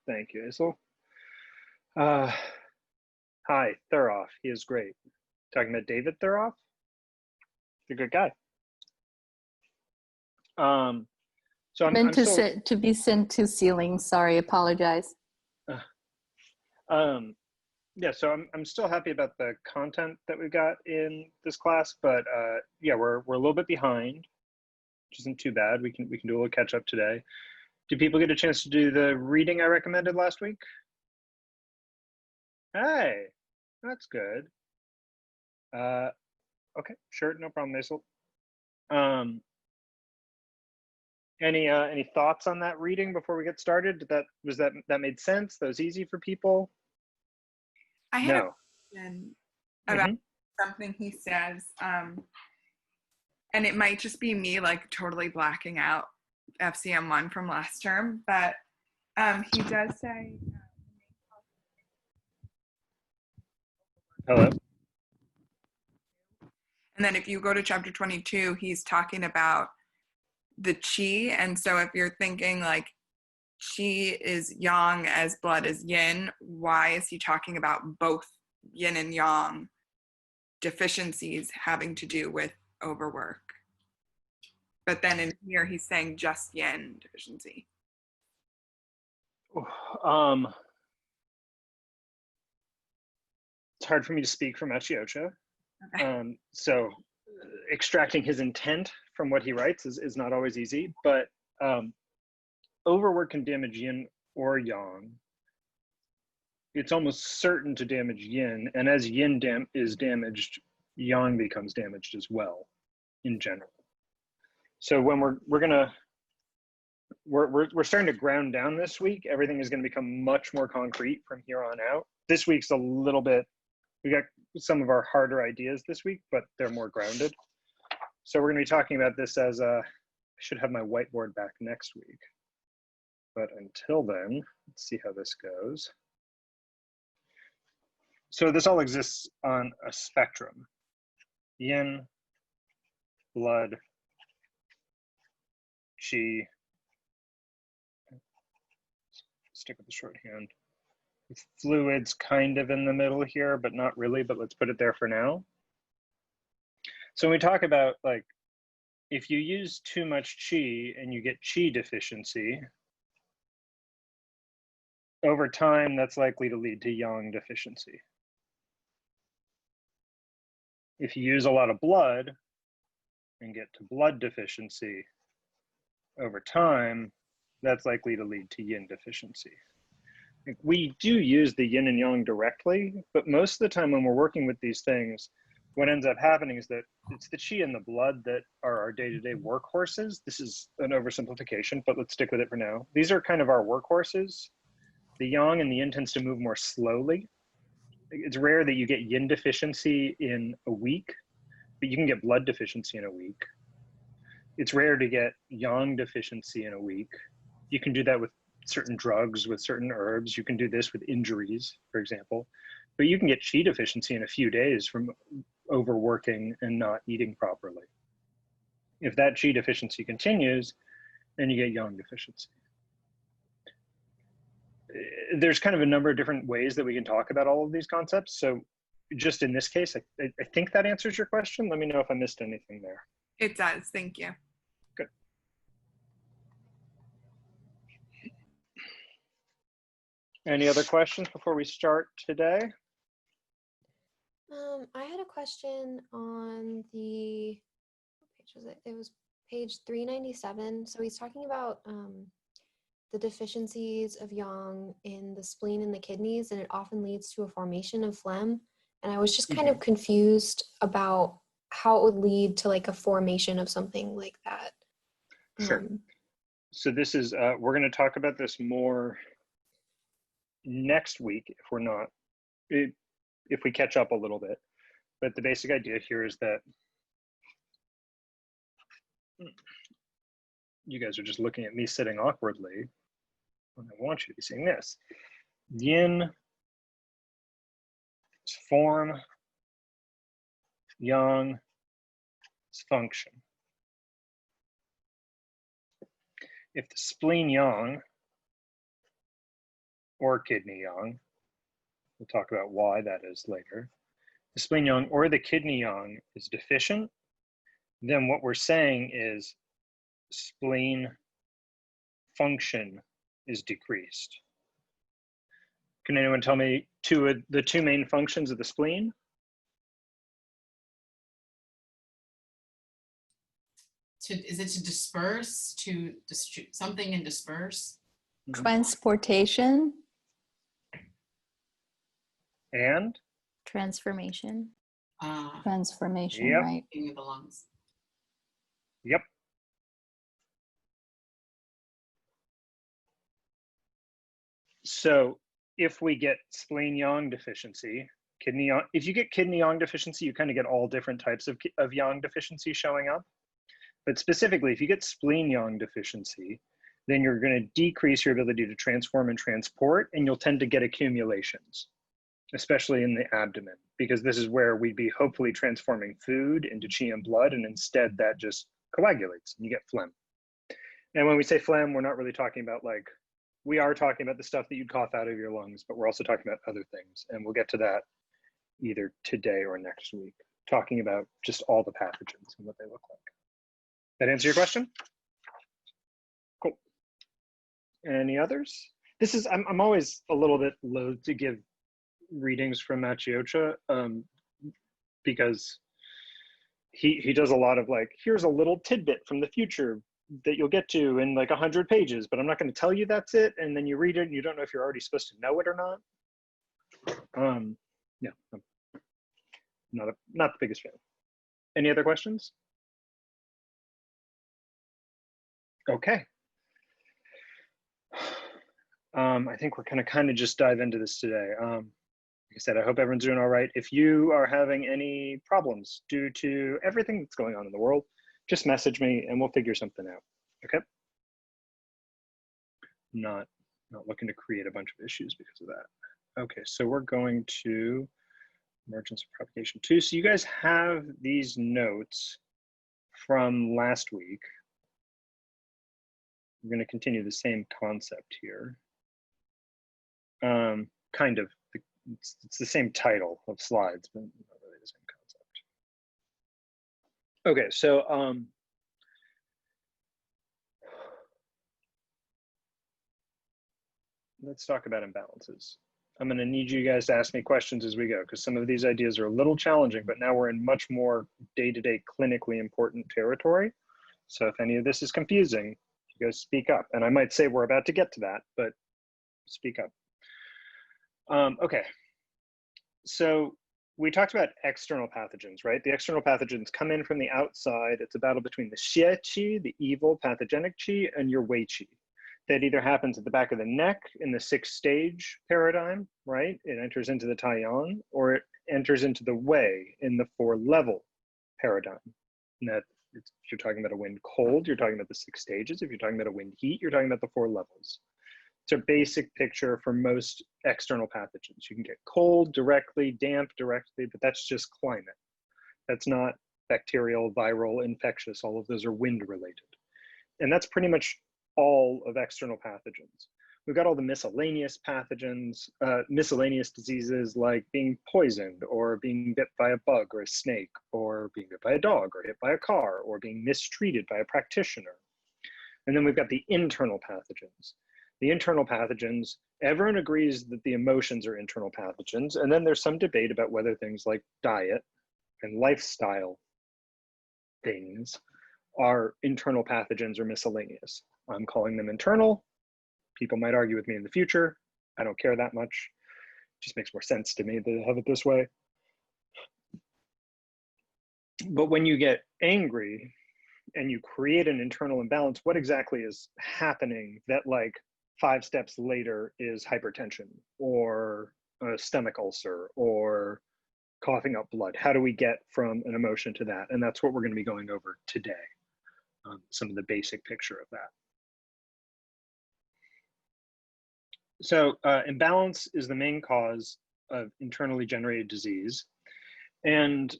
Thank you, Isel. Hi, Thuroff. He is great. Talking about David Thuroff? He's a good guy. So I'm still to be sent to ceiling. Sorry, apologize. Yeah, so I'm still happy about the content that we've got in this class, but yeah, we're a little bit behind, which isn't too bad. We can do a little catch up today. Did people get a chance to do the reading I recommended last week? Hey, that's good. Okay, sure, no problem, Maisel. Any thoughts on that reading before we get started? That made sense? That was easy for people? I had a question about something he says, and it might just be me like totally blacking out FCM1 from last term, but he does say hello. And then if you go to chapter 22, he's talking about the chi, and so if you're thinking like chi is yang as blood is yin, why is he talking about both yin and yang deficiencies having to do with overwork? But then in here he's saying just yin deficiency. It's hard for me to speak for Machiocha. Okay. So extracting his intent from what he writes is not always easy, but overwork can damage yin or yang. It's almost certain to damage yin, and as yin is damaged, yang becomes damaged as well, in general. So when we're starting to ground down this week, everything is going to become much more concrete from here on out. This week's a little bit, we got some of our harder ideas this week, but they're more grounded. So we're going to be talking about this as I should have my whiteboard back next week. But until then, let's see how this goes. So this all exists on a spectrum. Yin, blood, chi, stick with the shorthand. Fluids kind of in the middle here, but not really, but let's put it there for now. So when we talk about like, if you use too much chi and you get chi deficiency, over time, that's likely to lead to yang deficiency. If you use a lot of blood and get to blood deficiency, over time, that's likely to lead to yin deficiency. We do use the yin and yang directly, but most of the time when we're working with these things, what ends up happening is that it's the chi and the blood that are our day-to-day workhorses. This is an oversimplification, but let's stick with it for now. These are kind of our workhorses. The yang and the yin tends to move more slowly. It's rare that you get yin deficiency in a week, but you can get blood deficiency in a week. It's rare to get yang deficiency in a week. You can do that with certain drugs, with certain herbs. You can do this with injuries, for example. But you can get qi deficiency in a few days from overworking and not eating properly. If that qi deficiency continues, then you get yang deficiency. There's kind of a number of different ways that we can talk about all of these concepts. So just in this case, I think that answers your question. Let me know if I missed anything there. It does, thank you. Good. Any other questions before we start today? I had a question on the, what page was it? It was page 397. So he's talking about the deficiencies of yang in the spleen and the kidneys, and it often leads to a formation of phlegm. And I was just kind of confused about how it would lead to like a formation of something like that. Sure. So this is, we're going to talk about this more next week if we're not, if we catch up a little bit. But the basic idea here is that you guys are just looking at me sitting awkwardly. I want you to be seeing this. Yin is form, yang is function. If the spleen yang or kidney yang, we'll talk about why that is later, the spleen yang or the kidney yang is deficient, then what we're saying is spleen function is decreased. Can anyone tell me the two main functions of the spleen? Is it to disperse, to distribute something and disperse? Transportation, And? transformation, Uh, transformation, Yep. right? in the lungs. Yep. So if we get spleen yang deficiency, kidney yang, if you get kidney yang deficiency, you kind of get all different types of yang deficiency showing up. But specifically, if you get spleen yang deficiency, then you're going to decrease your ability to transform and transport, and you'll tend to get accumulations, especially in the abdomen, because this is where we'd be hopefully transforming food into qi and blood, and instead that just coagulates and you get phlegm. And when we say phlegm, we're not really talking about like, we are talking about the stuff that you'd cough out of your lungs, but we're also talking about other things. And we'll get to that either today or next week, talking about just all the pathogens and what they look like. That answer your question? Cool. Any others? This is, I'm always a little bit loath to give readings from Maciocia because he does a lot of like, here's a little tidbit from the future that you'll get to in like 100 pages, but I'm not going to tell you that's it. And then you read it and you don't know if you're already supposed to know it or not. Yeah, I'm not the biggest fan. Any other questions? Okay. I think we're gonna kind of just dive into this today. Like I said, I hope everyone's doing all right. If you are having any problems due to everything that's going on in the world, just message me and we'll figure something out, okay? Not looking to create a bunch of issues because of that. Okay, so we're going to emergence of propagation 2. So you guys have these notes from last week. We're going to continue the same concept here. Kind of, it's the same title of slides, but not really the same concept. Okay, so let's talk about imbalances. I'm going to need you guys to ask me questions as we go, because some of these ideas are a little challenging, but now we're in much more day-to-day clinically important territory. So if any of this is confusing, you guys speak up. And I might say we're about to get to that, but speak up. Okay, so we talked about external pathogens, right? The external pathogens come in from the outside. It's a battle between the xie qi, the evil pathogenic qi, and your wei qi. That either happens at the back of the neck in the 6-stage paradigm, right? It enters into the Taiyan, or it enters into the wei in the 4-level paradigm. And that if you're talking about a wind cold, you're talking about the 6 stages. If you're talking about a wind heat, you're talking about the 4 levels. It's a basic picture for most external pathogens. You can get cold directly, damp directly, but that's just climate. That's not bacterial, viral, infectious. All of those are wind related. And that's pretty much all of external pathogens. We've got all the miscellaneous pathogens, miscellaneous diseases like being poisoned or being bit by a bug or a snake or being bit by a dog or hit by a car or being mistreated by a practitioner. And then we've got the internal pathogens. The internal pathogens, everyone agrees that the emotions are internal pathogens. And then there's some debate about whether things like diet and lifestyle things are internal pathogens or miscellaneous. I'm calling them internal. People might argue with me in the future. I don't care that much. It just makes more sense to me to have it this way. But when you get angry and you create an internal imbalance, what exactly is happening that like 5 steps later is hypertension or a stomach ulcer or coughing up blood? How do we get from an emotion to that? And that's what we're going to be going over today. Some of the basic picture of that. So imbalance is the main cause of internally generated disease. And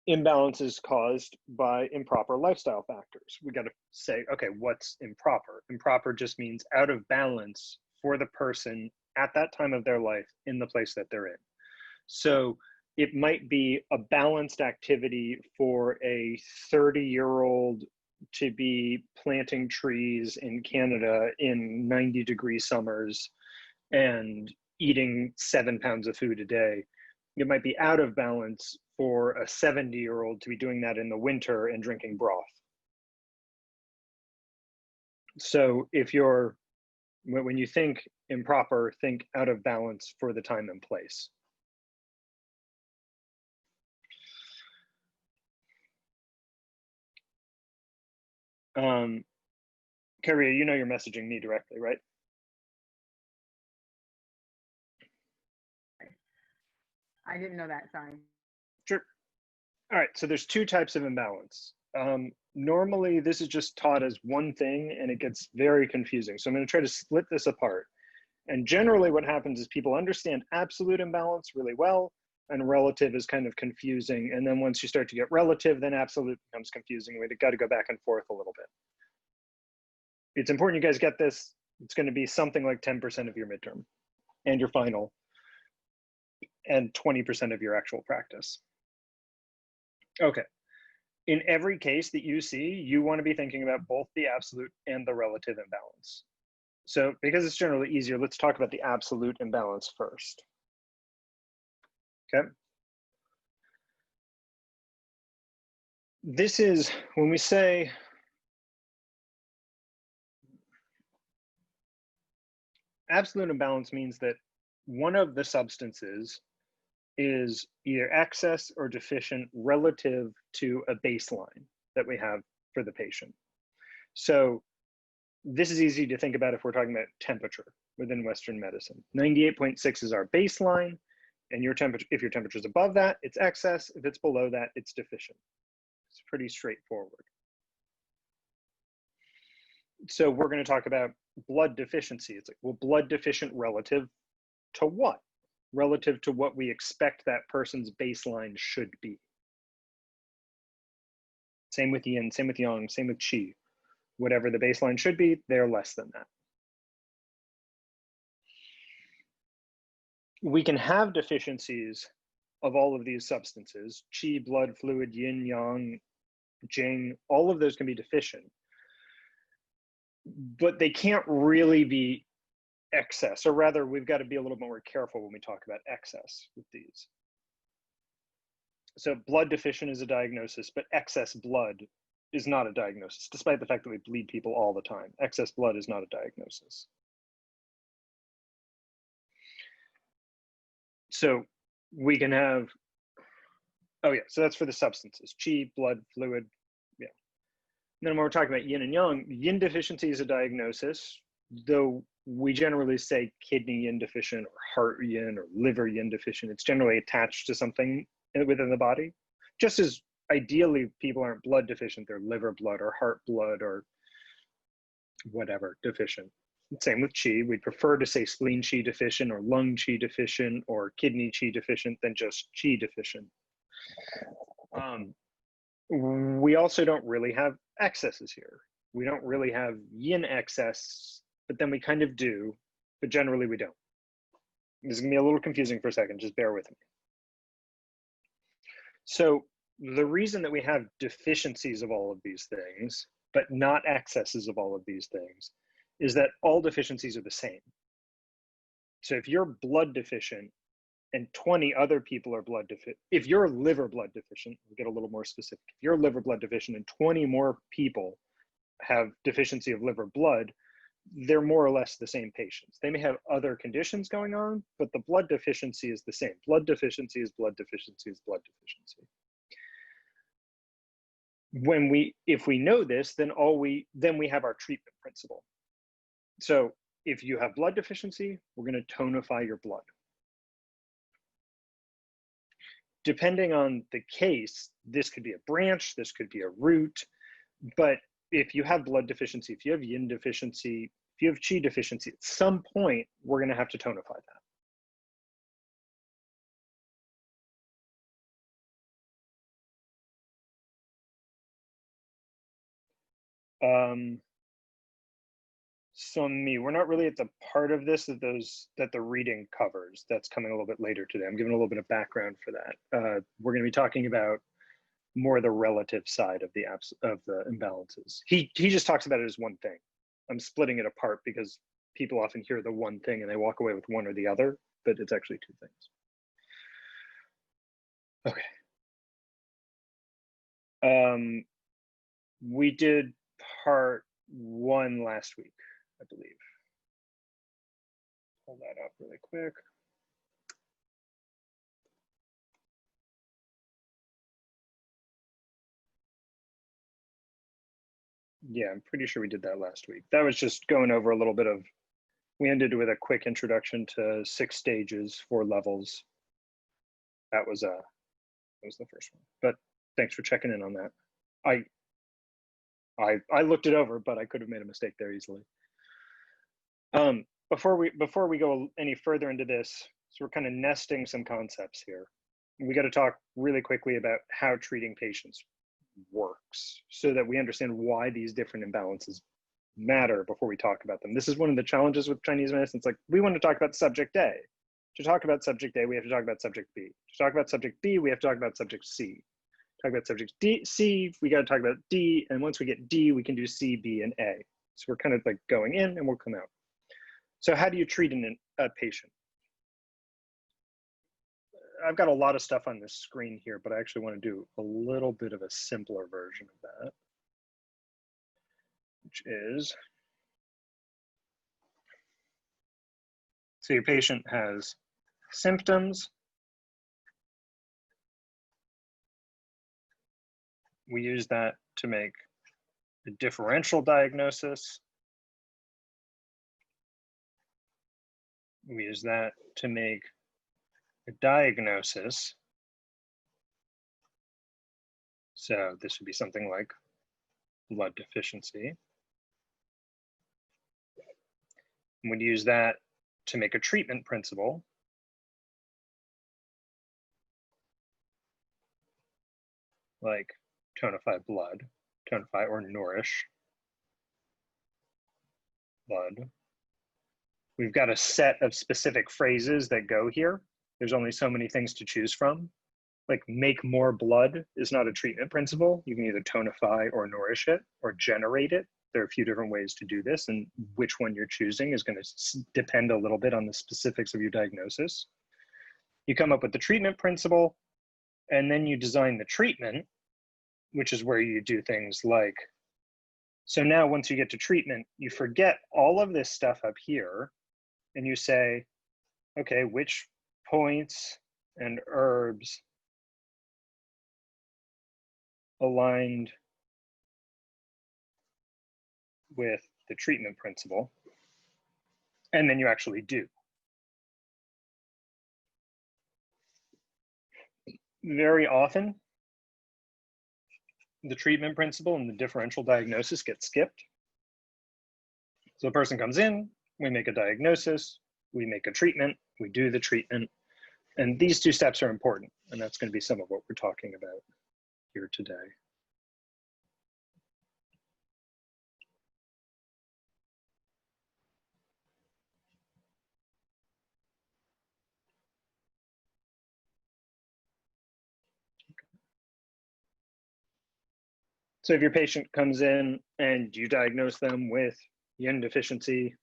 imbalance is caused by improper lifestyle factors. We got to say, okay, what's improper? Improper just means out of balance for the person at that time of their life in the place that they're in. So it might be a balanced activity for a 30-year-old to be planting trees in Canada in 90-degree summers and eating 7 pounds of food a day. It might be out of balance for a 70-year-old to be doing that in the winter and drinking broth. So when you think improper, think out of balance for the time and place. Carrie, you know you're messaging me directly, right? I didn't know that, sorry. Sure. All right, so there's 2 types of imbalance. Normally, this is just taught as one thing, and it gets very confusing. So I'm going to try to split this apart. And generally, what happens is people understand absolute imbalance really well, and relative is kind of confusing. And then once you start to get relative, then absolute becomes confusing. We've got to go back and forth a little bit. It's important you guys get this. It's going to be something like 10% of your midterm and your final, and 20% of your actual practice. Okay. In every case that you see, you want to be thinking about both the absolute and the relative imbalance. So because it's generally easier, let's talk about the absolute imbalance first. Okay. This is when we say absolute imbalance means that one of the substances is either excess or deficient relative to a baseline that we have for the patient. So this is easy to think about if we're talking about temperature within Western medicine. 98.6 is our baseline, and your temperature, if your temperature is above that, it's excess. If it's below that, it's deficient. It's pretty straightforward. So we're going to talk about blood deficiency. It's like, well, blood deficient relative to what? Relative to what we expect that person's baseline should be. Same with yin, same with yang, same with qi. Whatever the baseline should be, they're less than that. We can have deficiencies of all of these substances, qi, blood, fluid, yin, yang, jing, all of those can be deficient, but they can't really be excess, or rather, we've got to be a little more careful when we talk about excess with these. So blood deficient is a diagnosis, but excess blood is not a diagnosis, despite the fact that we bleed people all the time. Excess blood is not a diagnosis. So we can have, oh yeah, so that's for the substances, qi, blood, fluid, yeah. And then when we're talking about yin and yang, yin deficiency is a diagnosis, though we generally say kidney yin deficient or heart yin or liver yin deficient. It's generally attached to something within the body. Just as ideally people aren't blood deficient, they're liver blood or heart blood or whatever deficient. Same with qi. We'd prefer to say spleen qi deficient or lung qi deficient or kidney qi deficient than just qi deficient. We also don't really have excesses here. We don't really have yin excess, but then we kind of do, but generally we don't. This is gonna be a little confusing for a second, just bear with me. So the reason that we have deficiencies of all of these things, but not excesses of all of these things, is that all deficiencies are the same. So if you're blood deficient and 20 other people are blood deficient, if you're liver blood deficient, we'll get a little more specific. If you're liver blood deficient and 20 more people have deficiency of liver blood, they're more or less the same patients. They may have other conditions going on, but the blood deficiency is the same. Blood deficiency is blood deficiency is blood deficiency. If we know this, then we have our treatment principle. So if you have blood deficiency, we're going to tonify your blood. Depending on the case, this could be a branch, this could be a root, but if you have blood deficiency, if you have yin deficiency, if you have qi deficiency, at some point, we're going to have to tonify that. me. We're not really at the part of this that the reading covers. That's coming a little bit later today. I'm giving a little bit of background for that. We're going to be talking about more the relative side of the imbalances. He just talks about it as one thing. I'm splitting it apart because people often hear the one thing and they walk away with one or the other, but it's actually two things. Okay. We did part 1 last week, I believe. Pull that up really quick. Yeah, I'm pretty sure we did that last week. That was just going over a little bit of, we ended with a quick introduction to 6 stages, 4 levels. That was the first one. But thanks for checking in on that. I looked it over, but I could have made a mistake there easily. Before we go any further into this, so we're kind of nesting some concepts here. We got to talk really quickly about how treating patients works so that we understand why these different imbalances matter before we talk about them. This is one of the challenges with Chinese medicine. It's like, we want to talk about subject A. To talk about subject A, we have to talk about subject B. To talk about subject B, we have to talk about subject C. Talk about subject C, we got to talk about D, and once we get D, we can do C, B, and A. So we're kind of like going in and we'll come out. So how do you treat a patient? I've got a lot of stuff on this screen here, but I actually want to do a little bit of a simpler version of that, which is, so your patient has symptoms. We use that to make a differential diagnosis. We use that to make a diagnosis. So this would be something like blood deficiency. And we'd use that to make a treatment principle. Like tonify blood, tonify or nourish blood. We've got a set of specific phrases that go here. There's only so many things to choose from. Like make more blood is not a treatment principle. You can either tonify or nourish it or generate it. There are a few different ways to do this, and which one you're choosing is going to depend a little bit on the specifics of your diagnosis. You come up with the treatment principle, and then you design the treatment, which is where you do things like, so now once you get to treatment, you forget all of this stuff up here, and you say, okay, which points and herbs aligned with the treatment principle, and then you actually do. Very often, the treatment principle and the differential diagnosis get skipped. So a person comes in, we make a diagnosis, we make a treatment, we do the treatment, and these 2 steps are important, and that's going to be some of what we're talking about here today. So if your patient comes in and you diagnose them with yin deficiency,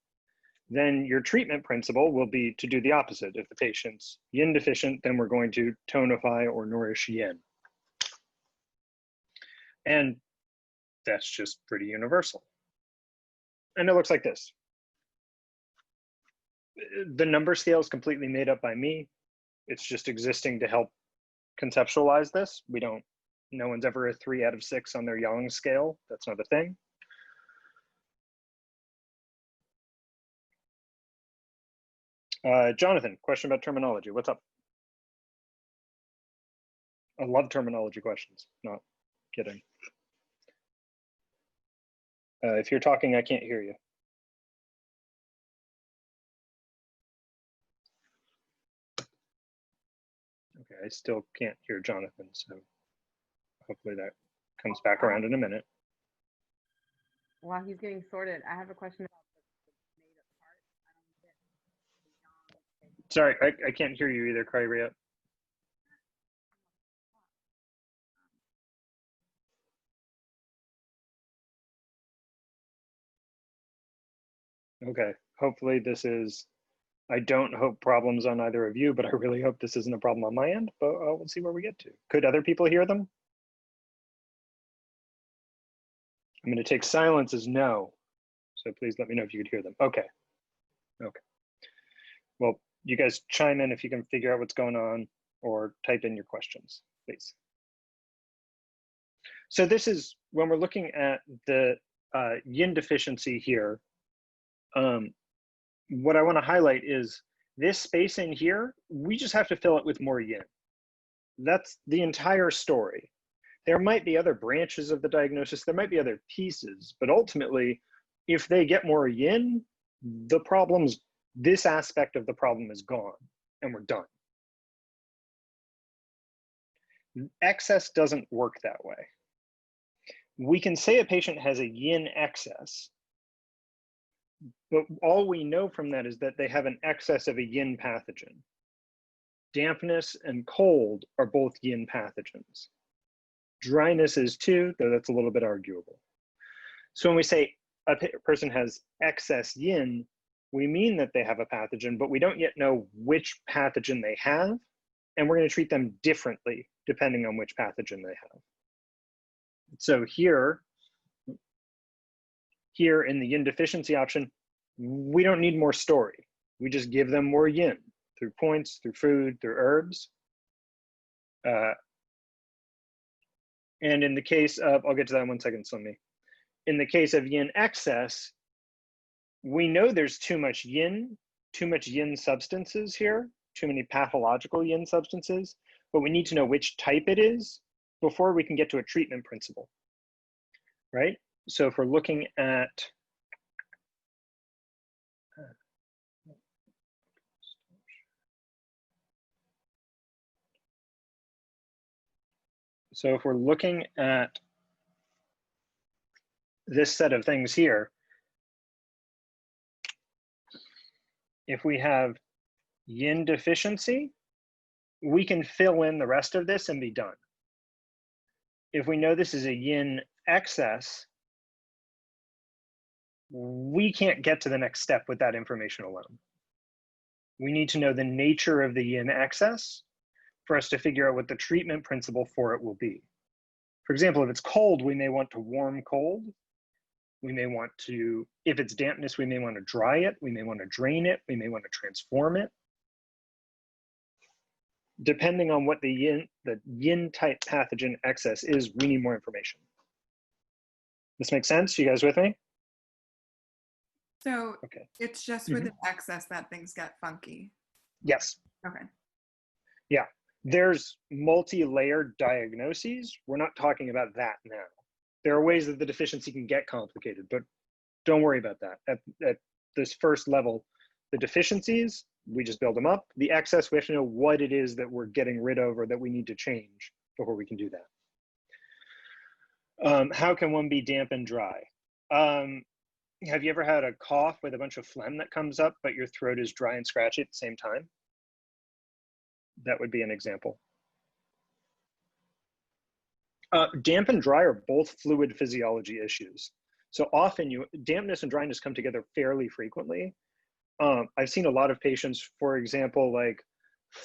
then your treatment principle will be to do the opposite. If the patient's yin deficient, then we're going to tonify or nourish yin. And that's just pretty universal. And it looks like this. The number scale is completely made up by me. It's just existing to help conceptualize this. No one's ever a 3 out of 6 on their Yang scale. That's not a thing. Jonathan, question about terminology. What's up? I love terminology questions. Not kidding. If you're talking, I can't hear you. Okay, I still can't hear Jonathan, so hopefully that comes back around in a minute. While he's getting sorted, I have a question about Sorry, I can't hear you either, Kyria. Okay, hopefully this is, I don't hope problems on either of you, but I really hope this isn't a problem on my end, but we'll see where we get to. Could other people hear them? I'm going to take silence as no. So please let me know if you could hear them. Okay. Okay. Well, you guys chime in if you can figure out what's going on or type in your questions, please. So this is when we're looking at the yin deficiency here. What I want to highlight is this space in here, we just have to fill it with more yin. That's the entire story. There might be other branches of the diagnosis, there might be other pieces, but ultimately, if they get more yin, the problem's, this aspect of the problem is gone and we're done. Excess doesn't work that way. We can say a patient has a yin excess, but all we know from that is that they have an excess of a yin pathogen. Dampness and cold are both yin pathogens. Dryness is too, though that's a little bit arguable. So when we say a person has excess yin, we mean that they have a pathogen, but we don't yet know which pathogen they have, and we're going to treat them differently depending on which pathogen they have. So here in the yin deficiency option, we don't need more story. We just give them more yin through points, through food, through herbs. And in the case of, I'll get to that in 1 second, Slimy. In the case of yin excess, we know there's too much yin substances here, too many pathological yin substances, but we need to know which type it is before we can get to a treatment principle, right? So if we're looking at, so if we're looking at this set of things here, if we have yin deficiency, we can fill in the rest of this and be done. If we know this is a yin excess, we can't get to the next step with that information alone. We need to know the nature of the yin excess for us to figure out what the treatment principle for it will be. For example, if it's cold, we may want to warm cold. We may want to, if it's dampness, we may want to dry it. We may want to drain it. We may want to transform it. Depending on what the yin type pathogen excess is, we need more information. This makes sense? You guys with me? So okay. It's just with an excess that things get funky. Yes. Okay. Yeah. There's multi-layered diagnoses. We're not talking about that now. There are ways that the deficiency can get complicated, but don't worry about that. At this first level, the deficiencies, we just build them up. The excess, we have to know what it is that we're getting rid of or that we need to change before we can do that. How can one be damp and dry? Have you ever had a cough with a bunch of phlegm that comes up, but your throat is dry and scratchy at the same time? That would be an example. Damp and dry are both fluid physiology issues. So often dampness and dryness come together fairly frequently. I've seen a lot of patients, for example, like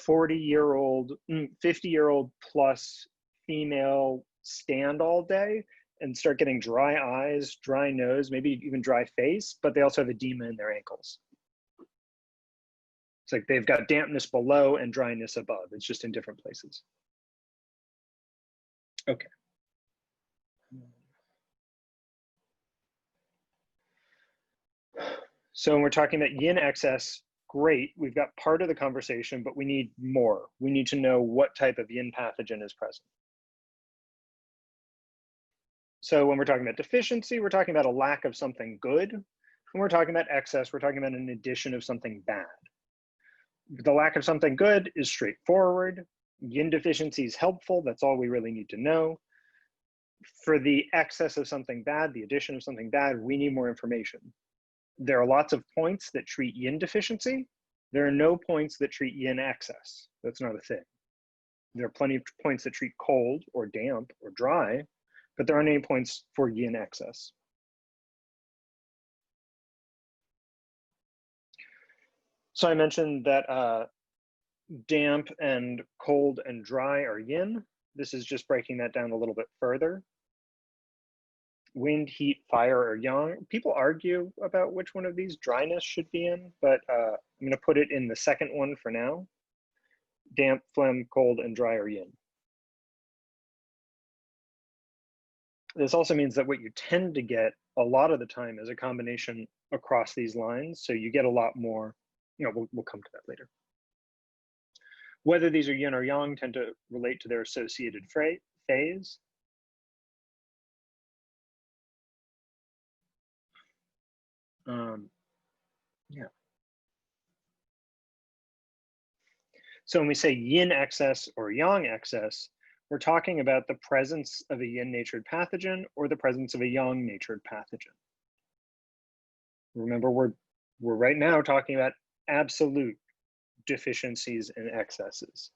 40-year-old, 50-year-old plus female stand all day and start getting dry eyes, dry nose, maybe even dry face, but they also have edema in their ankles. It's like they've got dampness below and dryness above. It's just in different places. Okay. So when we're talking about yin excess, great, we've got part of the conversation, but we need more. We need to know what type of yin pathogen is present. So when we're talking about deficiency, we're talking about a lack of something good. When we're talking about excess, we're talking about an addition of something bad. The lack of something good is straightforward. Yin deficiency is helpful. That's all we really need to know. For the excess of something bad, the addition of something bad, we need more information. There are lots of points that treat yin deficiency. There are no points that treat yin excess. That's not a thing. There are plenty of points that treat cold or damp or dry, but there aren't any points for yin excess. So I mentioned that damp and cold and dry are yin. This is just breaking that down a little bit further. Wind, heat, fire are yang. People argue about which one of these dryness should be in, but I'm going to put it in the second one for now. Damp, phlegm, cold, and dry are yin. This also means that what you tend to get a lot of the time is a combination across these lines. So you get a lot more, we'll come to that later. Whether these are yin or yang tend to relate to their associated phase. Yeah. So when we say yin excess or yang excess, we're talking about the presence of a yin-natured pathogen or the presence of a yang-natured pathogen. Remember, we're right now talking about absolute deficiencies and excesses,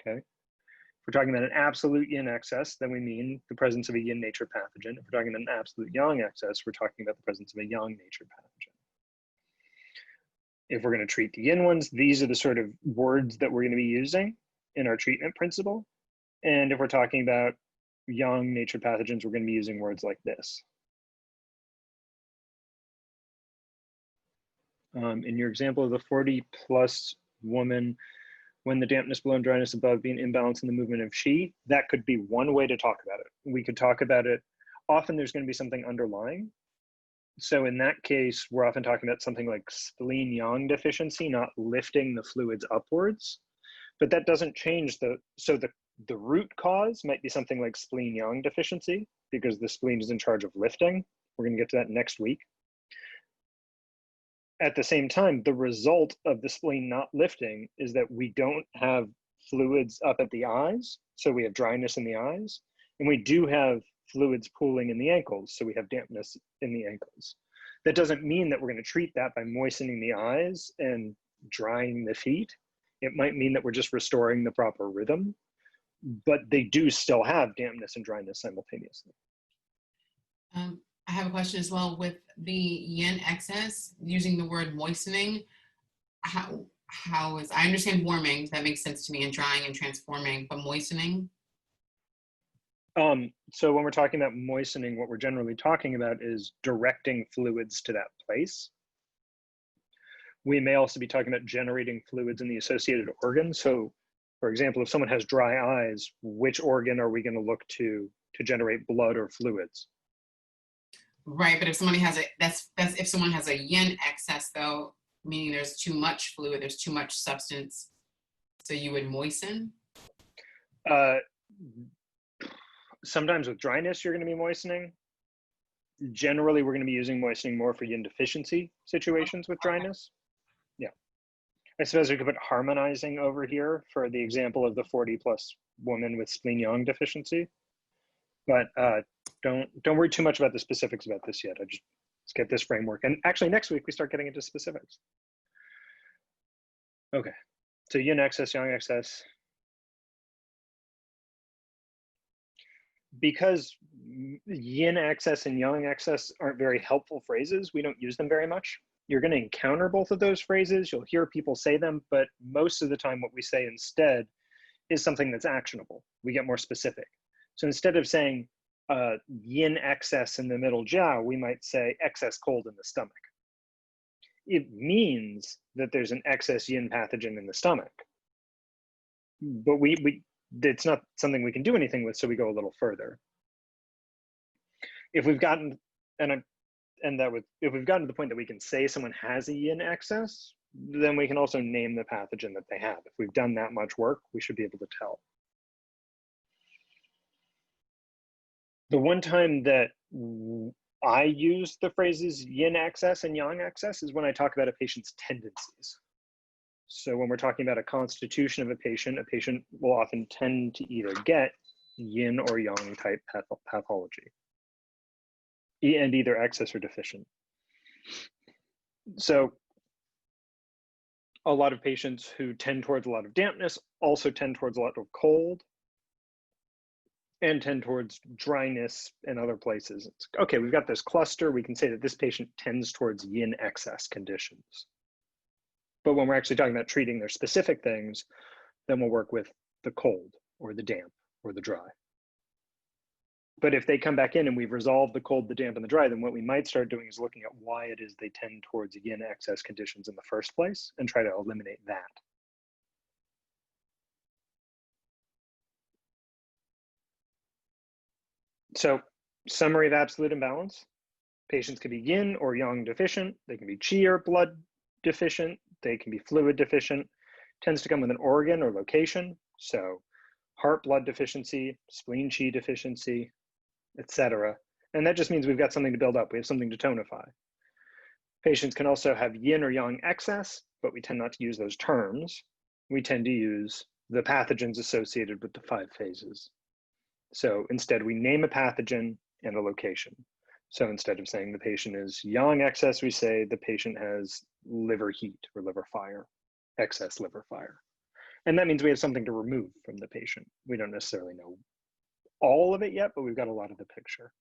okay? If we're talking about an absolute yin excess, then we mean the presence of a yin-natured pathogen. If we're talking about an absolute yang excess, we're talking about the presence of a yang-natured pathogen. If we're going to treat the yin ones, these are the sort of words that we're going to be using in our treatment principle. And if we're talking about yang-natured pathogens, we're going to be using words like this. In your example of the 40+ woman, when the dampness below and dryness above being imbalanced in the movement of qi, that could be one way to talk about it. We could talk about it. Often there's going to be something underlying. So in that case, we're often talking about something like spleen yang deficiency, not lifting the fluids upwards. But that doesn't change the root cause might be something like spleen yang deficiency, because the spleen is in charge of lifting. We're going to get to that next week. At the same time, the result of the spleen not lifting is that we don't have fluids up at the eyes, so we have dryness in the eyes, and we do have fluids pooling in the ankles, so we have dampness in the ankles. That doesn't mean that we're going to treat that by moistening the eyes and drying the feet. It might mean that we're just restoring the proper rhythm, but they do still have dampness and dryness simultaneously. I have a question as well with the yin excess, using the word moistening. How is, I understand warming, that makes sense to me, and drying and transforming, but moistening? So when we're talking about moistening, what we're generally talking about is directing fluids to that place. We may also be talking about generating fluids in the associated organs. So for example, if someone has dry eyes, which organ are we going to look to generate blood or fluids? Right, but if somebody has that's if someone has a yin excess though, meaning there's too much fluid, there's too much substance, so you would moisten? Sometimes with dryness, you're going to be moistening. Generally, we're going to be using moistening more for yin deficiency situations with dryness. Yeah. I suppose we could put harmonizing over here for the example of the 40+ woman with spleen yang deficiency. But don't worry too much about the specifics about this yet. Let's get this framework. And actually next week we start getting into specifics. Okay, so yin excess, yang excess. Because yin excess and yang excess aren't very helpful phrases, we don't use them very much. You're going to encounter both of those phrases. You'll hear people say them, but most of the time what we say instead is something that's actionable. We get more specific. So instead of saying yin excess in the middle jiao, we might say excess cold in the stomach. It means that there's an excess yin pathogen in the stomach, but it's not something we can do anything with, so we go a little further. If we've gotten, if we've gotten to the point that we can say someone has a yin excess, then we can also name the pathogen that they have. If we've done that much work, we should be able to tell. The one time that I use the phrases yin excess and yang excess is when I talk about a patient's tendencies. So when we're talking about a constitution of a patient will often tend to either get yin or yang type pathology, and either excess or deficient. So A lot of patients who tend towards a lot of dampness also tend towards a lot of cold and tend towards dryness in other places. It's, okay, we've got this cluster. We can say that this patient tends towards yin excess conditions. But when we're actually talking about treating their specific things, then we'll work with the cold or the damp or the dry. But if they come back in and we've resolved the cold, the damp, and the dry, then what we might start doing is looking at why it is they tend towards yin excess conditions in the first place and try to eliminate that. So, summary of absolute imbalance. Patients can be yin or yang deficient. They can be qi or blood deficient. They can be fluid deficient. Tends to come with an organ or location. So, heart blood deficiency, spleen qi deficiency, etc. And that just means we've got something to build up. We have something to tonify. Patients can also have yin or yang excess, but we tend not to use those terms. We tend to use the pathogens associated with the 5 phases. So instead, we name a pathogen and a location. So instead of saying the patient is yang excess, we say the patient has liver heat or liver fire, excess liver fire. And that means we have something to remove from the patient. We don't necessarily know all of it yet, but we've got a lot of the picture.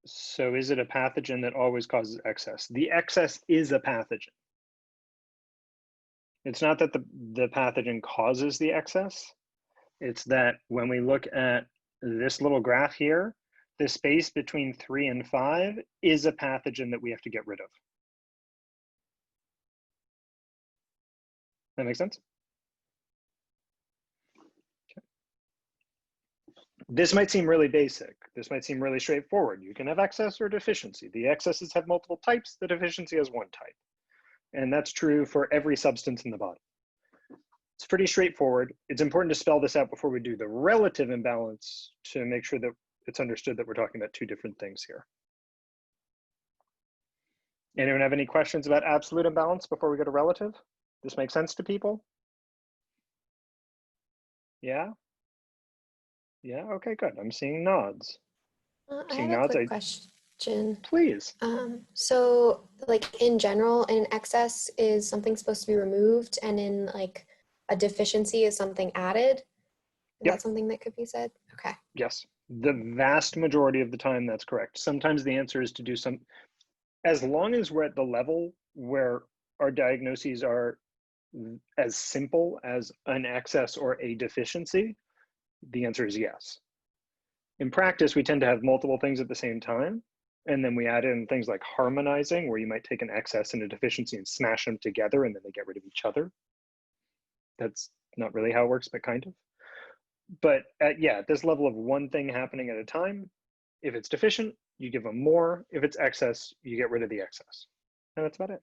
So is it a pathogen that always causes excess? The excess is a pathogen. It's not that the pathogen causes the excess. It's that when we look at this little graph here, the space between 3 and 5 is a pathogen that we have to get rid of. That makes sense? Okay. This might seem really basic. This might seem really straightforward. You can have excess or deficiency. The excesses have multiple types. The deficiency has one type. And that's true for every substance in the body. It's pretty straightforward. It's important to spell this out before we do the relative imbalance to make sure that it's understood that we're talking about 2 different things here. Anyone have any questions about absolute imbalance before we go to relative? This makes sense to people? Yeah? Yeah, okay, good. I'm seeing nods. I have a quick question. Please. So like in general, an excess is something supposed to be removed, and in like a deficiency is something added. Is that something that could be said? Okay. Yes, the vast majority of the time that's correct. Sometimes the answer is to do some, as long as we're at the level where our diagnoses are as simple as an excess or a deficiency, the answer is yes. In practice, we tend to have multiple things at the same time. And then we add in things like harmonizing, where you might take an excess and a deficiency and smash them together and then they get rid of each other. That's not really how it works, but kind of. But at this level of one thing happening at a time, if it's deficient, you give them more. If it's excess, you get rid of the excess. And that's about it.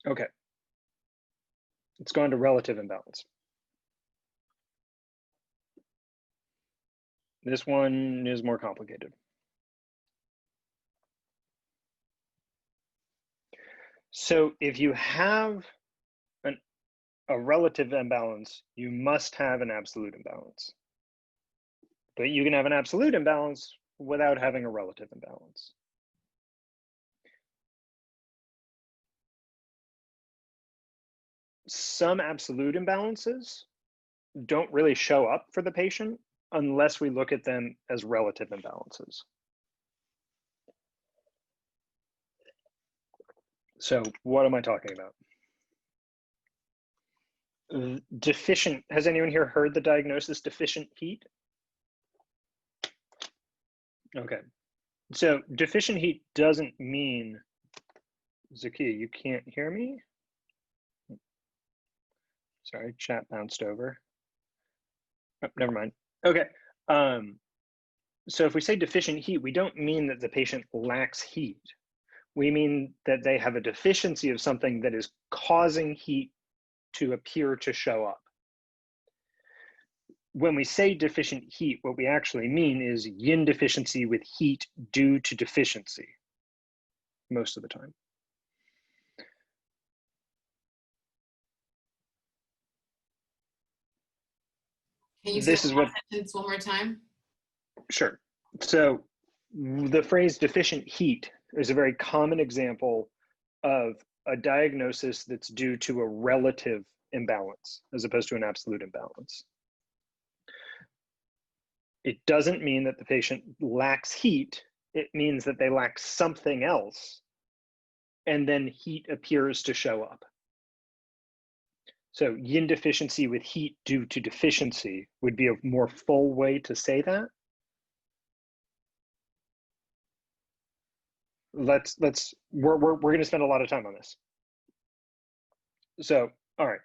Okay. Let's go on to relative imbalance. This one is more complicated. So if you have a relative imbalance, you must have an absolute imbalance. But you can have an absolute imbalance without having a relative imbalance. Some absolute imbalances don't really show up for the patient unless we look at them as relative imbalances. So what am I talking about? Deficient, has anyone here heard the diagnosis deficient heat? Okay, so deficient heat doesn't mean, Zakia, you can't hear me? Sorry, chat bounced over. Oh, never mind. Okay, so if we say deficient heat, we don't mean that the patient lacks heat. We mean that they have a deficiency of something that is causing heat to appear to show up. When we say deficient heat, what we actually mean is yin deficiency with heat due to deficiency, most of the time. Can you This say is that what sentence one more time? Sure. So the phrase deficient heat is a very common example of a diagnosis that's due to a relative imbalance as opposed to an absolute imbalance. It doesn't mean that the patient lacks heat. It means that they lack something else, and then heat appears to show up. So yin deficiency with heat due to deficiency would be a more full way to say that. We're going to spend a lot of time on this. So, all right,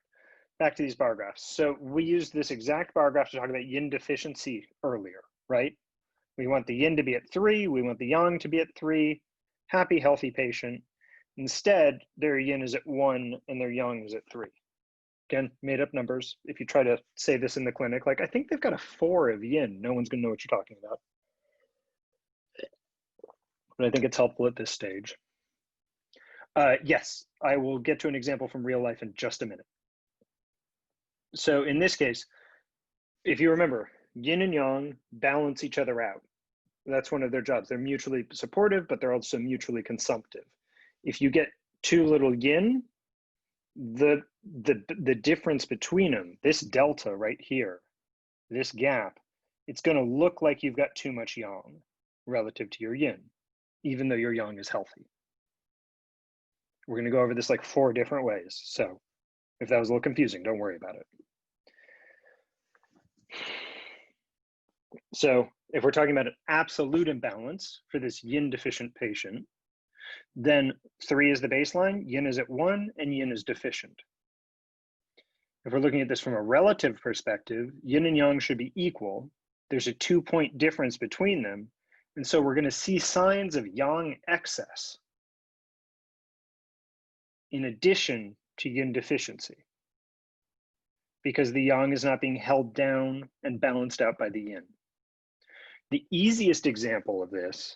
back to these bar graphs. So we used this exact bar graph to talk about yin deficiency earlier, right? We want the yin to be at 3, we want the yang to be at 3, happy, healthy patient. Instead, their yin is at 1 and their yang is at 3. Again, made up numbers. If you try to say this in the clinic, like, I think they've got a 4 of yin, no one's gonna know what you're talking about. But I think it's helpful at this stage. Yes, I will get to an example from real life in just a minute. So in this case, if you remember, yin and yang balance each other out. That's one of their jobs. They're mutually supportive, but they're also mutually consumptive. If you get too little yin, the difference between them, this delta right here, this gap, it's going to look like you've got too much yang relative to your yin, even though your yang is healthy. We're going to go over this like 4 different ways. So if that was a little confusing, don't worry about it. So if we're talking about an absolute imbalance for this yin deficient patient, then 3 is the baseline, yin is at 1, and yin is deficient. If we're looking at this from a relative perspective, yin and yang should be equal. There's a 2-point difference between them. And so we're going to see signs of yang excess in addition to yin deficiency, because the yang is not being held down and balanced out by the yin. The easiest example of this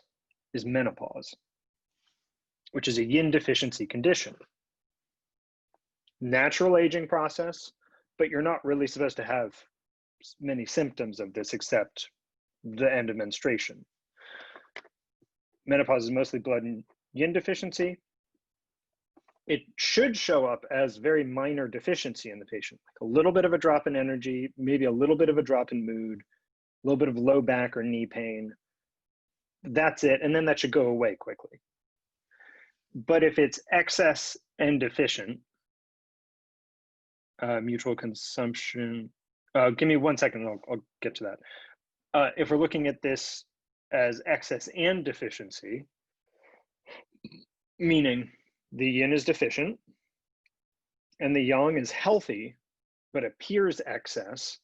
is menopause, which is a yin deficiency condition. Natural aging process, but you're not really supposed to have many symptoms of this except the end of menstruation. Menopause is mostly blood and yin deficiency. It should show up as very minor deficiency in the patient, like a little bit of a drop in energy, maybe a little bit of a drop in mood, a little bit of low back or knee pain. That's it, and then that should go away quickly. But if it's excess and deficient, mutual consumption, give me 1 second, I'll get to that. If we're looking at this as excess and deficiency, meaning the yin is deficient and the yang is healthy, but appears excess,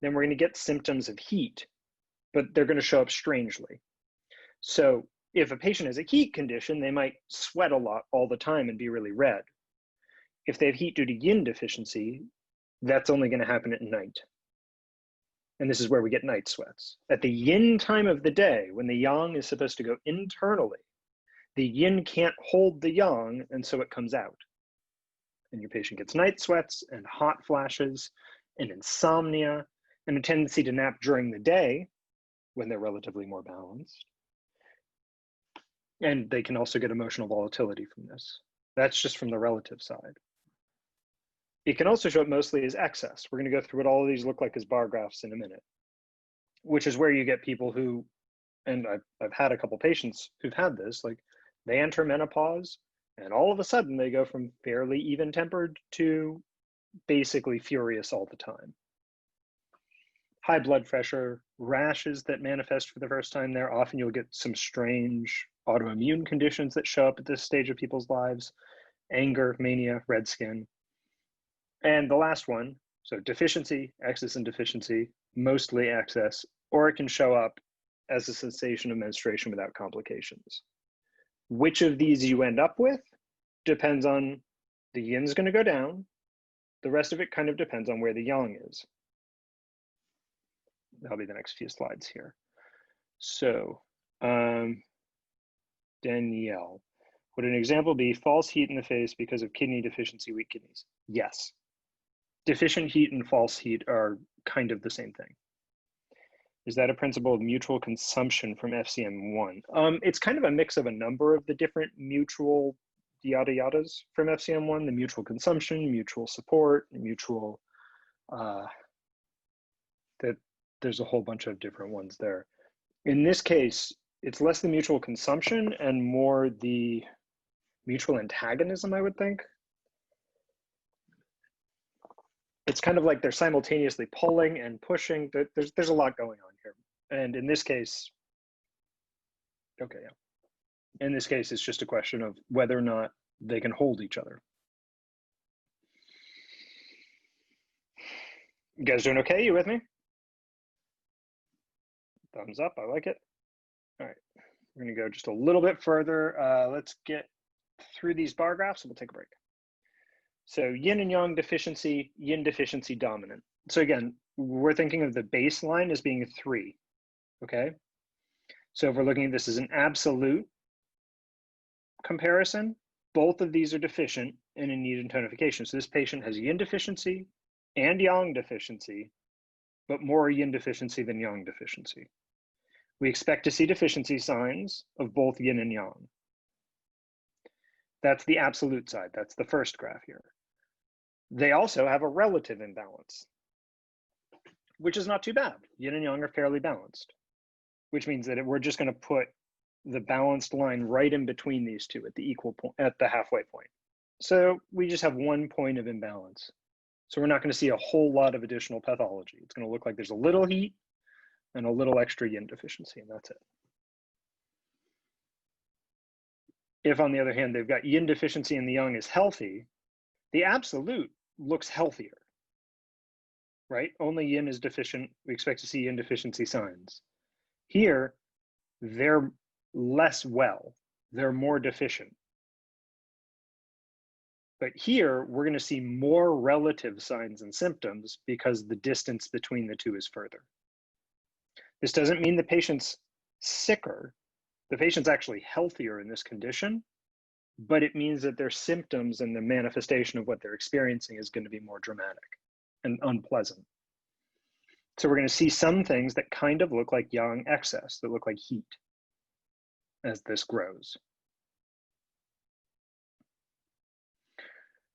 then we're going to get symptoms of heat, but they're going to show up strangely. So if a patient has a heat condition, they might sweat a lot all the time and be really red. If they have heat due to yin deficiency, that's only going to happen at night. And this is where we get night sweats. At the yin time of the day, when the yang is supposed to go internally, the yin can't hold the yang, and so it comes out. And your patient gets night sweats and hot flashes and insomnia and a tendency to nap during the day when they're relatively more balanced. And they can also get emotional volatility from this. That's just from the relative side. It can also show up mostly as excess. We're going to go through what all of these look like as bar graphs in a minute, which is where you get people who, and I've had a couple patients who've had this, like they enter menopause and all of a sudden they go from fairly even-tempered to basically furious all the time. High blood pressure, rashes that manifest for the first time there. Often you'll get some strange autoimmune conditions that show up at this stage of people's lives. Anger, mania, red skin. And the last one, so deficiency, excess and deficiency, mostly excess, or it can show up as a cessation of menstruation without complications. Which of these you end up with depends on the yin's going to go down. The rest of it kind of depends on where the yang is. That'll be the next few slides here. So, Danielle, would an example be false heat in the face because of kidney deficiency, weak kidneys? Yes. Deficient heat and false heat are kind of the same thing. Is that a principle of mutual consumption from FCM1? It's kind of a mix of a number of the different mutual yada yadas from FCM1, the mutual consumption, mutual support, mutual, that there's a whole bunch of different ones there. In this case, it's less the mutual consumption and more the mutual antagonism, I would think. It's kind of like they're simultaneously pulling and pushing. There's a lot going on here. And in this case, okay, yeah. In this case, it's just a question of whether or not they can hold each other. You guys doing okay? You with me? Thumbs up, I like it. All right, we're gonna go just a little bit further. Let's get through these bar graphs and we'll take a break. So yin and yang deficiency, yin deficiency dominant. So again, we're thinking of the baseline as being 3, okay? So if we're looking at this as an absolute comparison, both of these are deficient and in need of tonification. So this patient has yin deficiency and yang deficiency, but more yin deficiency than yang deficiency. We expect to see deficiency signs of both yin and yang. That's the absolute side. That's the first graph here. They also have a relative imbalance, which is not too bad. Yin and yang are fairly balanced, which means that we're just going to put the balanced line right in between these two at the equal point, at the halfway point. So we just have 1 point of imbalance. So we're not going to see a whole lot of additional pathology. It's going to look like there's a little heat and a little extra yin deficiency, and that's it. If, on the other hand, they've got yin deficiency and the yang is healthy, the absolute looks healthier, right? Only yin is deficient. We expect to see yin deficiency signs. Here, they're less well. They're more deficient. But here, we're going to see more relative signs and symptoms because the distance between the two is further. This doesn't mean the patient's sicker. The patient's actually healthier in this condition, but it means that their symptoms and the manifestation of what they're experiencing is going to be more dramatic and unpleasant. So we're going to see some things that kind of look like yang excess, that look like heat as this grows.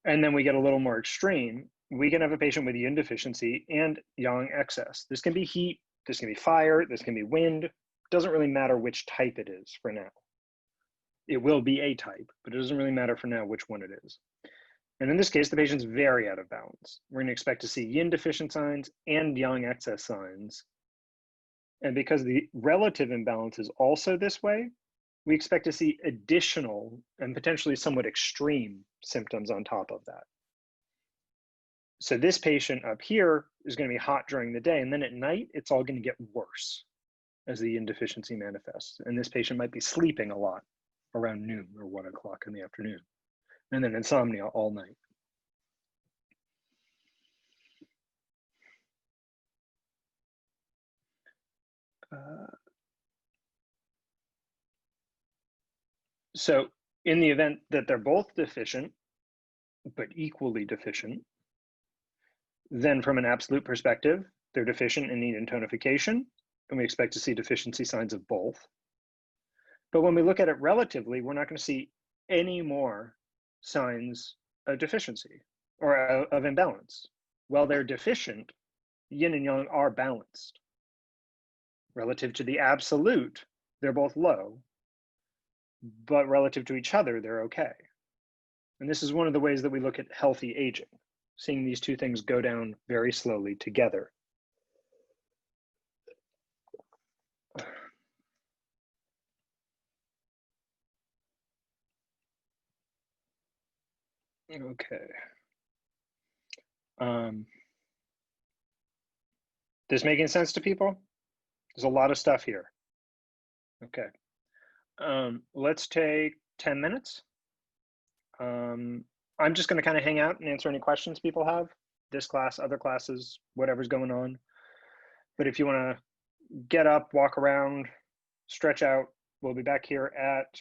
And then we get a little more extreme. We can have a patient with yin deficiency and yang excess. This can be heat, this can be fire, this can be wind. Doesn't really matter which type it is for now. It will be a type, but it doesn't really matter for now which one it is. And in this case, the patient's very out of balance. We're going to expect to see yin deficient signs and yang excess signs. And because the relative imbalance is also this way, we expect to see additional and potentially somewhat extreme symptoms on top of that. So this patient up here is going to be hot during the day, and then at night, it's all going to get worse as the yin deficiency manifests. And this patient might be sleeping a lot around noon or 1 o'clock in the afternoon, and then insomnia all night. So in the event that they're both deficient, but equally deficient, then from an absolute perspective, they're deficient and need intonification, and we expect to see deficiency signs of both. But when we look at it relatively, we're not going to see any more signs of deficiency or of imbalance. While they're deficient, yin and yang are balanced. Relative to the absolute, they're both low, but relative to each other, they're okay. And this is one of the ways that we look at healthy aging, seeing these two things go down very slowly together. Okay. This making sense to people? There's a lot of stuff here. Okay. Let's take 10 minutes. I'm just going to kind of hang out and answer any questions people have. This class, other classes, whatever's going on. But if you want to get up, walk around, stretch out, we'll be back here at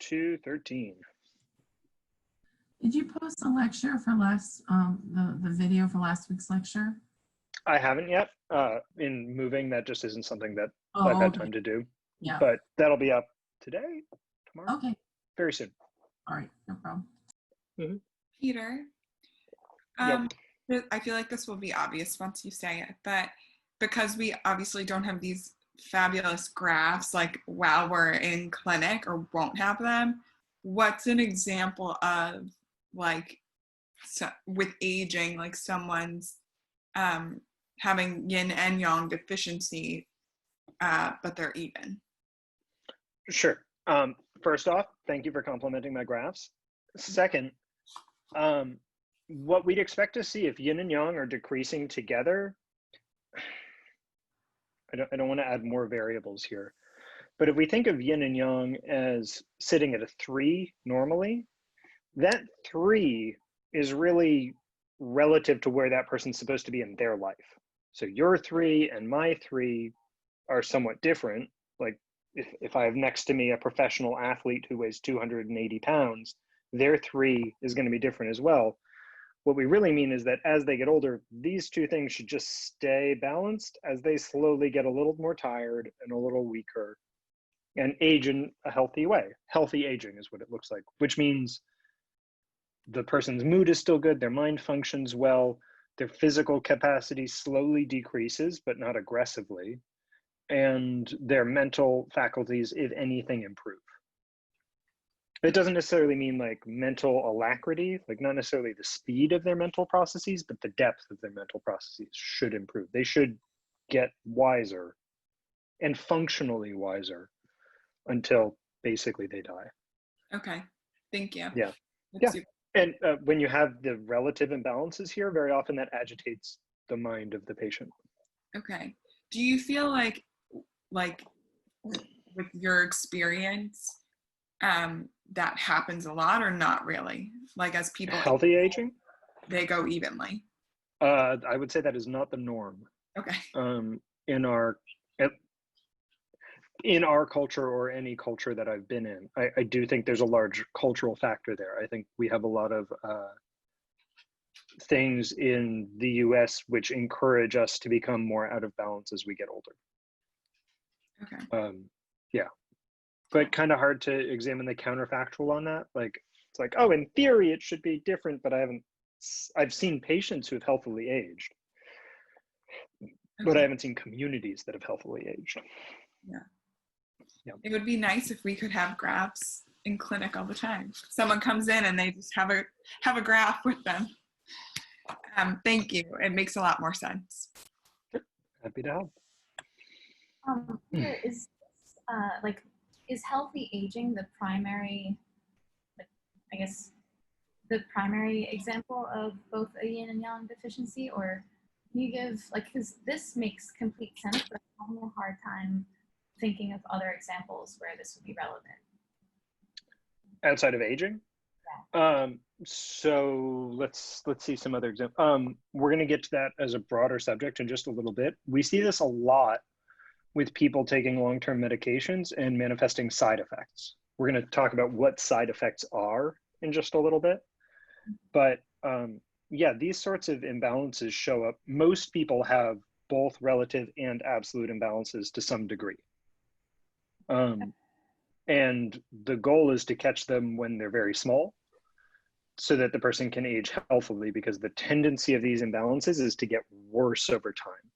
2:13. Did you post a lecture for last, the video for last week's lecture? I haven't yet. In moving, that just isn't something that Oh, I've had okay. time to do. Yeah. But that'll be up today, tomorrow, Okay. very soon. All right. No problem. Peter, Yep. I feel like this will be obvious once you say it, but because we obviously don't have these fabulous graphs like while we're in clinic or won't have them, what's an example of like with aging, like someone's having yin and yang deficiency, but they're even? Sure. First off, thank you for complimenting my graphs. Second, what we'd expect to see if yin and yang are decreasing together, I don't want to add more variables here, but if we think of yin and yang as sitting at a 3 normally, that 3 is really relative to where that person's supposed to be in their life. So your 3 and my 3 are somewhat different. Like if I have next to me a professional athlete who weighs 280 pounds, their 3 is going to be different as well. What we really mean is that as they get older, these two things should just stay balanced as they slowly get a little more tired and a little weaker and age in a healthy way. Healthy aging is what it looks like, which means the person's mood is still good, their mind functions well, their physical capacity slowly decreases, but not aggressively, and their mental faculties, if anything, improve. It doesn't necessarily mean like mental alacrity, like not necessarily the speed of their mental processes, but the depth of their mental processes should improve. They should get wiser and functionally wiser until basically they die. Okay, thank you. Yeah. That's Yeah. super. And when you have the relative imbalances here, very often that agitates the mind of the patient. Okay. Do you feel like with your experience, that happens a lot or not really? Like as people Healthy aging? they go evenly. I would say that is not the norm. Okay. In our culture or any culture that I've been in, I do think there's a large cultural factor there. I think we have a lot of things in the US which encourage us to become more out of balance as we get older. Okay. Yeah. But kind of hard to examine the counterfactual on that. Like, it's like, oh, in theory, it should be different, but I've seen patients who have healthily aged, but I haven't seen communities that have healthily aged. Yeah. Yeah. It would be nice if we could have graphs in clinic all the time. Someone comes in and they just have a graph with them. Thank you. It makes a lot more sense. Happy to help. Peter, is healthy aging the primary, I guess, the primary example of both a yin and yang deficiency, or can you give, because this makes complete sense, but I'm having a hard time thinking of other examples where this would be relevant. Outside of aging? Yeah. So let's see some other examples. We're going to get to that as a broader subject in just a little bit. We see this a lot with people taking long-term medications and manifesting side effects. We're going to talk about what side effects are in just a little bit. But yeah, these sorts of imbalances show up. Most people have both relative and absolute imbalances to some degree. And the goal is to catch them when they're very small so that the person can age healthily, because the tendency of these imbalances is to get worse over time.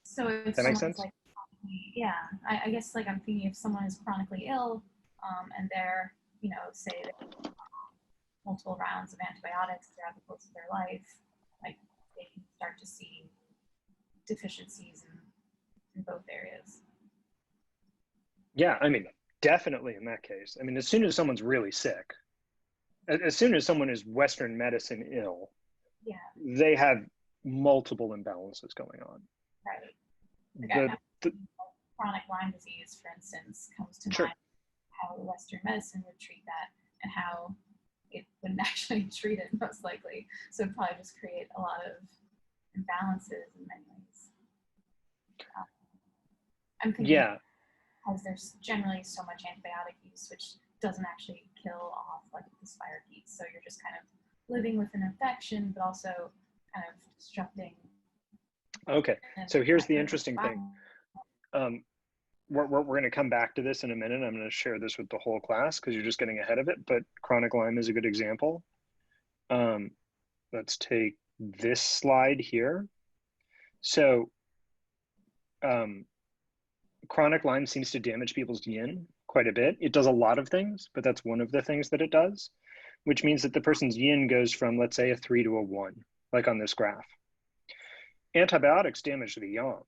So if that makes sense? like, yeah, I guess I'm thinking if someone is chronically ill and they're, say they have multiple rounds of antibiotics throughout the course of their life, they can start to see deficiencies in both areas. Yeah, I mean, definitely in that case. I mean, as soon as someone's really sick, as soon as someone is Western medicine ill, yeah, they have multiple imbalances going on. Right. Chronic Lyme disease, for instance, comes to mind. How Western medicine would treat that and how it wouldn't actually treat it most likely. So it'd probably just create a lot of imbalances in many ways. I'm thinking, because there's generally so much antibiotic use, which doesn't actually kill off the spirochetes. So you're just kind of living with an infection, but also kind of disrupting. Okay, and so here's the kind of interesting thing. We're going to come back to this in a minute. I'm going to share this with the whole class because you're just getting ahead of it, but chronic Lyme is a good example. Let's take this slide here. So chronic Lyme seems to damage people's yin quite a bit. It does a lot of things, but that's one of the things that it does, which means that the person's yin goes from, let's say, a 3 to a 1, like on this graph. Antibiotics damage the yang.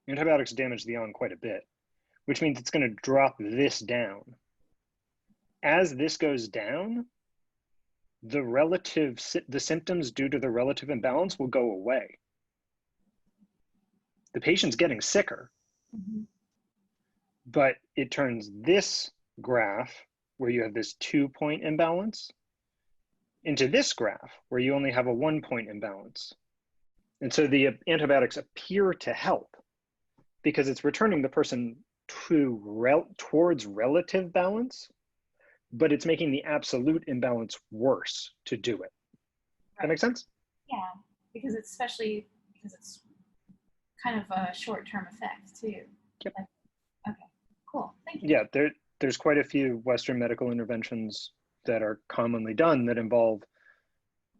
Antibiotics damage the yang quite a bit, which means it's going to drop this down. As this goes down, the symptoms due to the relative imbalance will go away. The patient's getting sicker, but it turns this graph, where you have this 2-point imbalance, into this graph, where you only have a 1-point imbalance. And so the antibiotics appear to help because it's returning the person towards relative balance, but it's making the absolute imbalance worse to do it. That make sense? Yeah, because it's especially because it's kind of a short-term effect too. Yep. Okay, cool. Thank you. Yeah, there's quite a few Western medical interventions that are commonly done that involve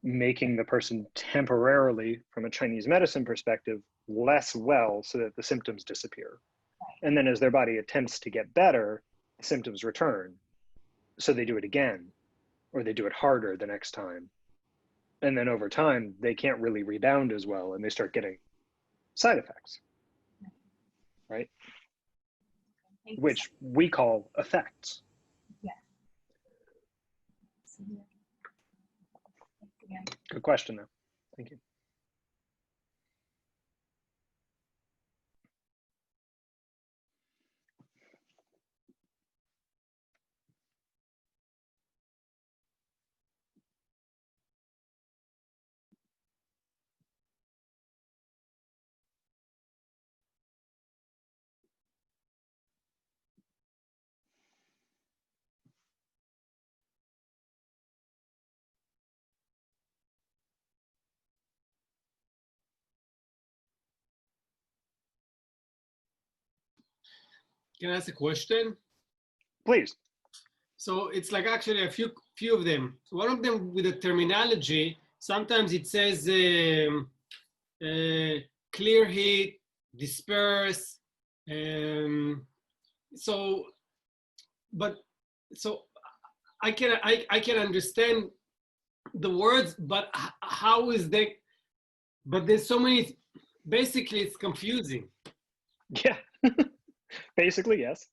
making the person temporarily, from a Chinese medicine perspective, less well so that the symptoms disappear. Right. And then as their body attempts to get better, the symptoms return. So they do it again, or they do it harder the next time. And then over time, they can't really rebound as well, and they start getting side effects, right? Thank you. Which we call effects. Yeah. See you. Thanks again. Good question, though. Thank you. Can I ask a question? Please. So it's like actually a few of them. One of them with the terminology, sometimes it says clear heat, disperse. So I can understand the words, but how is that? But there's so many. Basically, it's confusing. Yeah. Basically, yes.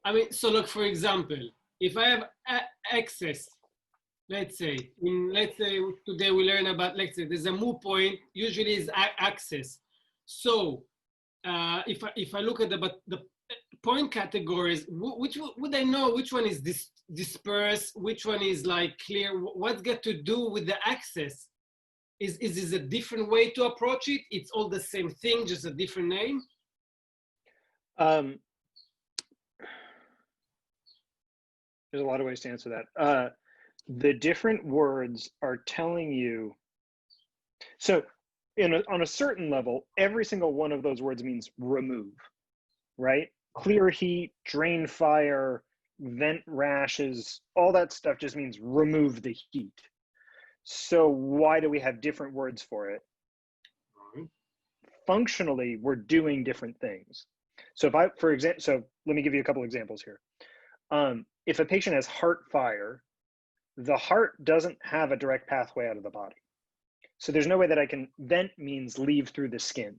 I mean, so look, for example, if I have access, let's say today we learn about, let's say there's a mu point, usually is access. So if I look at the point categories, which would I know which one is disperse, which one is like clear? What's got to do with the access? Is this a different way to approach it? It's all the same thing, just a different name? There's a lot of ways to answer that. The different words are telling you. So on a certain level, every single one of those words means remove, right? Clear heat, drain fire, vent rashes, all that stuff just means remove the heat. So why do we have different words for it? Functionally, we're doing different things. So so let me give you a couple examples here. If a patient has heart fire, the heart doesn't have a direct pathway out of the body. So there's no way that I can, vent means leave through the skin.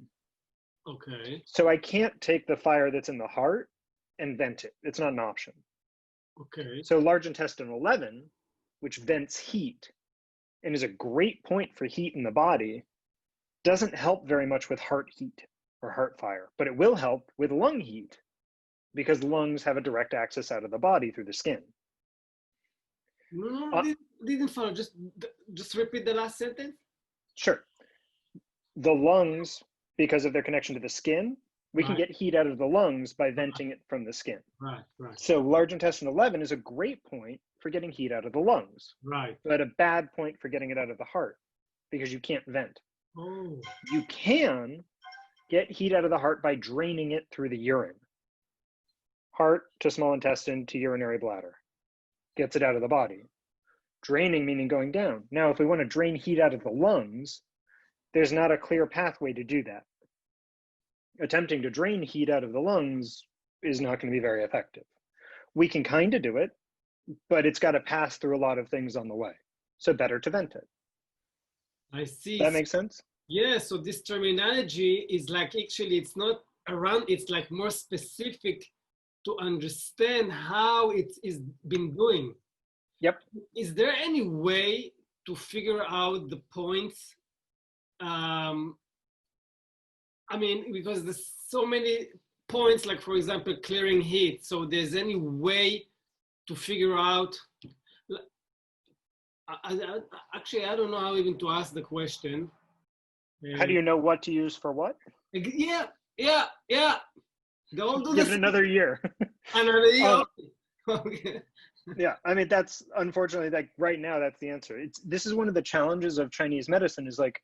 Okay. So I can't take the fire that's in the heart and vent it. It's not an option. Okay. So large intestine 11, which vents heat and is a great point for heat in the body, doesn't help very much with heart heat or heart fire, but it will help with lung heat because lungs have a direct access out of the body through the skin. No, didn't follow. Just repeat the last sentence. Sure. The lungs, because of their connection to the skin, we can get heat out of the lungs by venting it from the skin. Right. So large intestine 11 is a great point for getting heat out of the lungs, Right. but a bad point for getting it out of the heart. because you can't vent. Oh. You can get heat out of the heart by draining it through the urine. Heart to small intestine to urinary bladder. Gets it out of the body. Draining meaning going down. Now, if we want to drain heat out of the lungs, there's not a clear pathway to do that. Attempting to drain heat out of the lungs is not going to be very effective. We can kind of do it, but it's got to pass through a lot of things on the way. So better to vent it. I see. That makes sense? Yeah, so this terminology is like, actually, it's not around, it's like more specific to understand how it is been doing. Yep. Is there any way to figure out the points? I mean, because there's so many points, like for example, clearing heat. So there's any way to figure out, actually, I don't know how even to ask the question. How do you know what to use for what? Yeah. Don't do Give this. it another year. Another year. Okay. Yeah, I mean, that's unfortunately, like right now, that's the answer. This is one of the challenges of Chinese medicine is like,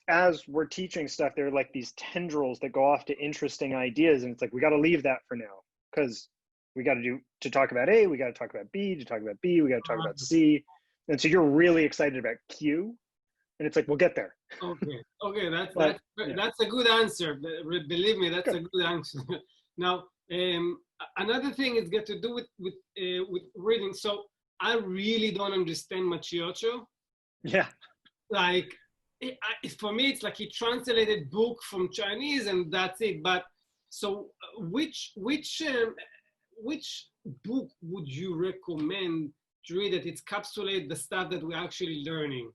as we're teaching stuff, there are like these tendrils that go off to interesting ideas. And it's like, we got to leave that for now because we got to talk about A, we got to talk about B, to talk about B, we got to talk about C. And so you're really excited about Q. And it's like, we'll get there. Okay, But, that's a good answer. Believe me, that's a good answer. Now, another thing is got to do with reading. So I really don't understand Machiocho. Yeah. Like, for me, it's like he translated book from Chinese and that's it. But so, which book would you recommend to read that it's encapsulate the stuff that we're actually learning?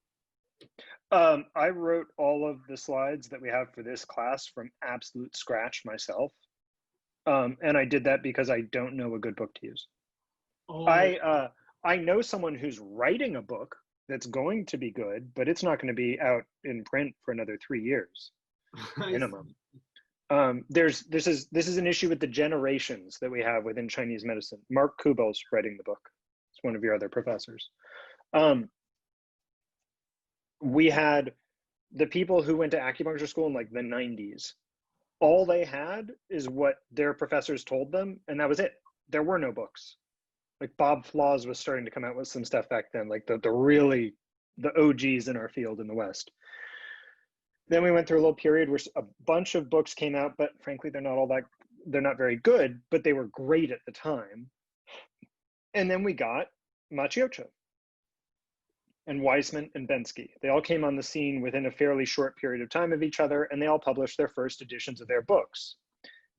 I wrote all of the slides that we have for this class from absolute scratch myself. And I did that because I don't know a good book to use. Oh. I know someone who's writing a book that's going to be good, but it's not going to be out in print for another 3 years minimum. This is an issue with the generations that we have within Chinese medicine. Mark Kubel's writing the book. It's one of your other professors. We had the people who went to acupuncture school in like the 90s. All they had is what their professors told them, and that was it. There were no books. Like Bob Flaws was starting to come out with some stuff back then, like the OGs in our field in the West. Then we went through a little period where a bunch of books came out, but frankly, they're not very good, but they were great at the time. And then we got Machiocho and Weissman and Bensky. They all came on the scene within a fairly short period of time of each other, and they all published their first editions of their books.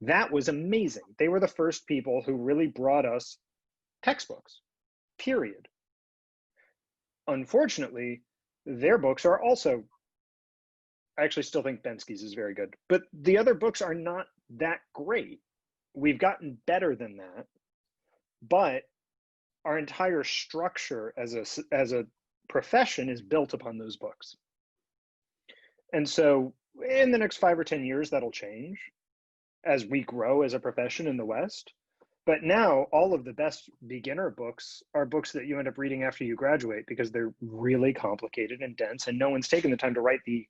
That was amazing. They were the first people who really brought us textbooks, period. Unfortunately, their books are also, I actually still think Bensky's is very good, but the other books are not that great. We've gotten better than that, but our entire structure as a profession is built upon those books. And so in the next 5 or 10 years, that'll change as we grow as a profession in the West. But now all of the best beginner books are books that you end up reading after you graduate because they're really complicated and dense, and no one's taken the time to write the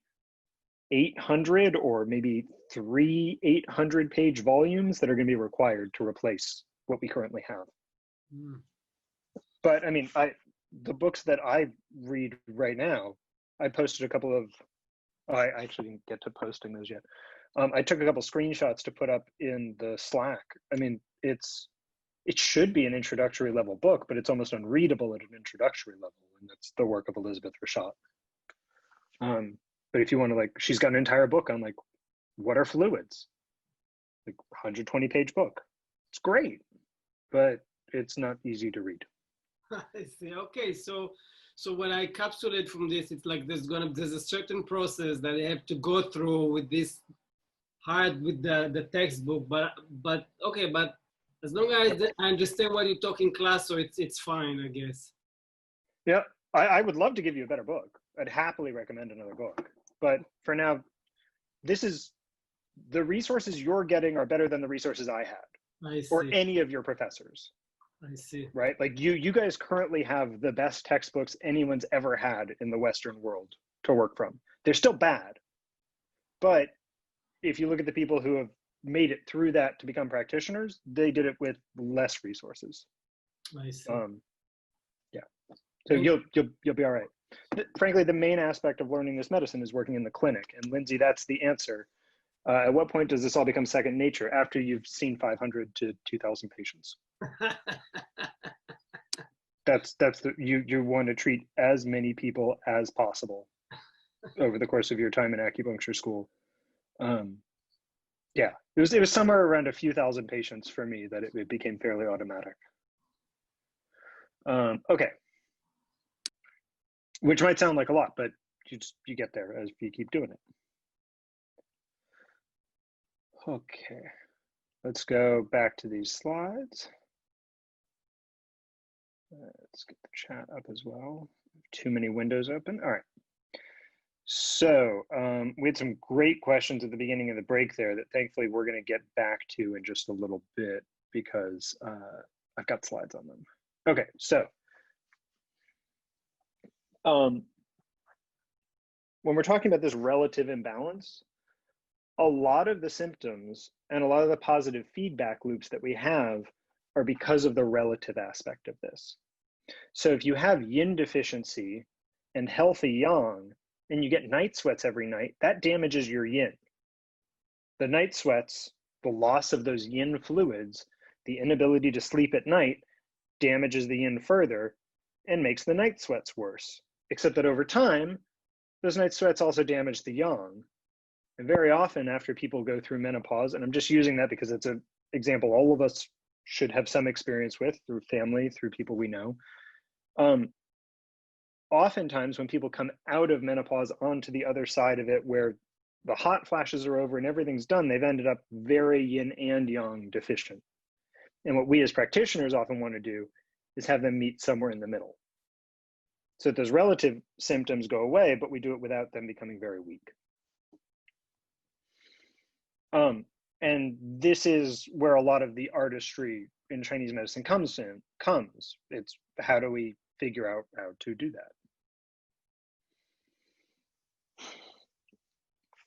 800 or maybe 3 800-page volumes that are going to be required to replace what we currently have. But I mean, the books that I read right now, I posted a couple of, I actually didn't get to posting those yet. I took a couple screenshots to put up in the Slack. I mean, it should be an introductory level book, but it's almost unreadable at an introductory level. And that's the work of Elizabeth Rashad. But if you want to, like, she's got an entire book on like, what are fluids? Like 120-page book. It's great, but it's not easy to read. I see. Okay, so when I encapsulate from this, it's like there's a certain process that I have to go through with this with the textbook, but okay, but as long as I understand what you talk in class, so it's fine, I guess. Yeah, I would love to give you a better book. I'd happily recommend another book, but for now, the resources you're getting are better than the resources I had, or any of your professors. I see. Right, like you guys currently have the best textbooks anyone's ever had in the Western world to work from. They're still bad, but if you look at the people who have made it through that to become practitioners, they did it with less resources. I see. Yeah, so you'll be all right. Frankly, the main aspect of learning this medicine is working in the clinic, and Lindsay, that's the answer. At what point does this all become second nature? After you've seen 500 to 2,000 patients. That's you want to treat as many people as possible over the course of your time in acupuncture school. Yeah, it was somewhere around a few thousand patients for me that it became fairly automatic. Okay, which might sound like a lot, but you get there as you keep doing it. Okay, let's go back to these slides. Let's get the chat up as well. Too many windows open. All right. So we had some great questions at the beginning of the break there that thankfully we're going to get back to in just a little bit because I've got slides on them. Okay, so when we're talking about this relative imbalance, a lot of the symptoms and a lot of the positive feedback loops that we have are because of the relative aspect of this. So if you have yin deficiency and healthy yang, and you get night sweats every night, that damages your yin. The night sweats, the loss of those yin fluids, the inability to sleep at night damages the yin further and makes the night sweats worse. Except that over time, those night sweats also damage the yang. And very often after people go through menopause, and I'm just using that because it's an example all of us should have some experience with through family, through people we know. Oftentimes when people come out of menopause onto the other side of it where the hot flashes are over and everything's done, they've ended up very yin and yang deficient. And what we as practitioners often want to do is have them meet somewhere in the middle. So that those relative symptoms go away, but we do it without them becoming very weak. And this is where a lot of the artistry in Chinese medicine comes. It's how do we figure out how to do that?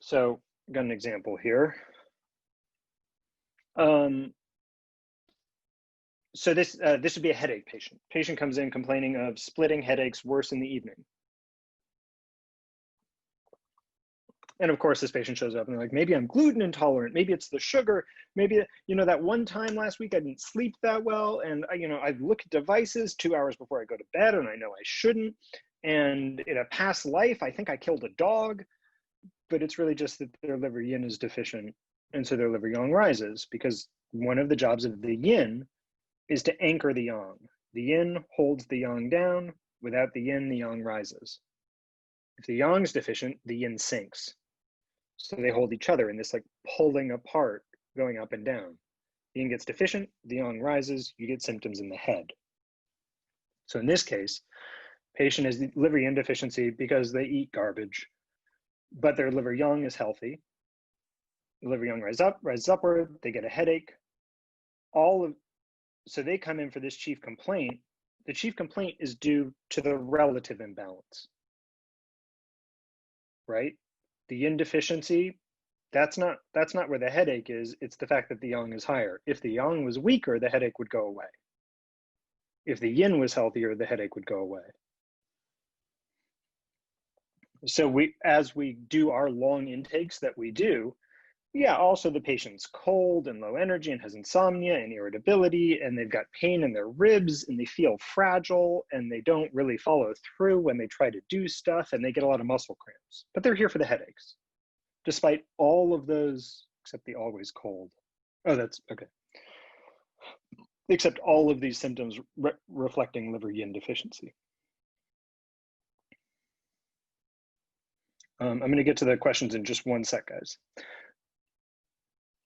So got an example here. So this would be a headache patient. Patient comes in complaining of splitting headaches, worse in the evening. And of course, this patient shows up and they're like, maybe I'm gluten intolerant. Maybe it's the sugar. Maybe, you know, that one time last week I didn't sleep that well. And, you know, I look at devices 2 hours before I go to bed and I know I shouldn't. And in a past life, I think I killed a dog. But it's really just that their liver yin is deficient. And so their liver yang rises because one of the jobs of the yin is to anchor the yang. The yin holds the yang down. Without the yin, the yang rises. If the yang is deficient, the yin sinks. So they hold each other in this like pulling apart, going up and down. The yin gets deficient, the yang rises, you get symptoms in the head. So in this case, patient has liver yin deficiency because they eat garbage, but their liver yang is healthy. The liver yang rises upward, they get a headache. So they come in for this chief complaint. The chief complaint is due to the relative imbalance, right? The yin deficiency, that's not where the headache is. It's the fact that the yang is higher. If the yang was weaker, the headache would go away. If the yin was healthier, the headache would go away. So as we do our long intakes that we do, yeah, also the patient's cold and low energy and has insomnia and irritability, and they've got pain in their ribs and they feel fragile and they don't really follow through when they try to do stuff and they get a lot of muscle cramps, but they're here for the headaches. Despite all of those, except the always cold. Oh, that's okay. Except all of these symptoms reflecting liver yin deficiency. I'm going to get to the questions in just one sec, guys.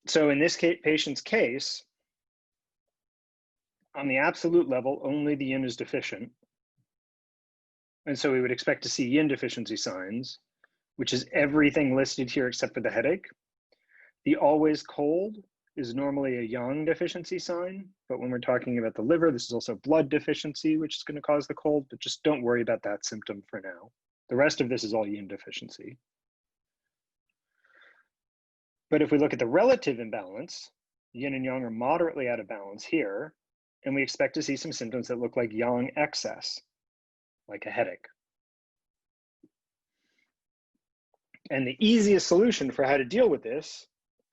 So in this patient's case, on the absolute level, only the yin is deficient. And so we would expect to see yin deficiency signs, which is everything listed here except for the headache. The always cold is normally a yang deficiency sign, but when we're talking about the liver, this is also blood deficiency, which is going to cause the cold, but just don't worry about that symptom for now. The rest of this is all yin deficiency. But if we look at the relative imbalance, yin and yang are moderately out of balance here, and we expect to see some symptoms that look like yang excess, like a headache. And the easiest solution for how to deal with this,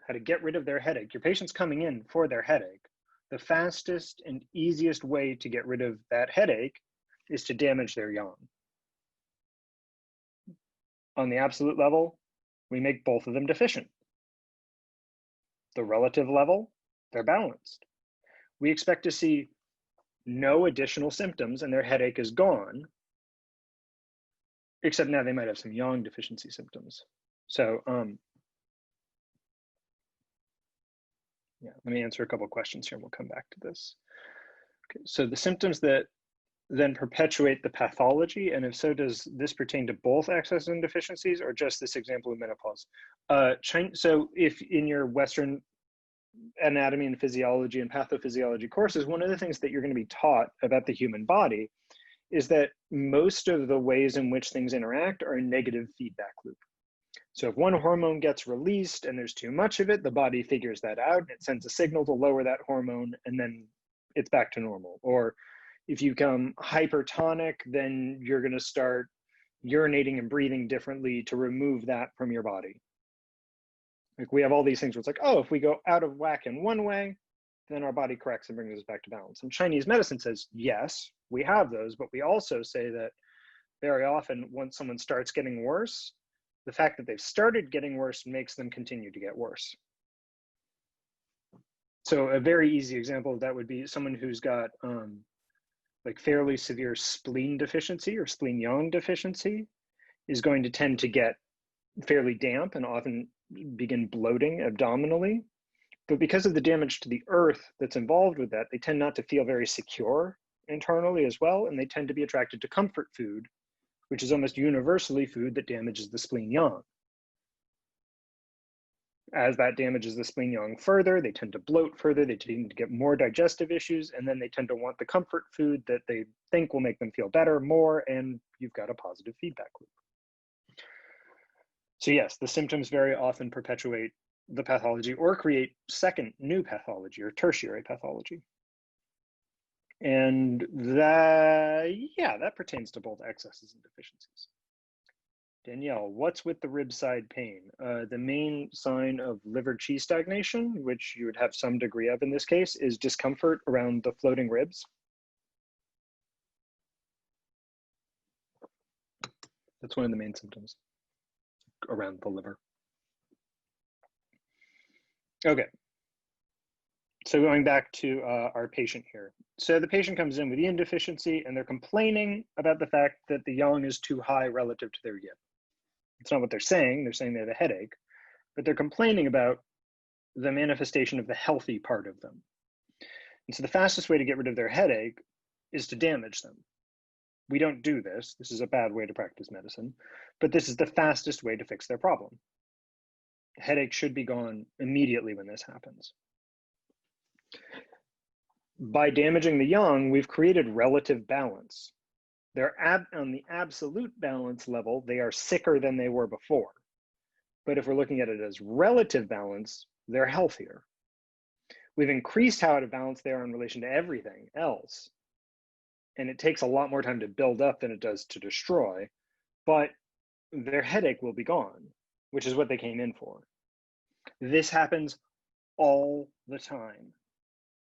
how to get rid of their headache, your patient's coming in for their headache, the fastest and easiest way to get rid of that headache is to damage their yang. On the absolute level, we make both of them deficient. The relative level, they're balanced. We expect to see no additional symptoms and their headache is gone, except now they might have some yang deficiency symptoms. So, yeah, let me answer a couple of questions here and we'll come back to this. Okay, so the symptoms that then perpetuate the pathology, and if so, does this pertain to both excesses and deficiencies or just this example of menopause? So if in your Western anatomy and physiology and pathophysiology courses, one of the things that you're going to be taught about the human body is that most of the ways in which things interact are a negative feedback loop. So if one hormone gets released and there's too much of it, the body figures that out and it sends a signal to lower that hormone and then it's back to normal. Or if you become hypertonic, then you're going to start urinating and breathing differently to remove that from your body. Like we have all these things where it's like, oh, if we go out of whack in one way, then our body corrects and brings us back to balance. And Chinese medicine says, yes, we have those, but we also say that very often once someone starts getting worse, the fact that they've started getting worse makes them continue to get worse. So a very easy example of that would be someone who's got like fairly severe spleen deficiency or spleen yang deficiency is going to tend to get fairly damp and often begin bloating abdominally. But because of the damage to the earth that's involved with that, they tend not to feel very secure internally as well, and they tend to be attracted to comfort food, which is almost universally food that damages the spleen yang. As that damages the spleen yang further, they tend to bloat further, they tend to get more digestive issues, and then they tend to want the comfort food that they think will make them feel better more, and you've got a positive feedback loop. So yes, the symptoms very often perpetuate the pathology or create second new pathology or tertiary pathology. And that, yeah, that pertains to both excesses and deficiencies. Danielle, what's with the rib side pain? The main sign of liver qi stagnation, which you would have some degree of in this case, is discomfort around the floating ribs. That's one of the main symptoms around the liver. Okay. So going back to our patient here. So the patient comes in with yin deficiency and they're complaining about the fact that the yang is too high relative to their yin. It's not what they're saying they have a headache, but they're complaining about the manifestation of the healthy part of them. And so the fastest way to get rid of their headache is to damage them. We don't do this. This is a bad way to practice medicine, but this is the fastest way to fix their problem. The headache should be gone immediately when this happens. By damaging the yang, we've created relative balance. They're on the absolute balance level, they are sicker than they were before. But if we're looking at it as relative balance, they're healthier. We've increased how out of balance they are in relation to everything else. And it takes a lot more time to build up than it does to destroy, but their headache will be gone, which is what they came in for. This happens all the time.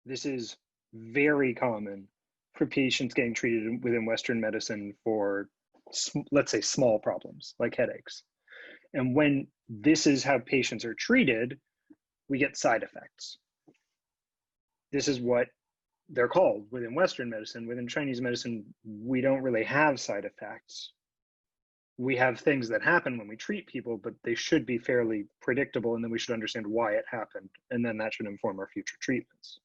This is very common for patients getting treated within Western medicine for, let's say, small problems like headaches. And when this is how patients are treated, we get side effects. This is what they're called within Western medicine. Within Chinese medicine, we don't really have side effects. We have things that happen when we treat people, but they should be fairly predictable, and then we should understand why it happened, and then that should inform our future treatments.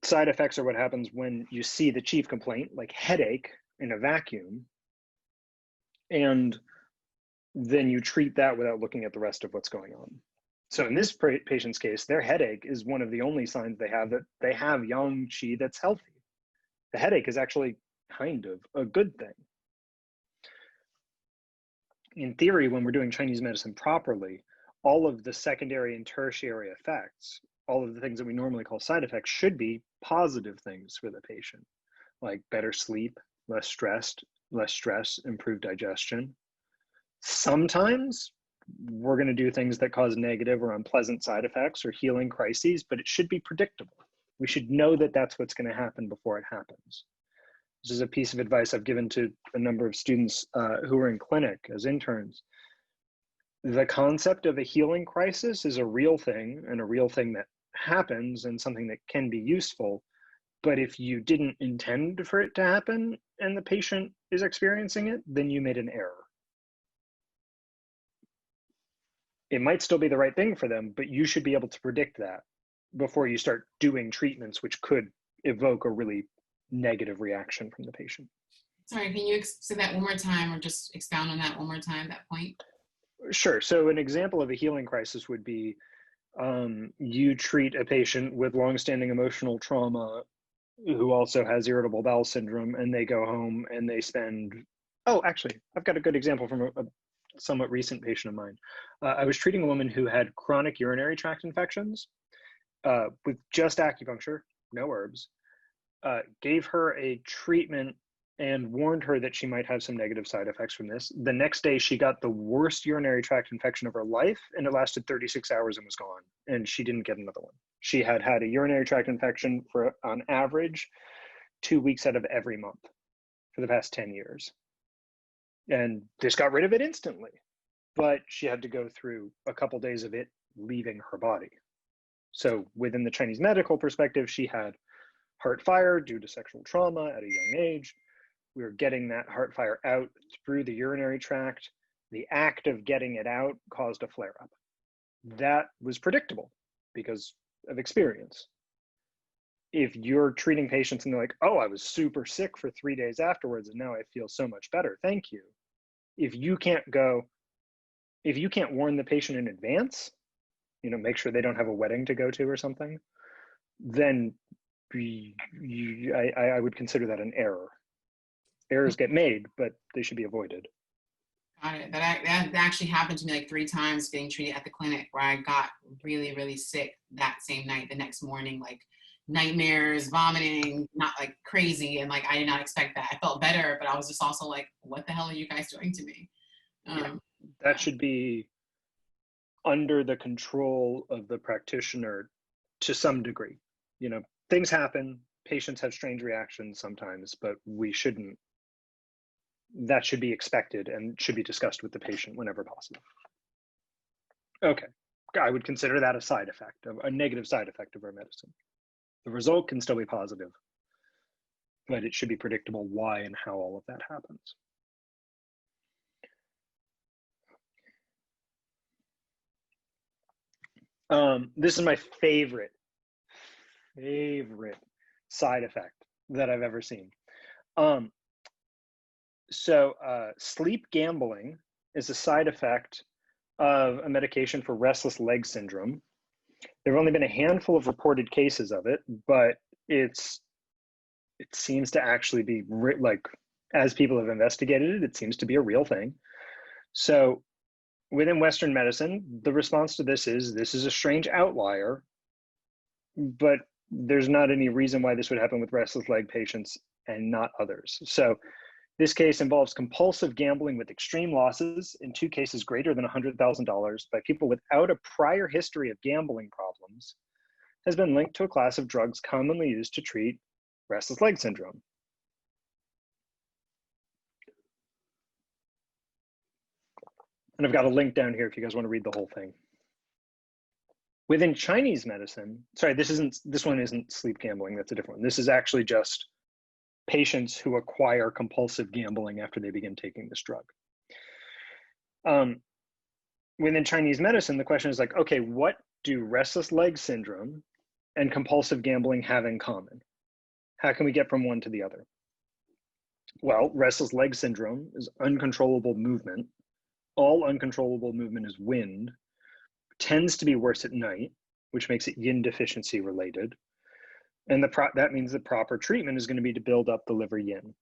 Side effects are what happens when you see the chief complaint, like headache, in a vacuum, and then you treat that without looking at the rest of what's going on. So in this patient's case, their headache is one of the only signs they have that they have yang qi that's healthy. The headache is actually kind of a good thing. in theory, when we're doing Chinese medicine properly, all of the secondary and tertiary effects, all of the things that we normally call side effects, should be positive things for the patient, like better sleep, less stress, improved digestion. Sometimes we're going to do things that cause negative or unpleasant side effects or healing crises, but it should be predictable. We should know that that's what's going to happen before it happens. This is a piece of advice I've given to a number of students who are in clinic as interns. The concept of a healing crisis is a real thing, and a real thing that happens and something that can be useful. But if you didn't intend for it to happen and the patient is experiencing it, then you made an error. It might still be the right thing for them, but you should be able to predict that before you start doing treatments which could evoke a really negative reaction from the patient. Sorry, can you say that one more time, or just expound on that one more time, that point? Sure. So an example of a healing crisis would be you treat a patient with longstanding emotional trauma who also has irritable bowel syndrome, and they go home and they spend, oh, actually, I've got a good example from a somewhat recent patient of mine. I was treating a woman who had chronic urinary tract infections with just acupuncture, no herbs, gave her a treatment and warned her that she might have some negative side effects from this. The next day, she got the worst urinary tract infection of her life, and it lasted 36 hours and was gone, and she didn't get another one. She had had a urinary tract infection for, on average, 2 weeks out of every month for the past 10 years. And this got rid of it instantly, but she had to go through a couple days of it leaving her body. So within the Chinese medical perspective, she had heart fire due to sexual trauma at a young age. We were getting that heart fire out through the urinary tract. The act of getting it out caused a flare-up. That was predictable because of experience. If you're treating patients and they're like, oh, I was super sick for 3 days afterwards and now I feel so much better, thank you. If you can't warn the patient in advance, make sure they don't have a wedding to go to or something, then I would consider that an error. Errors get made, but they should be avoided. Got it. That actually happened to me like 3 times getting treated at the clinic, where I got really, really sick that same night. The next morning, like nightmares, vomiting, not like crazy. And like, I did not expect that. I felt better, but I was just also like, what the hell are you guys doing to me? That should be under the control of the practitioner to some degree. Things happen, patients have strange reactions sometimes, but that should be expected and should be discussed with the patient whenever possible. Okay, I would consider that a negative side effect of our medicine. The result can still be positive, but it should be predictable why and how all of that happens. This is my favorite side effect that I've ever seen. Sleep gambling is a side effect of a medication for restless leg syndrome. There have only been a handful of reported cases of it, but it seems to actually be, as people have investigated it, it seems to be a real thing. So within Western medicine, the response to this is a strange outlier, but there's not any reason why this would happen with restless leg patients and not others. So this case involves compulsive gambling with extreme losses, in 2 cases greater than $100,000, by people without a prior history of gambling problems, has been linked to a class of drugs commonly used to treat restless leg syndrome. And I've got a link down here if you guys want to read the whole thing. Within Chinese medicine, sorry, this one isn't sleep gambling, that's a different one. This is actually just patients who acquire compulsive gambling after they begin taking this drug. Within Chinese medicine, the question is like, okay, what do restless leg syndrome and compulsive gambling have in common? How can we get from one to the other? Well, restless leg syndrome is uncontrollable movement. All uncontrollable movement is wind, tends to be worse at night, which makes it yin deficiency related. And that means the proper treatment is going to be to build up the liver yin.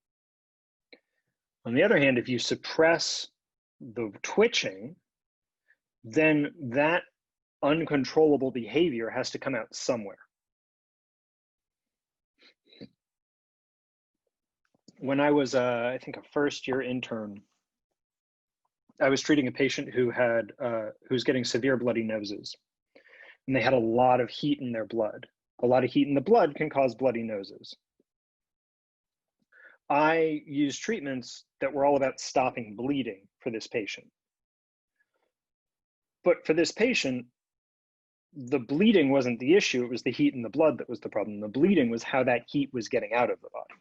On the other hand, if you suppress the twitching, then that uncontrollable behavior has to come out somewhere. When I was, I think, a first-year intern, I was treating a patient who was getting severe bloody noses, and they had a lot of heat in their blood. A lot of heat in the blood can cause bloody noses. I used treatments that were all about stopping bleeding for this patient. But for this patient, the bleeding wasn't the issue, it was the heat in the blood that was the problem. The bleeding was how that heat was getting out of the body.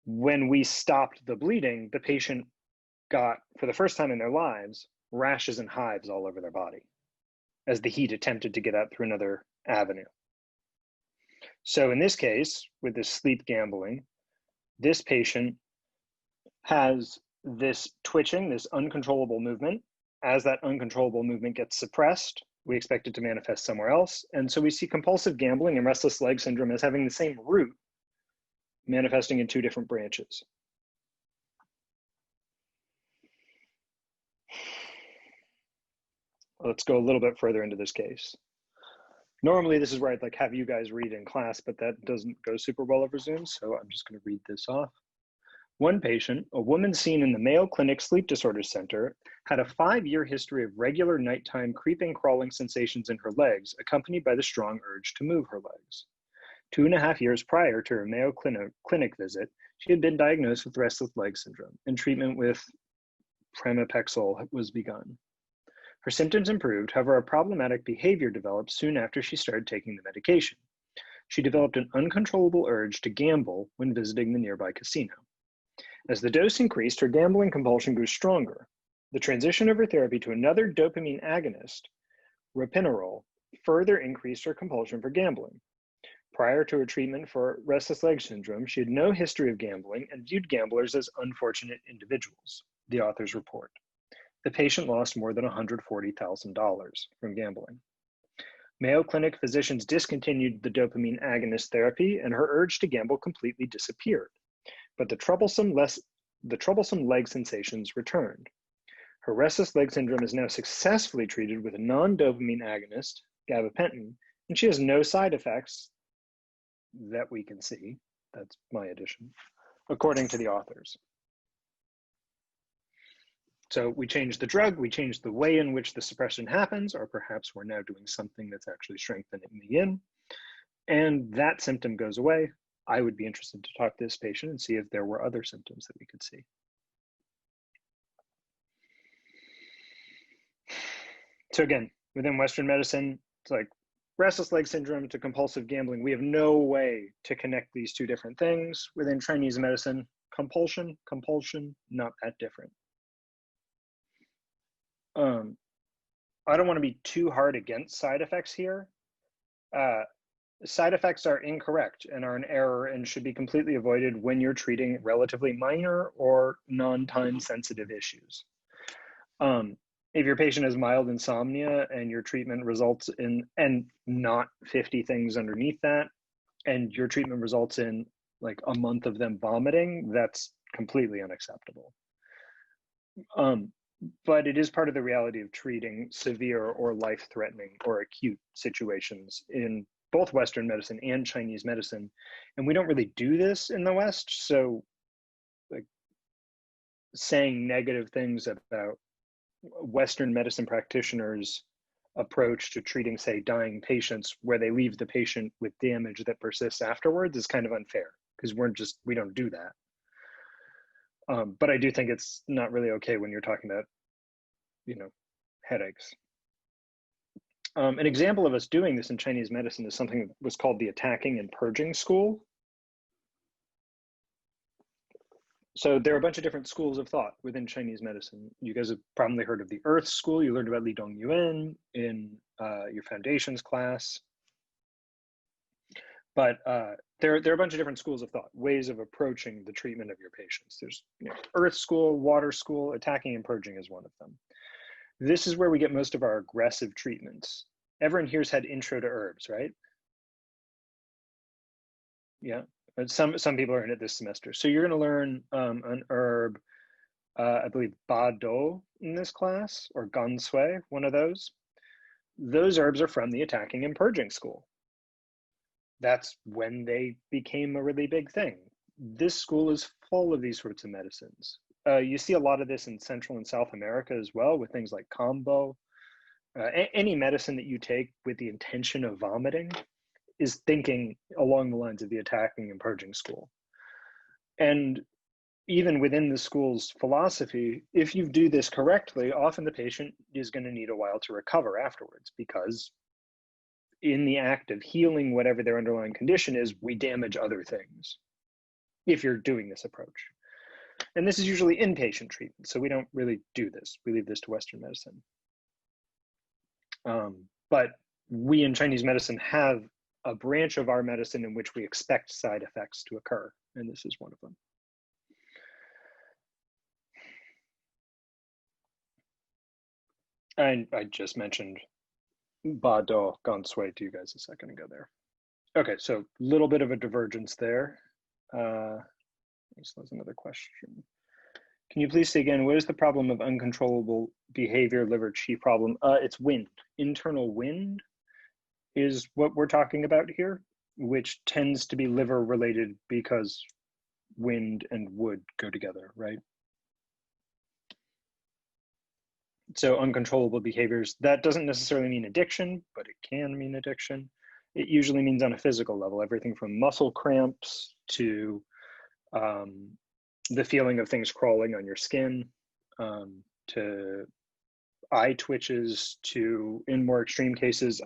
When we stopped the bleeding, the patient got, for the first time in their lives, rashes and hives all over their body as the heat attempted to get out through another avenue. So in this case, with this sleep gambling, this patient has this twitching, this uncontrollable movement. As that uncontrollable movement gets suppressed, we expect it to manifest somewhere else. And so we see compulsive gambling and restless leg syndrome as having the same root, manifesting in two different branches. Let's go a little bit further into this case. Normally, this is where I'd like have you guys read in class, but that doesn't go super well over Zoom, so I'm just going to read this off. One patient, a woman seen in the Mayo Clinic Sleep Disorders Center, had a 5-year history of regular nighttime creeping, crawling sensations in her legs, accompanied by the strong urge to move her legs. 2.5 years prior to her Mayo Clinic visit, she had been diagnosed with restless leg syndrome, and treatment with pramipexole was begun. Her symptoms improved, however, a problematic behavior developed soon after she started taking the medication. She developed an uncontrollable urge to gamble when visiting the nearby casino. As the dose increased, her gambling compulsion grew stronger. The transition of her therapy to another dopamine agonist, ropinirole, further increased her compulsion for gambling. Prior to her treatment for restless leg syndrome, she had no history of gambling and viewed gamblers as unfortunate individuals, the authors report. The patient lost more than $140,000 from gambling. Mayo Clinic physicians discontinued the dopamine agonist therapy, and her urge to gamble completely disappeared. But the troublesome leg sensations returned. Her restless leg syndrome is now successfully treated with a non-dopamine agonist, gabapentin, and she has no side effects that we can see. That's my addition, according to the authors. So we changed the drug, we changed the way in which the suppression happens, or perhaps we're now doing something that's actually strengthening the yin, and that symptom goes away. I would be interested to talk to this patient and see if there were other symptoms that we could see. So again, within Western medicine, it's like restless leg syndrome to compulsive gambling. We have no way to connect these two different things. Within Chinese medicine, compulsion, not that different. I don't want to be too hard against side effects here. Side effects are incorrect and are an error and should be completely avoided when you're treating relatively minor or non-time sensitive issues. If your patient has mild insomnia and your treatment results in, and not 50 things underneath that, and your treatment results in like a month of them vomiting, that's completely unacceptable. But it is part of the reality of treating severe or life-threatening or acute situations in both Western medicine and Chinese medicine. And we don't really do this in the West. So like saying negative things about Western medicine practitioners' approach to treating, say, dying patients where they leave the patient with damage that persists afterwards is kind of unfair because we don't do that. But I do think it's not really okay when you're talking about, headaches. An example of us doing this in Chinese medicine is something that was called the attacking and purging school. So there are a bunch of different schools of thought within Chinese medicine. You guys have probably heard of the Earth School. You learned about Li Dong Yuan in your foundations class. But there are a bunch of different schools of thought, ways of approaching the treatment of your patients. There's Earth School, Water School, attacking and purging is one of them. This is where we get most of our aggressive treatments. Everyone here's had intro to herbs, right? Yeah, some people are in it this semester. So you're gonna learn an herb I believe Bado in this class, or Gansui, one of those. Those herbs are from the attacking and purging school. That's when they became a really big thing. This school is full of these sorts of medicines. You see a lot of this in Central and South America as well, with things like combo. Any medicine that you take with the intention of vomiting is thinking along the lines of the attacking and purging school. And even within the school's philosophy, if you do this correctly, often the patient is going to need a while to recover afterwards, because in the act of healing whatever their underlying condition is, we damage other things if you're doing this approach. And this is usually inpatient treatment, so we don't really do this. We leave this to Western medicine. But we in Chinese medicine have a branch of our medicine in which we expect side effects to occur, and this is one of them. And I just mentioned Bado Gansui to you guys a second ago there. Okay, so a little bit of a divergence there. So that's another question. Can you please say again, what is the problem of uncontrollable behavior, liver qi problem? It's wind. Internal wind is what we're talking about here, which tends to be liver related because wind and wood go together, right? So uncontrollable behaviors, that doesn't necessarily mean addiction, but it can mean addiction. It usually means on a physical level, everything from muscle cramps to the feeling of things crawling on your skin, to eye twitches, to, in more extreme cases,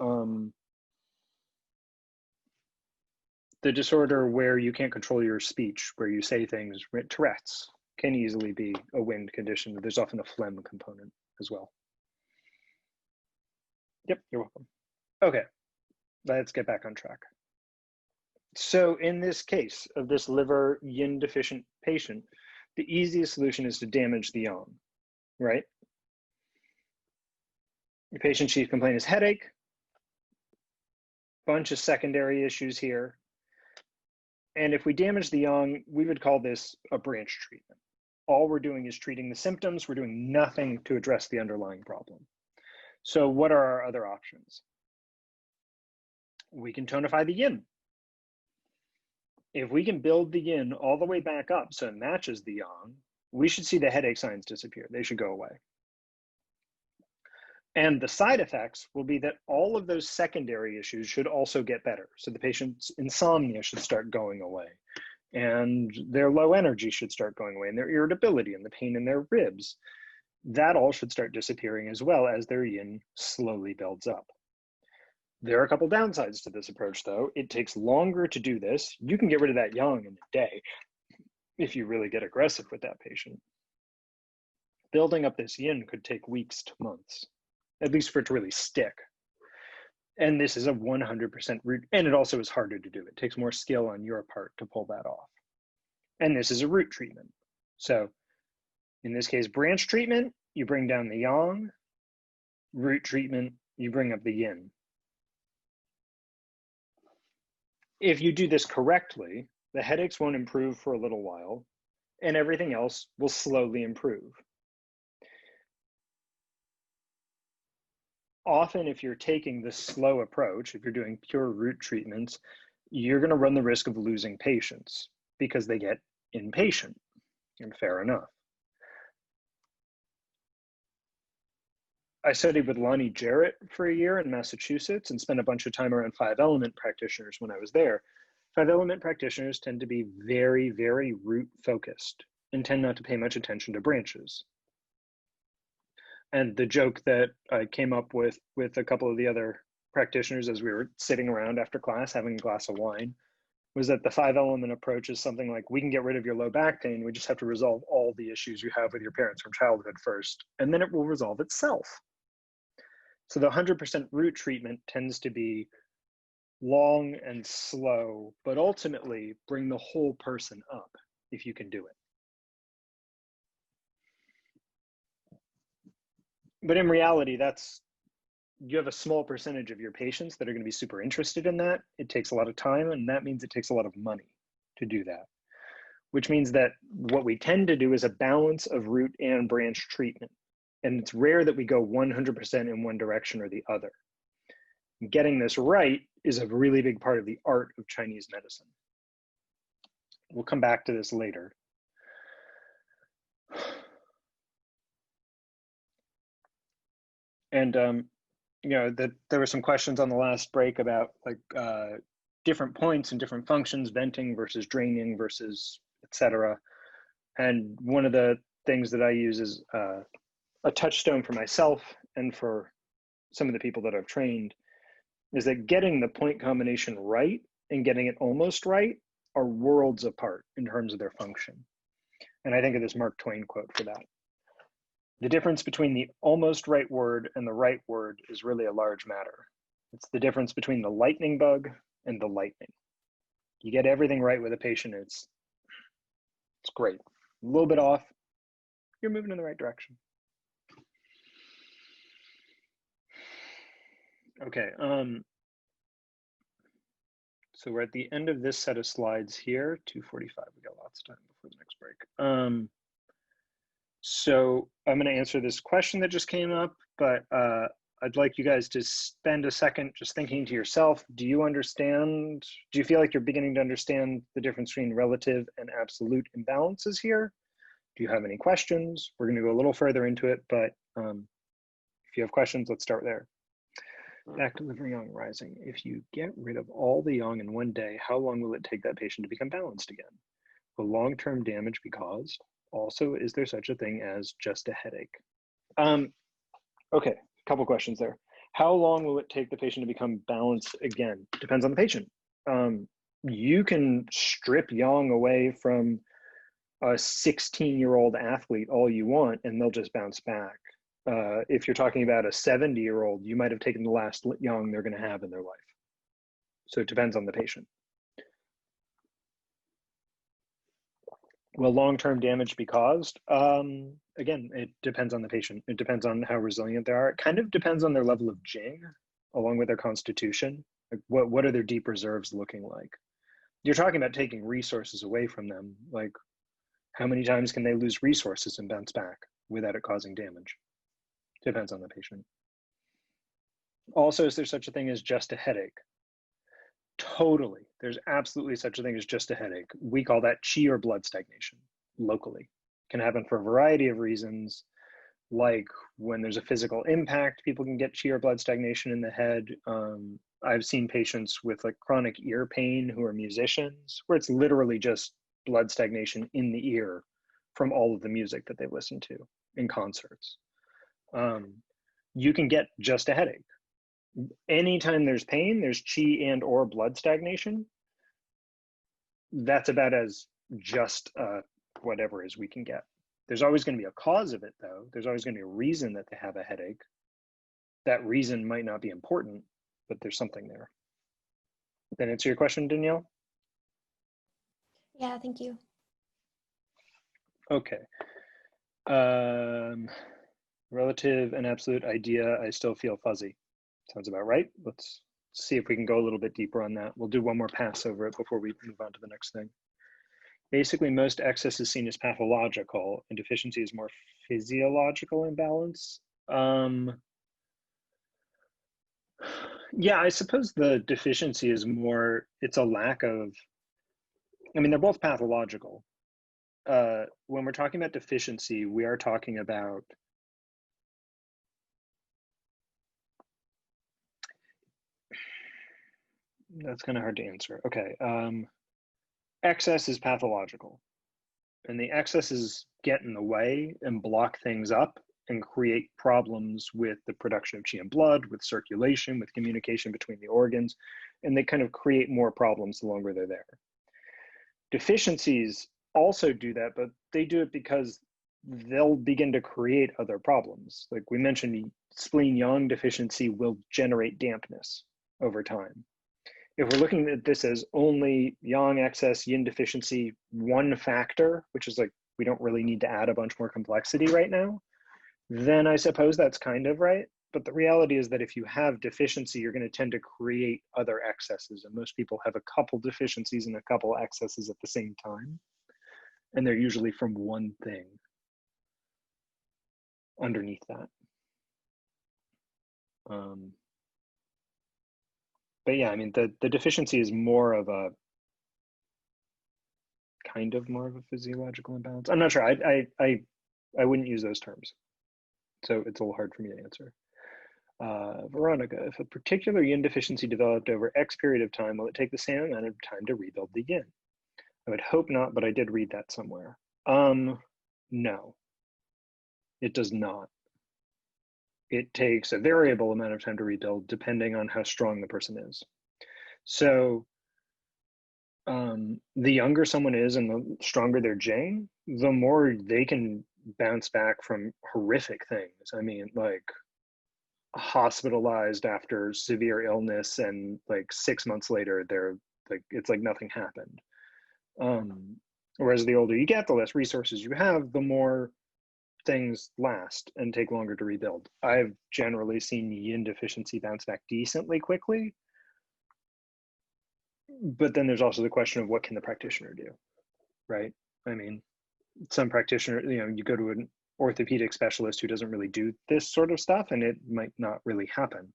the disorder where you can't control your speech, where you say things, Tourette's can easily be a wind condition. There's often a phlegm component as well. Yep, you're welcome. Okay, let's get back on track. So in this case of this liver yin deficient patient, the easiest solution is to damage the yang, right? The patient's chief complaint is headache, bunch of secondary issues here. And if we damage the yang, we would call this a branch treatment. All we're doing is treating the symptoms. We're doing nothing to address the underlying problem. So what are our other options? We can tonify the yin. If we can build the yin all the way back up so it matches the yang, we should see the headache signs disappear. They should go away. And the side effects will be that all of those secondary issues should also get better. So the patient's insomnia should start going away, and their low energy should start going away, and their irritability and the pain in their ribs. That all should start disappearing as well as their yin slowly builds up. There are a couple downsides to this approach though. It takes longer to do this. You can get rid of that yang in a day if you really get aggressive with that patient. Building up this yin could take weeks to months, at least for it to really stick. And this is a 100% root, and it also is harder to do. It takes more skill on your part to pull that off. And this is a root treatment. So in this case, branch treatment, you bring down the yang. Root treatment, you bring up the yin. If you do this correctly, the headaches won't improve for a little while, and everything else will slowly improve. Often, if you're taking the slow approach, if you're doing pure root treatments, you're going to run the risk of losing patients because they get impatient, and fair enough. I studied with Lonnie Jarrett for a year in Massachusetts and spent a bunch of time around 5-element practitioners when I was there. 5-element practitioners tend to be very, very root focused and tend not to pay much attention to branches. And the joke that I came up with a couple of the other practitioners as we were sitting around after class having a glass of wine was that the 5-element approach is something like, we can get rid of your low back pain, we just have to resolve all the issues you have with your parents from childhood first, and then it will resolve itself. So the 100% root treatment tends to be long and slow, but ultimately bring the whole person up if you can do it. But in reality, you have a small percentage of your patients that are going to be super interested in that. It takes a lot of time, and that means it takes a lot of money to do that. which means that what we tend to do is a balance of root and branch treatment. And it's rare that we go 100% in one direction or the other. Getting this right is a really big part of the art of Chinese medicine. We'll come back to this later. And you know, there were some questions on the last break about like different points and different functions, venting versus draining versus etc. And one of the things that I use is a touchstone for myself and for some of the people that I've trained is that getting the point combination right and getting it almost right are worlds apart in terms of their function. And I think of this Mark Twain quote for that. The difference between the almost right word and the right word is really a large matter. It's the difference between the lightning bug and the lightning. You get everything right with a patient, it's great. A little bit off, you're moving in the right direction. Okay, so we're at the end of this set of slides here, 2:45, we got lots of time before the next break. So I'm gonna answer this question that just came up, but I'd like you guys to spend a second just thinking to yourself, do you feel like you're beginning to understand the difference between relative and absolute imbalances here? Do you have any questions? We're gonna go a little further into it, but if you have questions, let's start there. Back to liver yang rising. If you get rid of all the yang in one day, how long will it take that patient to become balanced again? Will long-term damage be caused? Also, is there such a thing as just a headache? Okay, a couple questions there. How long will it take the patient to become balanced again? Depends on the patient. You can strip yang away from a 16-year-old athlete all you want, and they'll just bounce back. If you're talking about a 70-year-old, you might have taken the last yang they're going to have in their life. So it depends on the patient. Will long-term damage be caused? Again, it depends on the patient. It depends on how resilient they are. It kind of depends on their level of Jing, along with their constitution. Like what are their deep reserves looking like? You're talking about taking resources away from them. Like, how many times can they lose resources and bounce back without it causing damage? Depends on the patient. Also, is there such a thing as just a headache? Totally. There's absolutely such a thing as just a headache. We call that qi or blood stagnation locally. It can happen for a variety of reasons, like when there's a physical impact, people can get qi or blood stagnation in the head. I've seen patients with like chronic ear pain who are musicians, where it's literally just blood stagnation in the ear from all of the music that they listen to in concerts. You can get just a headache. Anytime there's pain, there's qi and or blood stagnation. That's about as just whatever as we can get. There's always going to be a cause of it, though. There's always going to be a reason that they have a headache. That reason might not be important, but there's something there. That answer your question, Danielle? Yeah, thank you. Okay. Relative and absolute idea, I still feel fuzzy. Sounds about right. Let's see if we can go a little bit deeper on that. We'll do one more pass over it before we move on to the next thing. Basically, most excess is seen as pathological and deficiency is more physiological imbalance. Yeah, I suppose the deficiency is more, it's a lack of, I mean, they're both pathological. When we're talking about deficiency, we are talking about that's kind of hard to answer. Okay, excess is pathological, and the excesses get in the way and block things up and create problems with the production of qi and blood, with circulation, with communication between the organs, and they kind of create more problems the longer they're there. Deficiencies also do that, but they do it because they'll begin to create other problems. Like we mentioned, spleen yang deficiency will generate dampness over time. If we're looking at this as only yang excess, yin deficiency, one factor, which is like, we don't really need to add a bunch more complexity right now, then I suppose that's kind of right. But the reality is that if you have deficiency, you're going to tend to create other excesses. And most people have a couple deficiencies and a couple excesses at the same time. And they're usually from one thing underneath that. But yeah, I mean, the deficiency is more of a more of a physiological imbalance. I'm not sure. I wouldn't use those terms. So it's a little hard for me to answer. Veronica, if a particular yin deficiency developed over X period of time, will it take the same amount of time to rebuild the yin? I would hope not, but I did read that somewhere. No, it does not. It takes a variable amount of time to rebuild depending on how strong the person is. So the younger someone is and the stronger their Jing, the more they can bounce back from horrific things. I mean, like hospitalized after severe illness, and like 6 months later, they're like, it's like nothing happened. Whereas the older you get, the less resources you have, the more things last and take longer to rebuild. I've generally seen yin deficiency bounce back decently quickly. But then there's also the question of what can the practitioner do, right? I mean, some practitioner, you know, you go to an orthopedic specialist who doesn't really do this sort of stuff and it might not really happen.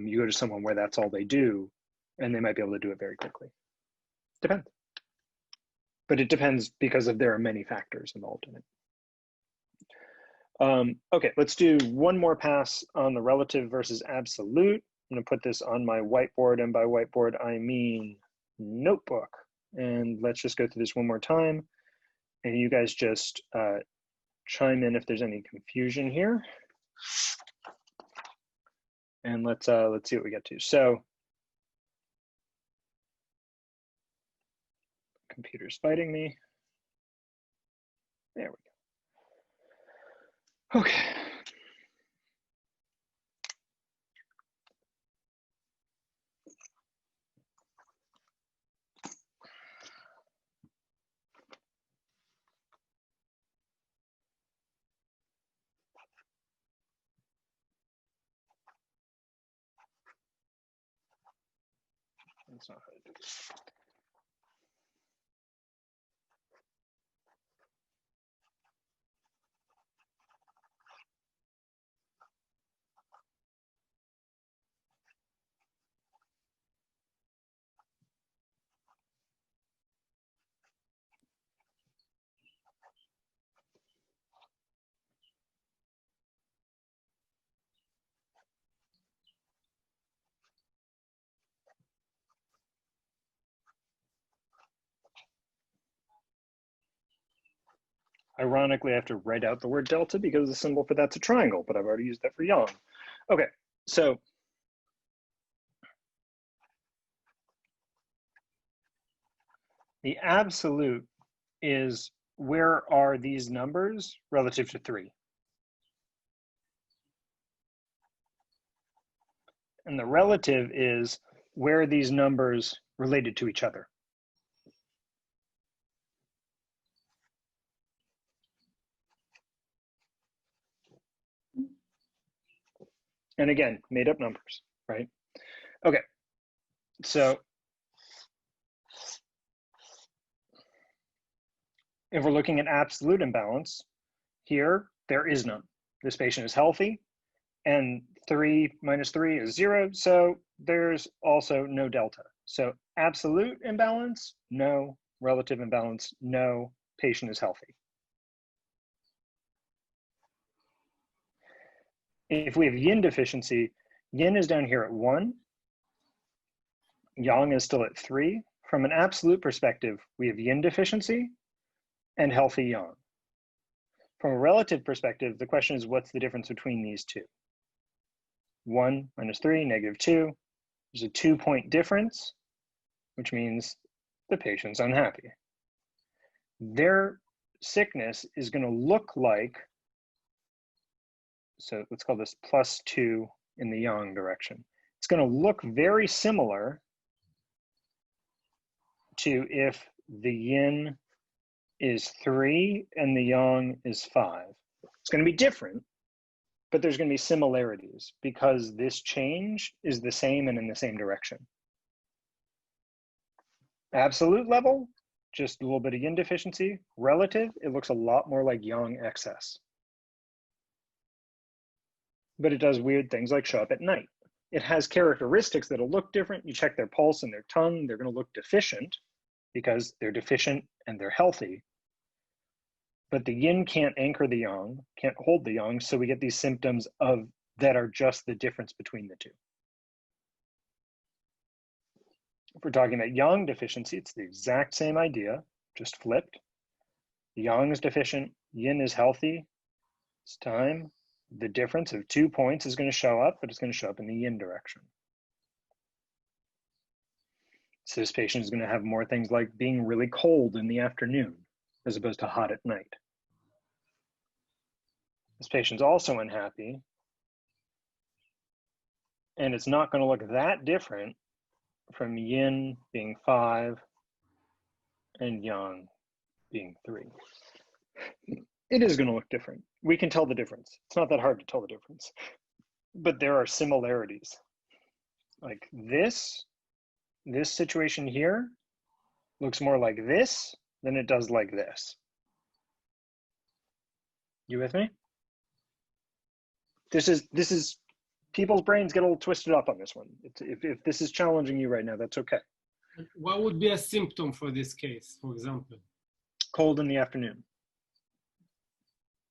You go to someone where that's all they do and they might be able to do it very quickly. Depends. But it depends because there are many factors involved in it. Okay, let's do one more pass on the relative versus absolute. I'm gonna put this on my whiteboard, and by whiteboard, I mean notebook. And let's just go through this one more time. And you guys just chime in if there's any confusion here. And let's see what we get to. So, computer's fighting me. There we go. Okay. That's not how to do this. Ironically, I have to write out the word delta because the symbol for that's a triangle, but I've already used that for yang. Okay, so the absolute is where are these numbers relative to 3? And the relative is where are these numbers related to each other? And again, made up numbers, right? Okay, so if we're looking at absolute imbalance, here, there is none. This patient is healthy, and 3 minus 3 is 0, so there's also no delta. So absolute imbalance, no. Relative imbalance, no. Patient is healthy. If we have yin deficiency, yin is down here at 1, yang is still at 3. From an absolute perspective, we have yin deficiency and healthy yang. From a relative perspective, the question is what's the difference between these two? 1 minus 3, negative 2. There's a 2-point difference, which means the patient's unhappy. Their sickness is going to look like, so let's call this +2 in the yang direction. It's going to look very similar to if the yin is 3 and the yang is 5. It's going to be different, but there's going to be similarities because this change is the same and in the same direction. Absolute level, just a little bit of yin deficiency. Relative, it looks a lot more like yang excess. But it does weird things like show up at night. It has characteristics that'll look different. You check their pulse and their tongue, they're going to look deficient because they're deficient and they're healthy. But the yin can't anchor the yang, can't hold the yang, so we get these symptoms of that are just the difference between the two. If we're talking about yang deficiency, it's the exact same idea, just flipped. The yang is deficient, yin is healthy. It's time. The difference of 2 points is going to show up, but it's going to show up in the yin direction. So this patient is going to have more things like being really cold in the afternoon as opposed to hot at night. This patient's also unhappy, and it's not going to look that different from yin being 5 and yang being 3. It is going to look different. We can tell the difference. It's not that hard to tell the difference, but there are similarities. Like this situation here looks more like this than it does like this. You with me? This is people's brains get a little twisted up on this one. If this is challenging you right now, that's okay. What would be a symptom for this case, for example? Cold in the afternoon.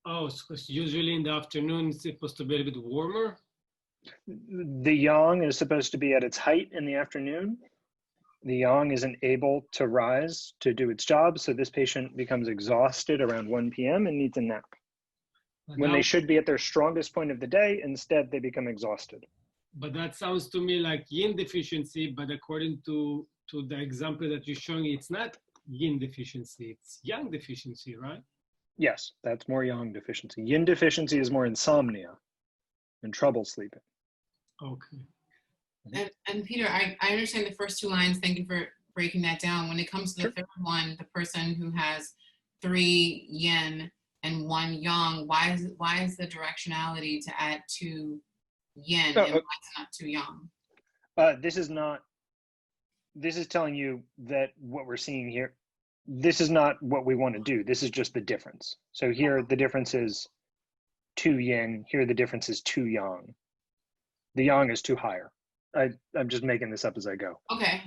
Oh, because usually in the afternoon it's supposed to be a little bit warmer. The yang is supposed to be at its height in the afternoon. The yang isn't able to rise to do its job, so this patient becomes exhausted around 1 p.m. and needs a nap. When they should be at their strongest point of the day, instead they become exhausted. But that sounds to me like yin deficiency, but according to the example that you're showing, it's not yin deficiency, it's yang deficiency, right? Yes, that's more yang deficiency. Yin deficiency is more insomnia and trouble sleeping. Okay. And Peter, I understand the first 2 lines. Thank you for breaking that down. When it comes to the third one, the person who has 3 yin and 1 yang, why is the directionality to add 2 yin and why it's not 2 yang? This is telling you that what we're seeing here, this is not what we want to do. This is just the difference. So here the difference is 2 yin, here the difference is 2 yang. The yang is 2 higher. I'm just making this up as I go. Okay.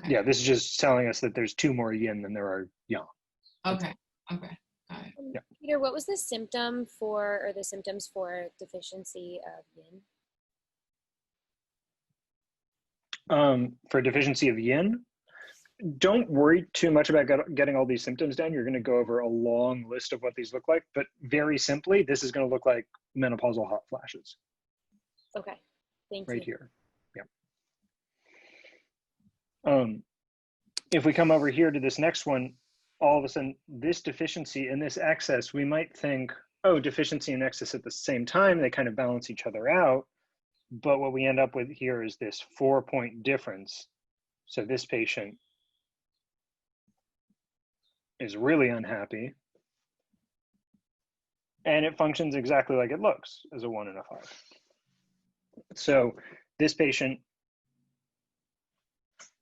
Yeah, this is just telling us that there's 2 more yin than there are yang. Okay. Got it. Yeah. Peter, what was the symptom for, or the symptoms for deficiency of yin? For deficiency of yin, don't worry too much about getting all these symptoms down. You're going to go over a long list of what these look like, but very simply, this is going to look like menopausal hot flashes. Okay, thank you. Right here. Yeah. If we come over here to this next one, all of a sudden, this deficiency and this excess, we might think, oh, deficiency and excess at the same time, they kind of balance each other out. But what we end up with here is this 4-point difference. So this patient is really unhappy. And it functions exactly like it looks as a 1 and a 5. So this patient,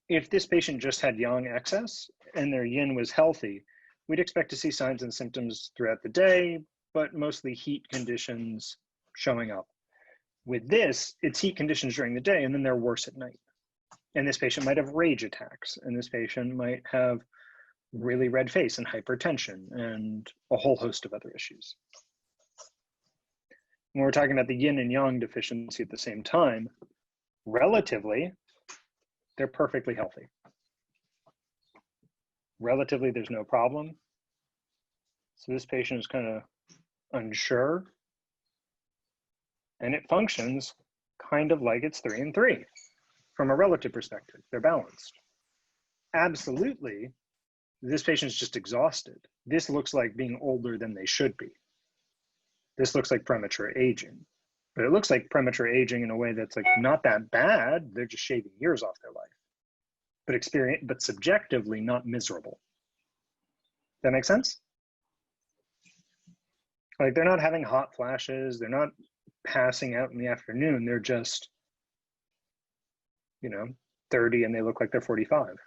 if this patient just had yang excess and their yin was healthy, we'd expect to see signs and symptoms throughout the day, but mostly heat conditions showing up. With this, it's heat conditions during the day, and then they're worse at night. And this patient might have rage attacks, and this patient might have really red face and hypertension and a whole host of other issues. When we're talking about the yin and yang deficiency at the same time, relatively, they're perfectly healthy. Relatively, there's no problem. So this patient is kind of unsure, and it functions kind of like it's 3 and 3 from a relative perspective. They're balanced. Absolutely, this patient's just exhausted. This looks like being older than they should be. This looks like premature aging, but it looks like premature aging in a way that's like not that bad. They're just shaving years off their life, but subjectively not miserable. That make sense? Like they're not having hot flashes. They're not passing out in the afternoon. They're just, 30 and they look like they're 45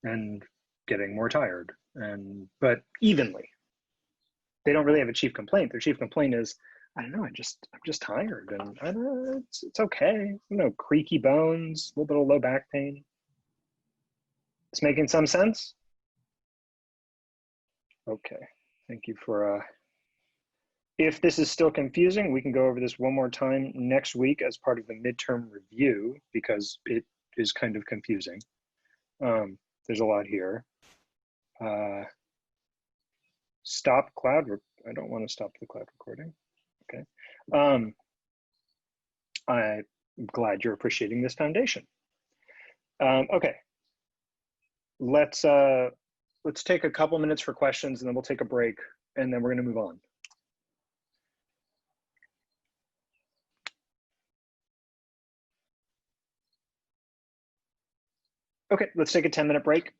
and getting more tired, but evenly. They don't really have a chief complaint. Their chief complaint is, I don't know, I'm just tired, and I don't know, it's okay. You know, creaky bones, a little bit of low back pain. It's making some sense? Okay, thank you for, if this is still confusing, we can go over this one more time next week as part of the midterm review, because it is kind of confusing. There's a lot here. Stop cloud, I don't want to stop the cloud recording. Okay. I'm glad you're appreciating this foundation. Okay. Let's take a couple minutes for questions, and then we'll take a break, and then we're going to move on. Okay, let's take a 10-minute break.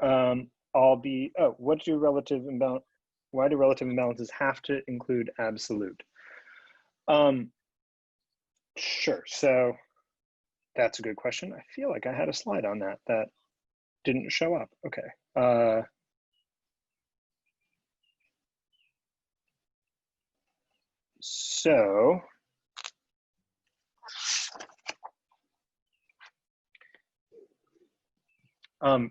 Why do relative imbalances have to include absolute? Sure, so that's a good question. I feel like I had a slide on that didn't show up. Okay. So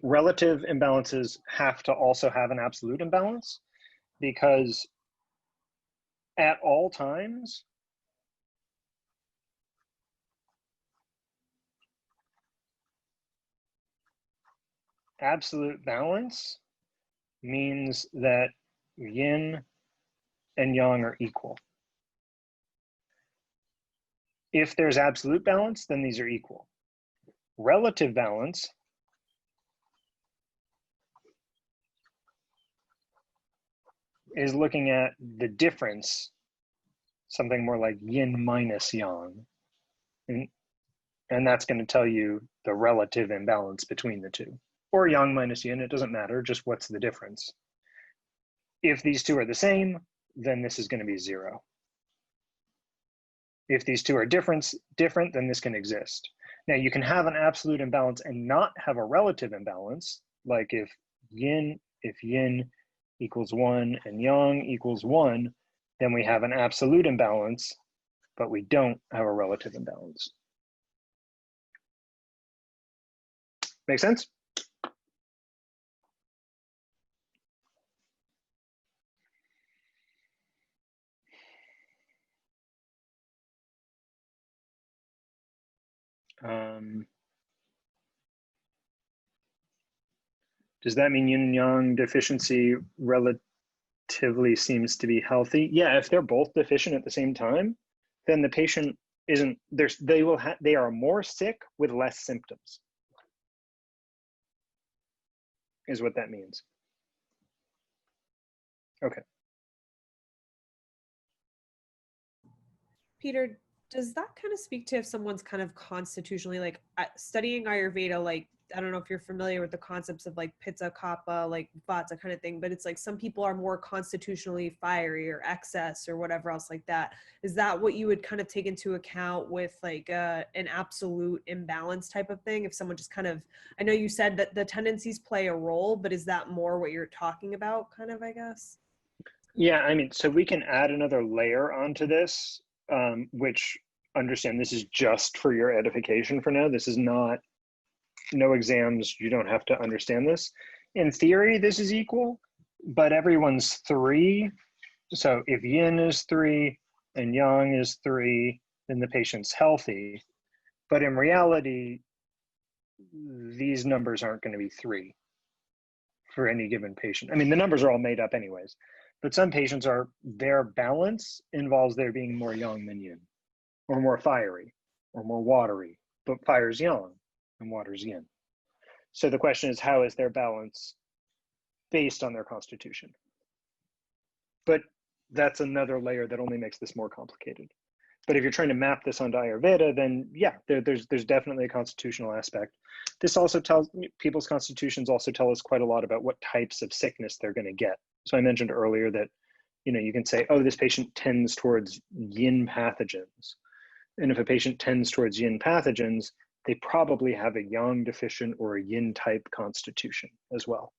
relative imbalances have to also have an absolute imbalance, because at all times, absolute balance means that yin and yang are equal. If there's absolute balance, then these are equal. Relative balance is looking at the difference, something more like yin minus yang. And that's going to tell you the relative imbalance between the two. Or yang minus yin, it doesn't matter, just what's the difference. If these two are the same, then this is going to be 0. If these two are different, then this can exist. Now you can have an absolute imbalance and not have a relative imbalance, like if yin equals 1 and yang equals 1, then we have an absolute imbalance, but we don't have a relative imbalance. Make sense? Does that mean yin and yang deficiency relatively seems to be healthy? Yeah, if they're both deficient at the same time, then the patient isn't, they are more sick with less symptoms, is what that means. Okay. Peter, does that kind of speak to if someone's kind of constitutionally, like studying Ayurveda, like, I don't know if you're familiar with the concepts of like Pitta, Kapha, like Vata kind of thing, but it's like some people are more constitutionally fiery or excess or whatever else like that. Is that what you would kind of take into account with like an absolute imbalance type of thing? If someone just kind of, I know you said that the tendencies play a role, but is that more what you're talking about kind of, I guess? Yeah, I mean, so we can add another layer onto this, which, understand, this is just for your edification for now. This is not, no exams, you don't have to understand this. In theory, this is equal, but everyone's 3. So if yin is 3 and yang is 3, then the patient's healthy. But in reality, these numbers aren't going to be 3 for any given patient. I mean, the numbers are all made up anyways, but some patients are, their balance involves there being more yang than yin, or more fiery, or more watery, but fire's yang and water's yin. So the question is, how is their balance based on their constitution? But that's another layer that only makes this more complicated. But if you're trying to map this onto Ayurveda, then yeah, there's definitely a constitutional aspect. This also tells, people's constitutions also tell us quite a lot about what types of sickness they're going to get. So I mentioned earlier that, you know, you can say, oh, this patient tends towards yin pathogens. And if a patient tends towards yin pathogens, they probably have a yang deficient or a yin type constitution as well.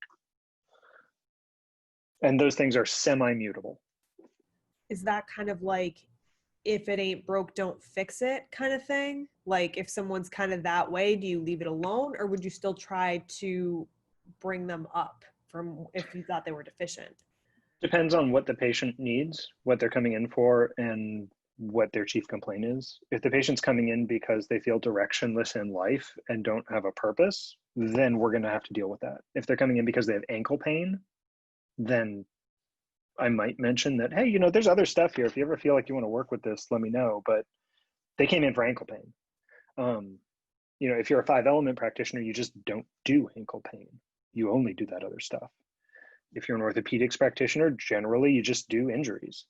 And those things are semi-mutable. Is that kind of like, if it ain't broke, don't fix it kind of thing? Like if someone's kind of that way, do you leave it alone, or would you still try to bring them up from if you thought they were deficient? Depends on what the patient needs, what they're coming in for, and what their chief complaint is. If the patient's coming in because they feel directionless in life and don't have a purpose, then we're going to have to deal with that. If they're coming in because they have ankle pain, then I might mention that, hey, you know, there's other stuff here. If you ever feel like you want to work with this, let me know. But they came in for ankle pain. You know, if you're a 5-element practitioner, you just don't do ankle pain. You only do that other stuff. If you're an orthopedics practitioner, generally you just do injuries.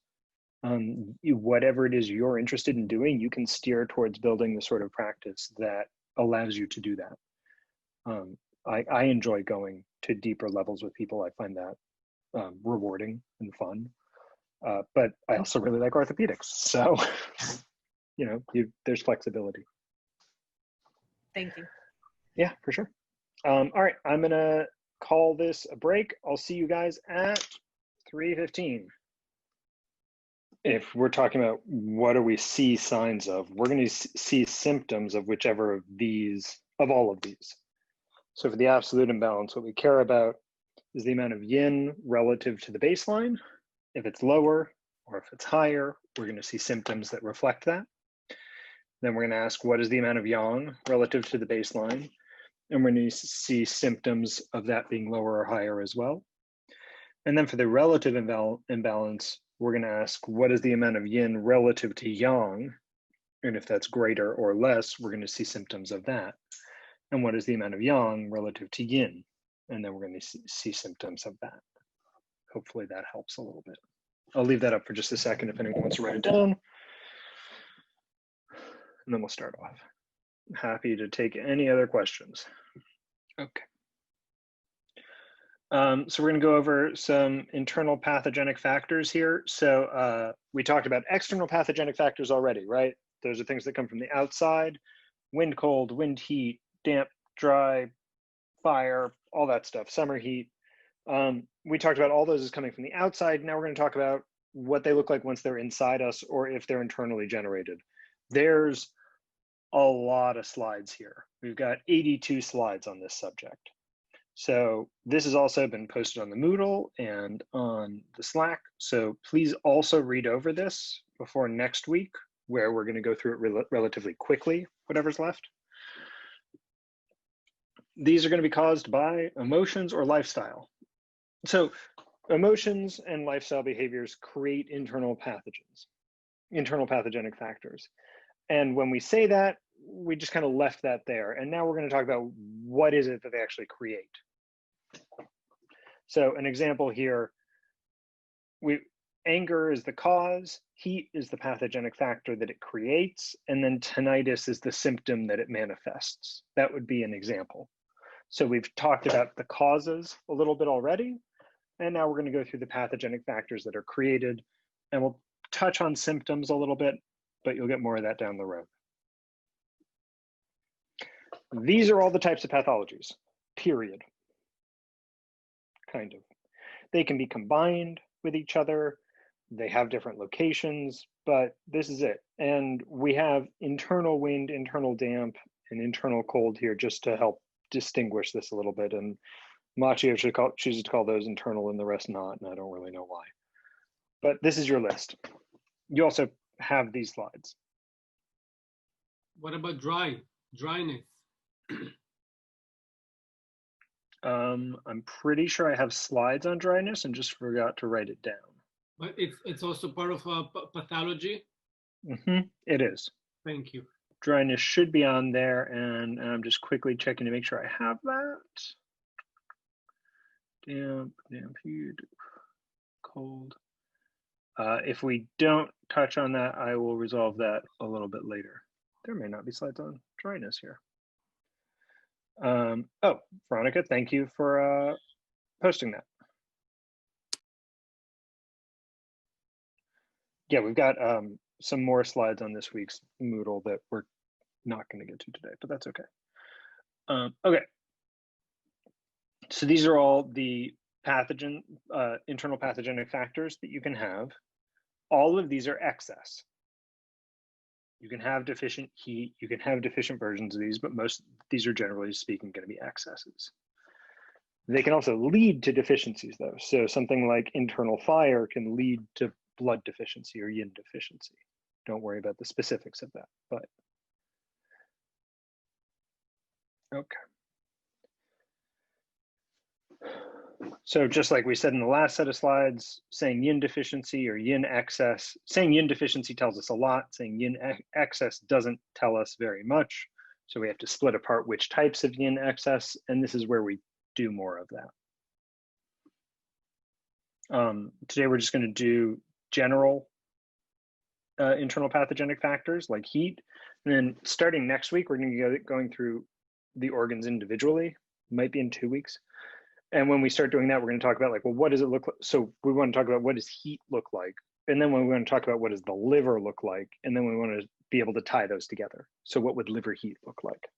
Whatever it is you're interested in doing, you can steer towards building the sort of practice that allows you to do that. I enjoy going to deeper levels with people. I find that rewarding and fun. But I also really like orthopedics. So, you know, there's flexibility. Thank you. Yeah, for sure. All right, I'm gonna call this a break. I'll see you guys at 3:15. If we're talking about what do we see signs of, we're going to see symptoms of whichever of these, of all of these. So for the absolute imbalance, what we care about is the amount of yin relative to the baseline. If it's lower or if it's higher, we're going to see symptoms that reflect that. Then we're going to ask, what is the amount of yang relative to the baseline? And we're going to see symptoms of that being lower or higher as well. And then for the relative imbalance, we're going to ask, what is the amount of yin relative to yang? And if that's greater or less, we're going to see symptoms of that. And what is the amount of yang relative to yin? And then we're going to see symptoms of that. Hopefully that helps a little bit. I'll leave that up for just a second if anyone wants to write it down. And then we'll start off. Happy to take any other questions. Okay. So we're going to go over some internal pathogenic factors here. So we talked about external pathogenic factors already, right? Those are things that come from the outside: wind cold, wind heat, damp, dry, fire, all that stuff, summer heat. We talked about all those as coming from the outside. Now we're going to talk about what they look like once they're inside us or if they're internally generated. There's a lot of slides here. We've got 82 slides on this subject. So this has also been posted on the Moodle and on the Slack. So please also read over this before next week, where we're going to go through it relatively quickly, whatever's left. These are going to be caused by emotions or lifestyle. So emotions and lifestyle behaviors create internal pathogens, internal pathogenic factors. And when we say that, we just kind of left that there. And now we're going to talk about what is it that they actually create. So an example here, anger is the cause, heat is the pathogenic factor that it creates, and then tinnitus is the symptom that it manifests. That would be an example. So we've talked about the causes a little bit already, and now we're going to go through the pathogenic factors that are created, and we'll touch on symptoms a little bit, but you'll get more of that down the road. These are all the types of pathologies, period. Kind of. They can be combined with each other. They have different locations, but this is it. And we have internal wind, internal damp, and internal cold here just to help distinguish this a little bit. And Machio chooses to call those internal and the rest not, and I don't really know why. But this is your list. You also have these slides. What about dryness? I'm pretty sure I have slides on dryness and just forgot to write it down. But it's also part of pathology? It is. Thank you. Dryness should be on there, and I'm just quickly checking to make sure I have that. Damp, heat, cold. If we don't touch on that, I will resolve that a little bit later. There may not be slides on dryness here. Oh, Veronica, thank you for posting that. Yeah, we've got some more slides on this week's Moodle that we're not going to get to today, but that's okay. Okay. So these are all the pathogen, internal pathogenic factors that you can have. All of these are excess. You can have deficient heat, you can have deficient versions of these, but most these are generally speaking going to be excesses. They can also lead to deficiencies though. So something like internal fire can lead to blood deficiency or yin deficiency. Don't worry about the specifics of that, but okay. So just like we said in the last set of slides, saying yin deficiency or yin excess, saying yin deficiency tells us a lot, saying yin excess doesn't tell us very much. So we have to split apart which types of yin excess, and this is where we do more of that. Today we're just going to do general internal pathogenic factors like heat, and then starting next week we're going to be going through the organs individually. Might be in 2 weeks. And when we start doing that, we're going to talk about like, well, what does it look like? So we want to talk about what does heat look like? And then we want to talk about what does the liver look like? And then we want to be able to tie those together. So what would liver heat look like?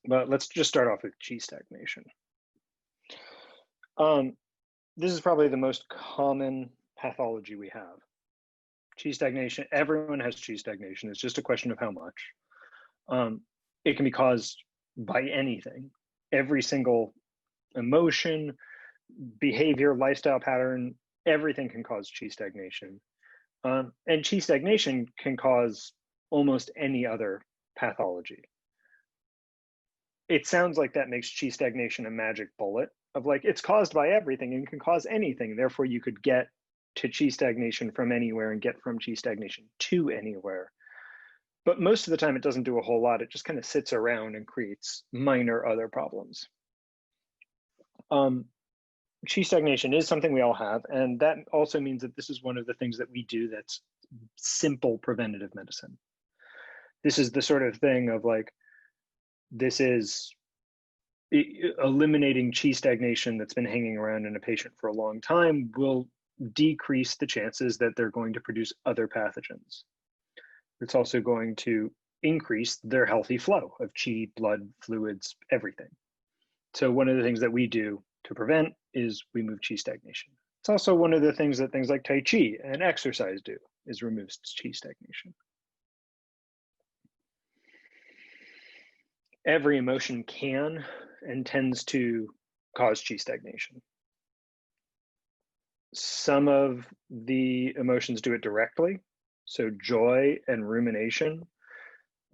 But let's just start off with chi stagnation. This is probably the most common pathology we have. Chi stagnation, everyone has chi stagnation. It's just a question of how much. It can be caused by anything. Every single emotion, behavior, lifestyle pattern, everything can cause chi stagnation. And chi stagnation can cause almost any other pathology. It sounds like that makes chi stagnation a magic bullet of like, it's caused by everything and can cause anything. Therefore, you could get to chi stagnation from anywhere and get from chi stagnation to anywhere. But most of the time it doesn't do a whole lot. It just kind of sits around and creates minor other problems. Chi stagnation is something we all have. And that also means that this is one of the things that we do that's simple preventative medicine. This is the sort of thing of like, this is eliminating chi stagnation that's been hanging around in a patient for a long time will decrease the chances that they're going to produce other pathogens. It's also going to increase their healthy flow of chi, blood, fluids, everything. So one of the things that we do to prevent is we move chi stagnation. It's also one of the things that things like Tai Chi and exercise do, is remove chi stagnation. Every emotion can and tends to cause chi stagnation. Some of the emotions do it directly. So joy and rumination.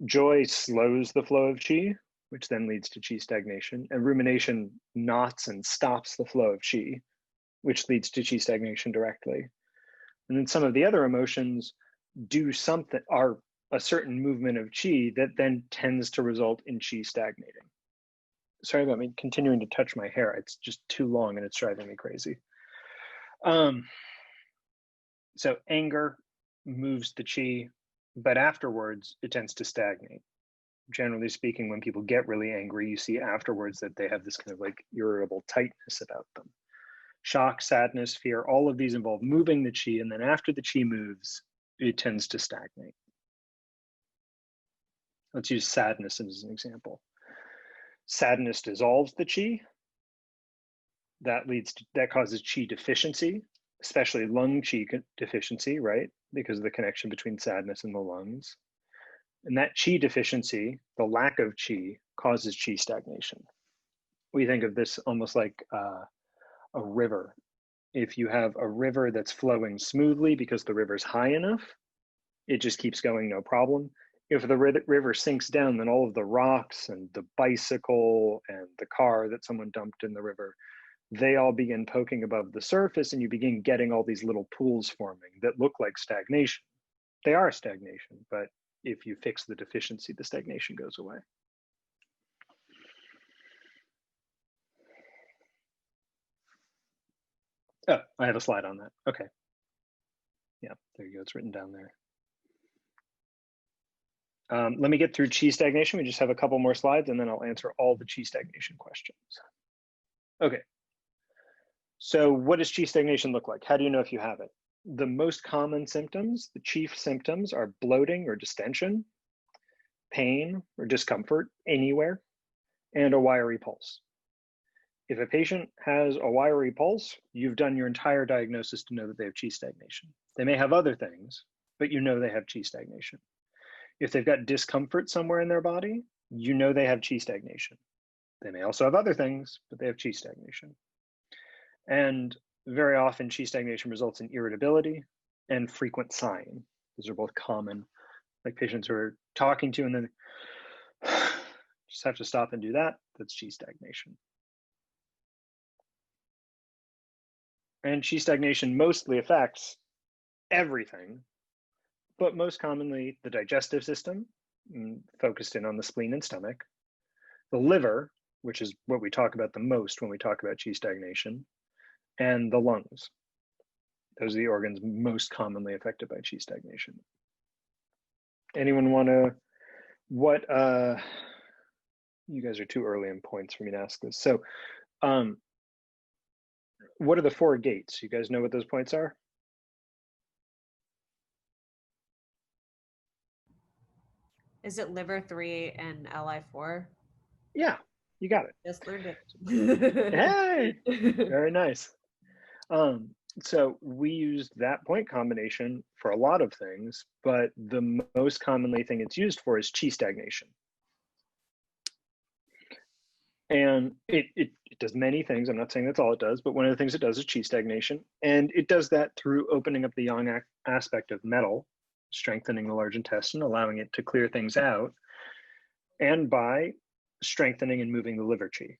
Joy slows the flow of chi, which then leads to chi stagnation. And rumination knots and stops the flow of chi, which leads to chi stagnation directly. And then some of the other emotions do something, are a certain movement of chi that then tends to result in chi stagnating. Sorry about me continuing to touch my hair. It's just too long and it's driving me crazy. So anger moves the chi, but afterwards it tends to stagnate. Generally speaking, when people get really angry, you see afterwards that they have this kind of like irritable tightness about them. Shock, sadness, fear, all of these involve moving the chi, and then after the chi moves, it tends to stagnate. Let's use sadness as an example. Sadness dissolves the chi. That causes chi deficiency, especially lung chi deficiency, right? Because of the connection between sadness and the lungs. And that chi deficiency, the lack of chi, causes chi stagnation. We think of this almost like a river. If you have a river that's flowing smoothly because the river's high enough, it just keeps going, no problem. If the river sinks down, then all of the rocks and the bicycle and the car that someone dumped in the river, they all begin poking above the surface, and you begin getting all these little pools forming that look like stagnation. They are stagnation, but if you fix the deficiency, the stagnation goes away. Oh, I have a slide on that. Okay. Yeah, there you go. It's written down there. Let me get through chi stagnation. We just have a couple more slides, and then I'll answer all the chi stagnation questions. Okay. So what does chi stagnation look like? How do you know if you have it? The most common symptoms, the chief symptoms, are bloating or distension, pain or discomfort anywhere, and a wiry pulse. If a patient has a wiry pulse, you've done your entire diagnosis to know that they have chi stagnation. They may have other things, but you know they have chi stagnation. If they've got discomfort somewhere in their body, you know they have chi stagnation. They may also have other things, but they have chi stagnation. And very often chi stagnation results in irritability and frequent sighing. Those are both common, like patients who are talking to and then just have to stop and do that. That's chi stagnation. And chi stagnation mostly affects everything, but most commonly the digestive system, focused in on the spleen and stomach, the liver, which is what we talk about the most when we talk about chi stagnation, and the lungs. Those are the organs most commonly affected by chi stagnation. Anyone want to, you guys are too early in points for me to ask this. So what are the 4 gates? You guys know what those points are? Is it liver 3 and LI4? Yeah, you got it. Just learned it. Hey, very nice. So we used that point combination for a lot of things, but the most commonly thing it's used for is chi stagnation. And it does many things. I'm not saying that's all it does, but one of the things it does is chi stagnation. And it does that through opening up the yang aspect of metal, strengthening the large intestine, allowing it to clear things out, and by strengthening and moving the liver chi.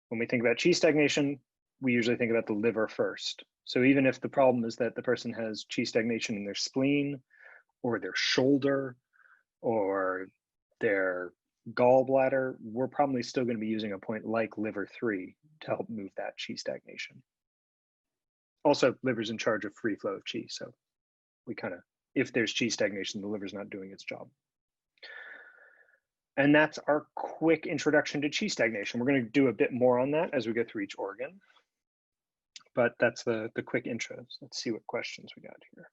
When we think about chi stagnation, we usually think about the liver first. So even if the problem is that the person has chi stagnation in their spleen or their shoulder or their gallbladder, we're probably still going to be using a point like liver 3 to help move that chi stagnation. Also, liver's in charge of free flow of chi. So we kind of, if there's chi stagnation, the liver's not doing its job. And that's our quick introduction to chi stagnation. We're going to do a bit more on that as we go through each organ. But that's the quick intro. So let's see what questions we got here.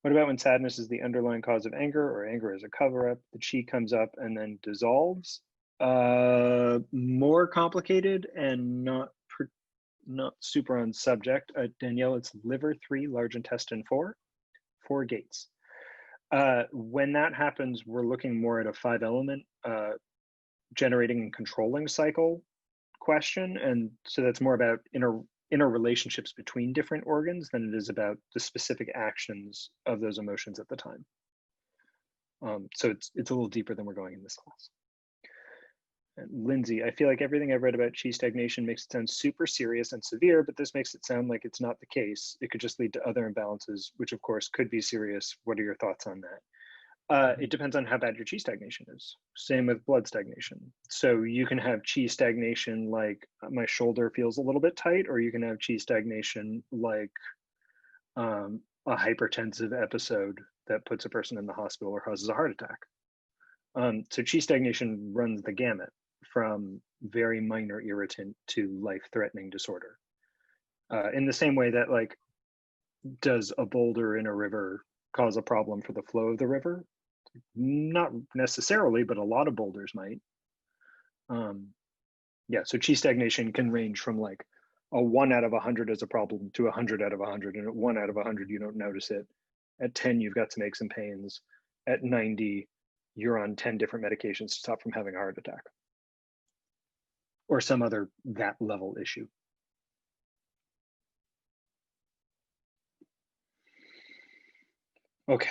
What about when sadness is the underlying cause of anger or anger is a cover-up? The chi comes up and then dissolves. More complicated and not super on subject. Danielle, it's liver 3, large intestine 4, 4 gates. When that happens, we're looking more at a 5-element generating and controlling cycle question. And so that's more about interrelationships between different organs than it is about the specific actions of those emotions at the time. So it's a little deeper than we're going in this class. And Lindsay, I feel like everything I've read about chi stagnation makes it sound super serious and severe, but this makes it sound like it's not the case. It could just lead to other imbalances, which of course could be serious. What are your thoughts on that? It depends on how bad your chi stagnation is. Same with blood stagnation. So you can have chi stagnation like my shoulder feels a little bit tight, or you can have chi stagnation like a hypertensive episode that puts a person in the hospital or causes a heart attack. So chi stagnation runs the gamut from very minor irritant to life-threatening disorder. In the same way that, like, does a boulder in a river cause a problem for the flow of the river? Not necessarily, but a lot of boulders might. Yeah, so chi stagnation can range from like a 1 out of 100 as a problem to 100 out of 100, and at 1 out of 100 you don't notice it. At 10 you've got some aches and pains. At 90 you're on 10 different medications to stop from having a heart attack or some other that level issue. Okay,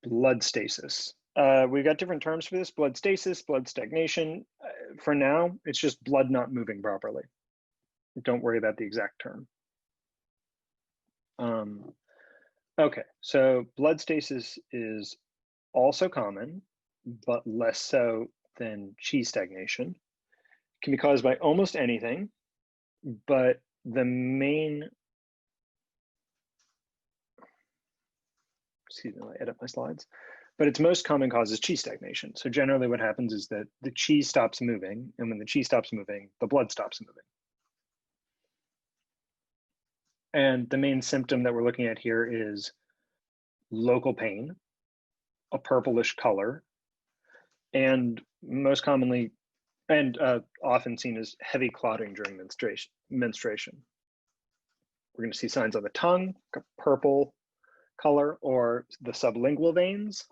blood stasis. We've got different terms for this: blood stasis, blood stagnation. For now, it's just blood not moving properly. Don't worry about the exact term. Okay, so blood stasis is also common, but less so than chi stagnation. It can be caused by almost anything, but the main, excuse me, I edit my slides, but its most common cause is chi stagnation. So generally what happens is that the chi stops moving, and when the chi stops moving, the blood stops moving. And the main symptom that we're looking at here is local pain, a purplish color, and most commonly and often seen as heavy clotting during menstruation. We're going to see signs on the tongue, purple color, or the sublingual veins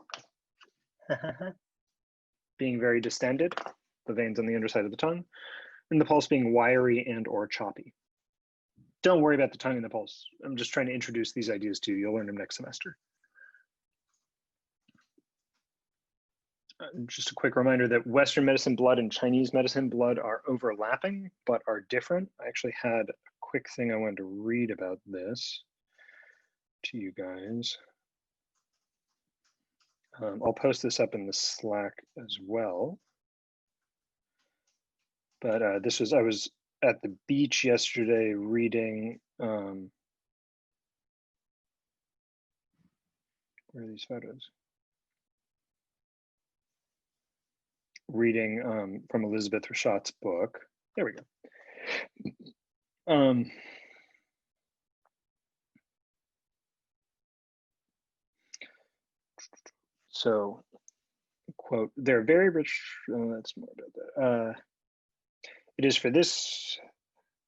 being very distended, the veins on the underside of the tongue, and the pulse being wiry and or choppy. Don't worry about the tongue and the pulse. I'm just trying to introduce these ideas to you. You'll learn them next semester. Just a quick reminder that Western medicine blood and Chinese medicine blood are overlapping, but are different. I actually had a quick thing I wanted to read about this to you guys. I'll post this up in the Slack as well. But I was at the beach yesterday reading, where are these photos? Reading from Elizabeth Rashat's book. There we go. So, quote, they're very rich, that's more about that. It is for this,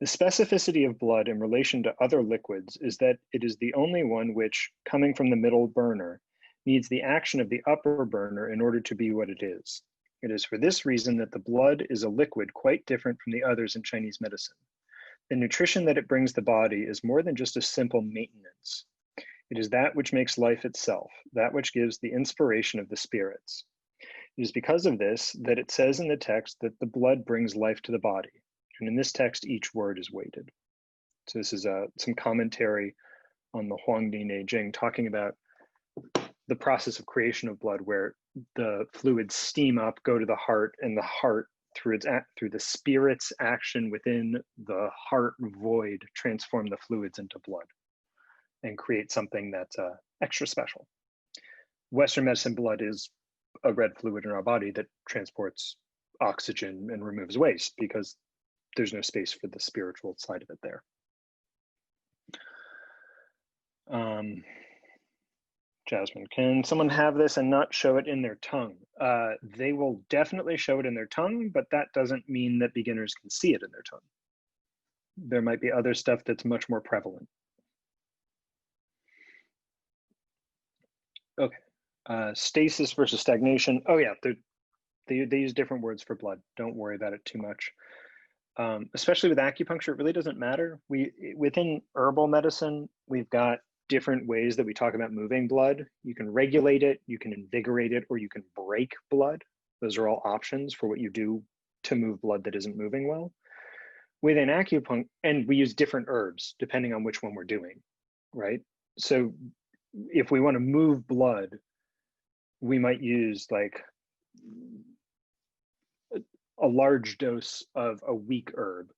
the specificity of blood in relation to other liquids is that it is the only one which, coming from the middle burner, needs the action of the upper burner in order to be what it is. It is for this reason that the blood is a liquid quite different from the others in Chinese medicine. The nutrition that it brings the body is more than just a simple maintenance. It is that which makes life itself, that which gives the inspiration of the spirits. It is because of this that it says in the text that the blood brings life to the body. And in this text, each word is weighted. So this is some commentary on the Huangdi Neijing, talking about the process of creation of blood, where the fluids steam up, go to the heart, and the heart, through the spirit's action within the heart void, transform the fluids into blood and create something that's extra special. Western medicine blood is a red fluid in our body that transports oxygen and removes waste because there's no space for the spiritual side of it there. Jasmine, can someone have this and not show it in their tongue? They will definitely show it in their tongue, but that doesn't mean that beginners can see it in their tongue. There might be other stuff that's much more prevalent. Okay, stasis versus stagnation. Oh yeah, they use different words for blood. Don't worry about it too much. Especially with acupuncture, it really doesn't matter. Within herbal medicine, we've got different ways that we talk about moving blood. You can regulate it, you can invigorate it, or you can break blood. Those are all options for what you do to move blood that isn't moving well. Within acupuncture, and we use different herbs depending on which one we're doing, right? So if we want to move blood, we might use like a large dose of a weak herb.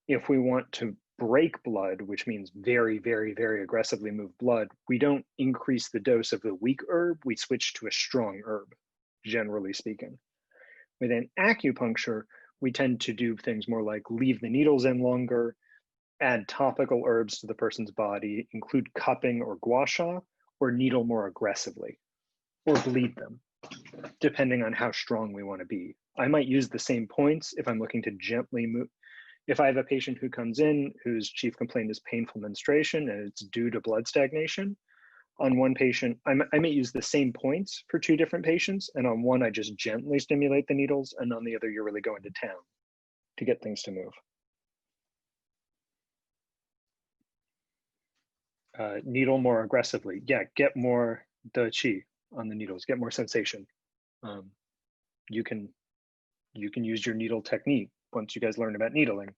If we want to break blood, which means very, very, very aggressively move blood, we don't increase the dose of the weak herb, we switch to a strong herb, generally speaking. Within acupuncture, we tend to do things more like leave the needles in longer, add topical herbs to the person's body, include cupping or gua sha, or needle more aggressively, or bleed them, depending on how strong we want to be. I might use the same points if I'm looking to gently move. If I have a patient who comes in whose chief complaint is painful menstruation and it's due to blood stagnation, on one patient, I may use the same points for two different patients, and on one I just gently stimulate the needles, and on the other you're really going to town to get things to move. Needle more aggressively. Yeah, get more the qi on the needles, get more sensation. You can use your needle technique once you guys learn about needling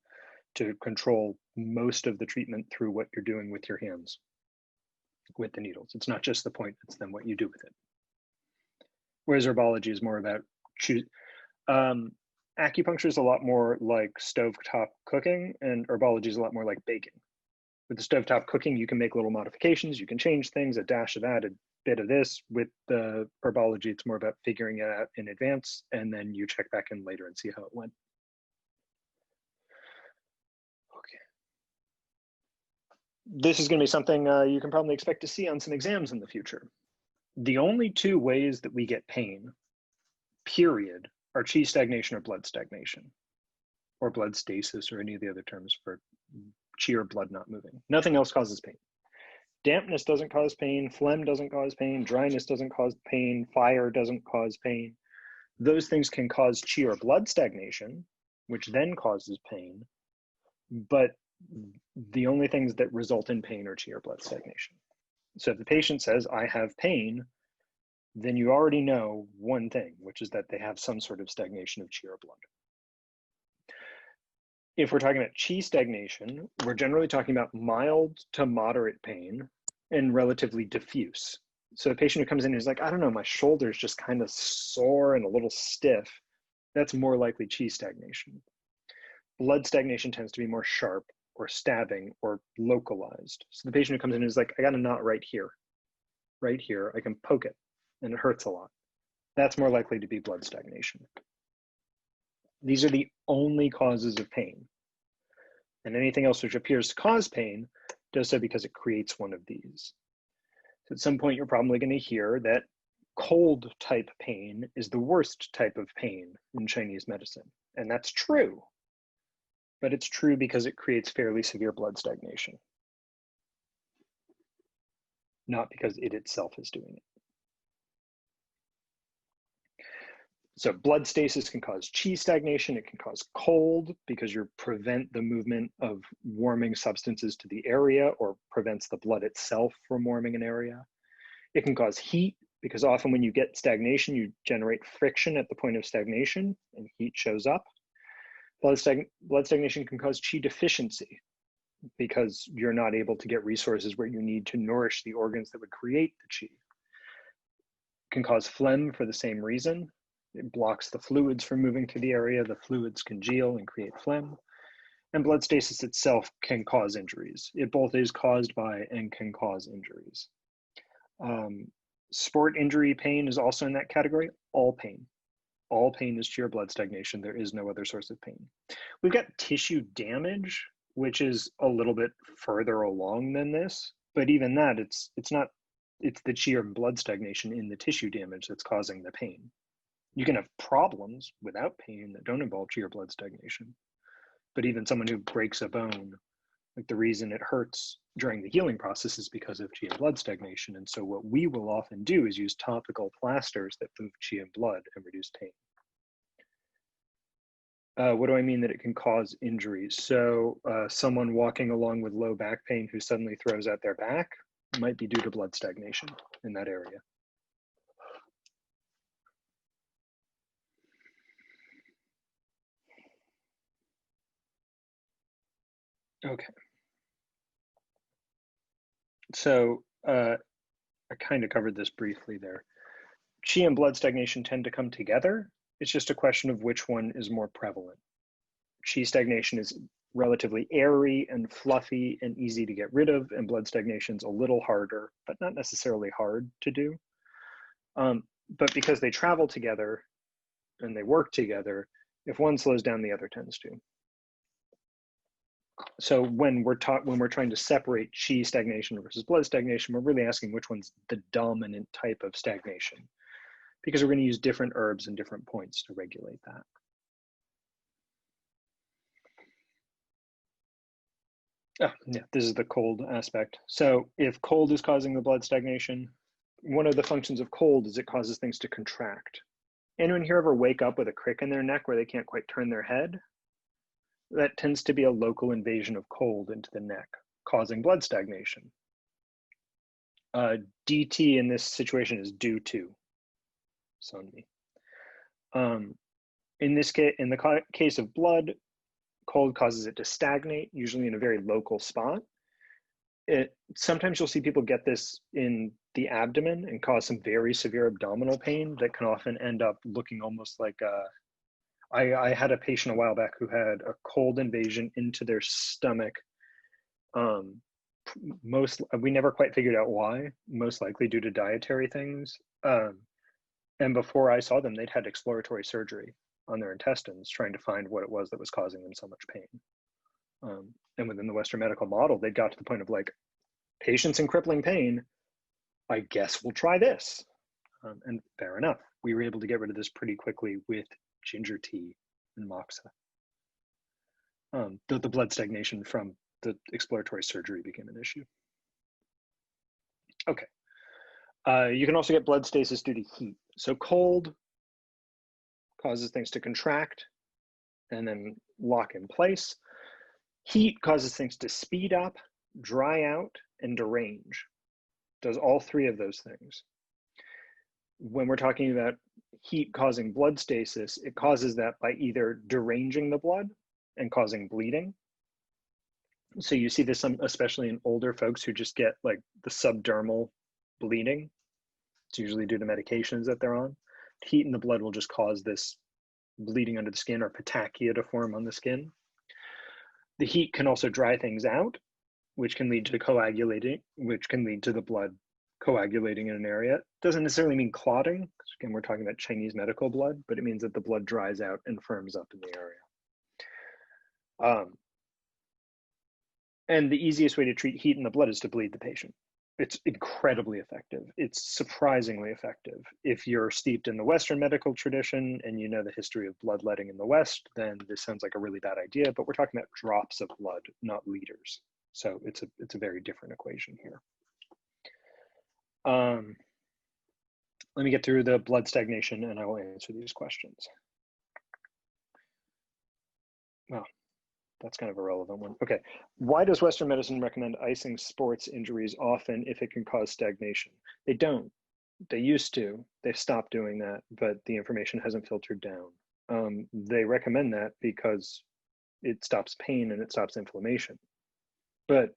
to control most of the treatment through what you're doing with your hands with the needles. It's not just the point, it's then what you do with it. Whereas herbology is more about acupuncture is a lot more like stovetop cooking, and herbology is a lot more like baking. With the stovetop cooking, you can make little modifications, you can change things, a dash of that, a bit of this. With the herbology, it's more about figuring it out in advance, and then you check back in later and see how it went. Okay. This is going to be something you can probably expect to see on some exams in the future. The only two ways that we get pain, period, are chi stagnation or blood stagnation, or blood stasis, or any of the other terms for chi or blood not moving. Nothing else causes pain. Dampness doesn't cause pain, phlegm doesn't cause pain, dryness doesn't cause pain, fire doesn't cause pain. Those things can cause chi or blood stagnation, which then causes pain, but the only things that result in pain are chi or blood stagnation. So if the patient says, I have pain, then you already know one thing, which is that they have some sort of stagnation of chi or blood. If we're talking about chi stagnation, we're generally talking about mild to moderate pain and relatively diffuse. So a patient who comes in who's like, I don't know, my shoulder's just kind of sore and a little stiff, that's more likely chi stagnation. Blood stagnation tends to be more sharp or stabbing or localized. So the patient who comes in is like, I got a knot right here, I can poke it and it hurts a lot. That's more likely to be blood stagnation. These are the only causes of pain. And anything else which appears to cause pain does so because it creates one of these. So at some point, you're probably going to hear that cold type pain is the worst type of pain in Chinese medicine. And that's true. But it's true because it creates fairly severe blood stagnation, not because it itself is doing it. So blood stasis can cause chi stagnation. It can cause cold because you prevent the movement of warming substances to the area or prevents the blood itself from warming an area. It can cause heat because often when you get stagnation, you generate friction at the point of stagnation and heat shows up. Blood stagnation can cause chi deficiency because you're not able to get resources where you need to nourish the organs that would create the chi. It can cause phlegm for the same reason. It blocks the fluids from moving to the area. The fluids congeal and create phlegm. And blood stasis itself can cause injuries. It both is caused by and can cause injuries. Sport injury pain is also in that category. All pain is sheer blood stagnation. There is no other source of pain. We've got tissue damage, which is a little bit further along than this, but even that, it's the sheer blood stagnation in the tissue damage that's causing the pain. You can have problems without pain that don't involve sheer blood stagnation, but even someone who breaks a bone, like the reason it hurts during the healing process is because of chi and blood stagnation. And so what we will often do is use topical plasters that move chi and blood and reduce pain. What do I mean that it can cause injuries? So someone walking along with low back pain who suddenly throws out their back might be due to blood stagnation in that area. Okay. So I kind of covered this briefly there. Chi and blood stagnation tend to come together. It's just a question of which one is more prevalent. Chi stagnation is relatively airy and fluffy and easy to get rid of, and blood stagnation is a little harder, but not necessarily hard to do. But because they travel together and they work together, if one slows down, the other tends to. So when we're trying to separate chi stagnation versus blood stagnation, we're really asking which one's the dominant type of stagnation, because we're going to use different herbs and different points to regulate that. Oh, yeah, this is the cold aspect. So if cold is causing the blood stagnation, one of the functions of cold is it causes things to contract. Anyone here ever wake up with a crick in their neck where they can't quite turn their head? That tends to be a local invasion of cold into the neck, causing blood stagnation. DT in this situation is due to Sunmi. In this case, in the case of blood, cold causes it to stagnate, usually in a very local spot. Sometimes you'll see people get this in the abdomen and cause some very severe abdominal pain that can often end up looking almost like I had a patient a while back who had a cold invasion into their stomach. We never quite figured out why, most likely due to dietary things. And before I saw them, they'd had exploratory surgery on their intestines, trying to find what it was that was causing them so much pain. And within the Western medical model, they got to the point of like, patients in crippling pain, I guess we'll try this. And fair enough. we were able to get rid of this pretty quickly with ginger tea and moxa. The blood stagnation from the exploratory surgery became an issue. Okay. You can also get blood stasis due to heat. So cold causes things to contract and then lock in place. Heat causes things to speed up, dry out, and derange. Does all three of those things. When we're talking about heat causing blood stasis, it causes that by either deranging the blood and causing bleeding. So you see this especially in older folks who just get like the subdermal bleeding. It's usually due to medications that they're on. Heat in the blood will just cause this bleeding under the skin or petachia to form on the skin. The heat can also dry things out, which can lead to coagulating, which can lead to the blood coagulating in an area. It doesn't necessarily mean clotting, because again, we're talking about Chinese medical blood, but it means that the blood dries out and firms up in the area. And the easiest way to treat heat in the blood is to bleed the patient. It's incredibly effective. It's surprisingly effective. If you're steeped in the Western medical tradition and you know the history of bloodletting in the West, then this sounds like a really bad idea, but we're talking about drops of blood, not liters. So it's a very different equation here. Let me get through the blood stagnation and I will answer these questions. Well, that's kind of a relevant one. Okay, why does Western medicine recommend icing sports injuries often if it can cause stagnation? They don't. They used to. They've stopped doing that, but the information hasn't filtered down. They recommend that because it stops pain and it stops inflammation. But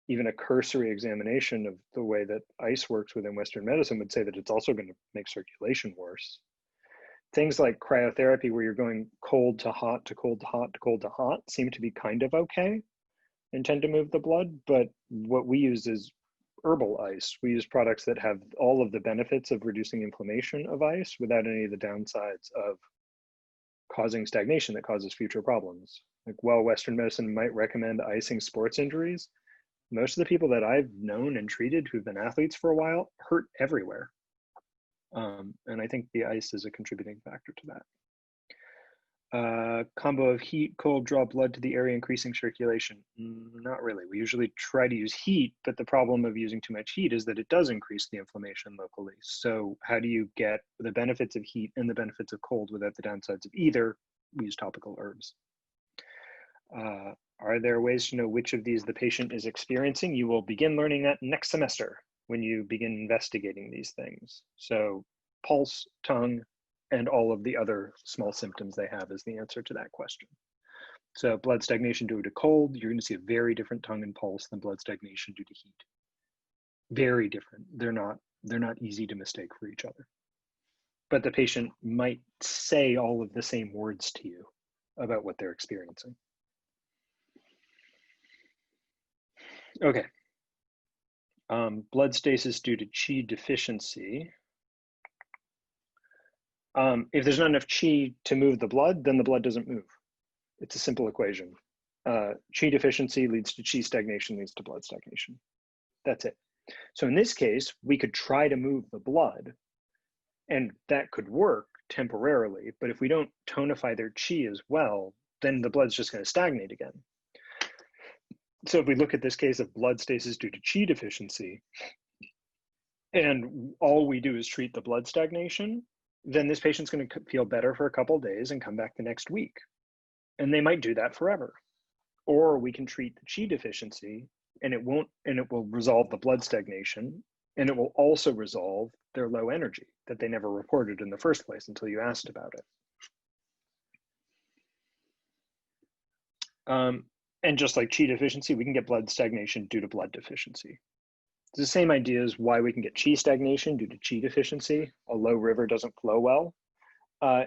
even a cursory examination of the way that ice works within Western medicine would say that it's also going to make circulation worse. Things like cryotherapy, where you're going cold to hot to cold to hot to cold to hot, seem to be kind of okay and tend to move the blood. But what we use is herbal ice. We use products that have all of the benefits of reducing inflammation of ice without any of the downsides of causing stagnation that causes future problems. Like, while Western medicine might recommend icing sports injuries, most of the people that I've known and treated who've been athletes for a while hurt everywhere. And I think the ice is a contributing factor to that. Combo of heat, cold, draw blood to the area, increasing circulation. Not really. We usually try to use heat, but the problem of using too much heat is that it does increase the inflammation locally. So how do you get the benefits of heat and the benefits of cold without the downsides of either? We use topical herbs. Are there ways to know which of these the patient is experiencing? You will begin learning that next semester when you begin investigating these things. So pulse, tongue, and all of the other small symptoms they have is the answer to that question. So blood stagnation due to cold, you're going to see a very different tongue and pulse than blood stagnation due to heat. Very different. They're not easy to mistake for each other. But the patient might say all of the same words to you about what they're experiencing. Okay. Blood stasis due to qi deficiency. If there's not enough qi to move the blood, then the blood doesn't move. It's a simple equation. Qi deficiency leads to qi stagnation, leads to blood stagnation. That's it. So in this case, we could try to move the blood, and that could work temporarily. But if we don't tonify their qi as well, then the blood's just going to stagnate again. So if we look at this case of blood stasis due to qi deficiency, and all we do is treat the blood stagnation, then this patient's going to feel better for a couple of days and come back the next week. And they might do that forever. Or we can treat the qi deficiency and it will resolve the blood stagnation, and it will also resolve their low energy that they never reported in the first place until you asked about it. And just like qi deficiency, we can get blood stagnation due to blood deficiency. It's the same idea as why we can get qi stagnation due to qi deficiency. A low river doesn't flow well.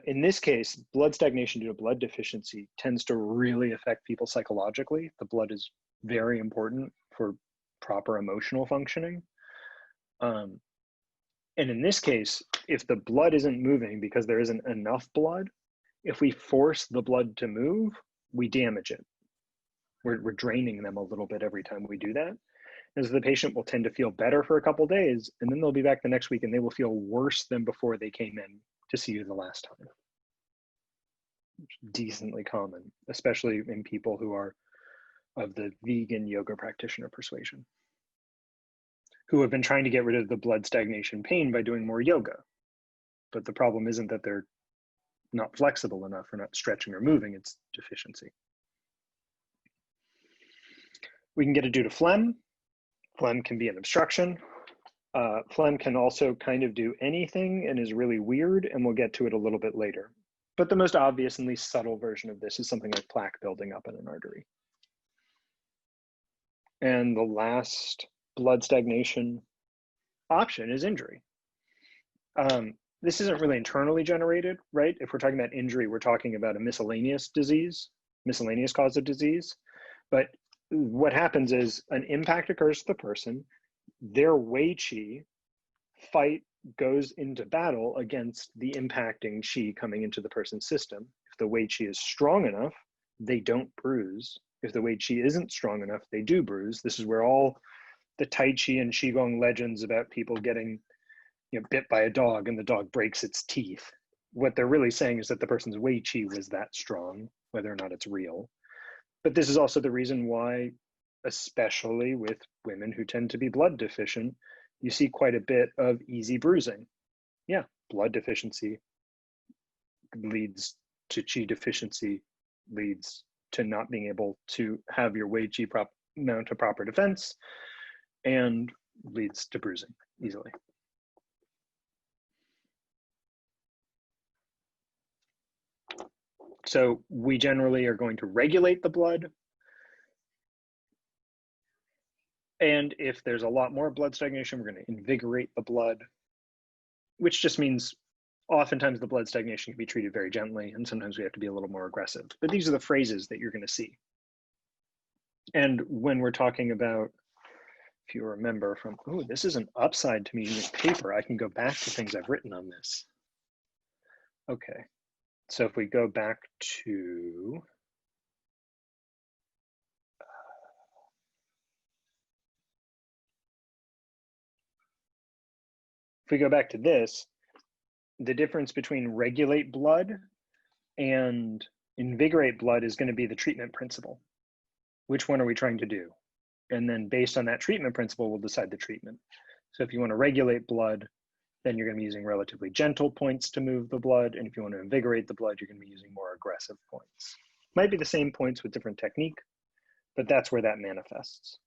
In this case, blood stagnation due to blood deficiency tends to really affect people psychologically. The blood is very important for proper emotional functioning. And in this case, if the blood isn't moving because there isn't enough blood, if we force the blood to move, we damage it. We're draining them a little bit every time we do that. And so the patient will tend to feel better for a couple days, and then they'll be back the next week and they will feel worse than before they came in to see you the last time. Decently common, especially in people who are of the vegan yoga practitioner persuasion, who have been trying to get rid of the blood stagnation pain by doing more yoga. But the problem isn't that they're not flexible enough or not stretching or moving, it's deficiency. We can get it due to phlegm. Phlegm can be an obstruction. Phlegm can also kind of do anything and is really weird, and we'll get to it a little bit later. But the most obvious and least subtle version of this is something like plaque building up in an artery. And the last blood stagnation option is injury. This isn't really internally generated, right? If we're talking about injury, we're talking about a miscellaneous disease, miscellaneous cause of disease. But what happens is an impact occurs to the person, their Wei Qi goes into battle against the impacting Qi coming into the person's system. If the Wei Qi is strong enough, they don't bruise. If the Wei Qi isn't strong enough, they do bruise. This is where all the Tai Chi and Qigong legends about people getting bit by a dog and the dog breaks its teeth. What they're really saying is that the person's Wei Qi was that strong, whether or not it's real. But this is also the reason why, especially with women who tend to be blood deficient, you see quite a bit of easy bruising. Yeah, blood deficiency leads to Qi deficiency, leads to not being able to have your Wei Qi mount a proper defense, and leads to bruising easily. So we generally are going to regulate the blood. And if there's a lot more blood stagnation, we're going to invigorate the blood, which just means oftentimes the blood stagnation can be treated very gently, and sometimes we have to be a little more aggressive. But these are the phrases that you're going to see. And when we're talking about, if you remember from, oh, this is an upside to me in this paper, I can go back to things I've written on this. Okay, so if we go back to, if we go back to this, the difference between regulate blood and invigorate blood is going to be the treatment principle. Which one are we trying to do? And then based on that treatment principle, we'll decide the treatment. So if you want to regulate blood, then you're going to be using relatively gentle points to move the blood. And if you want to invigorate the blood, you're going to be using more aggressive points. Might be the same points with different technique, but that's where that manifests.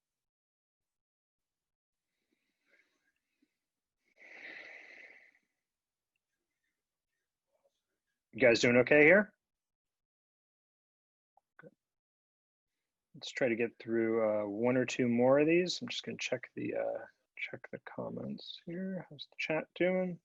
You guys doing okay here? Good. Let's try to get through one or two more of these. I'm just going to check the comments here. How's the chat doing?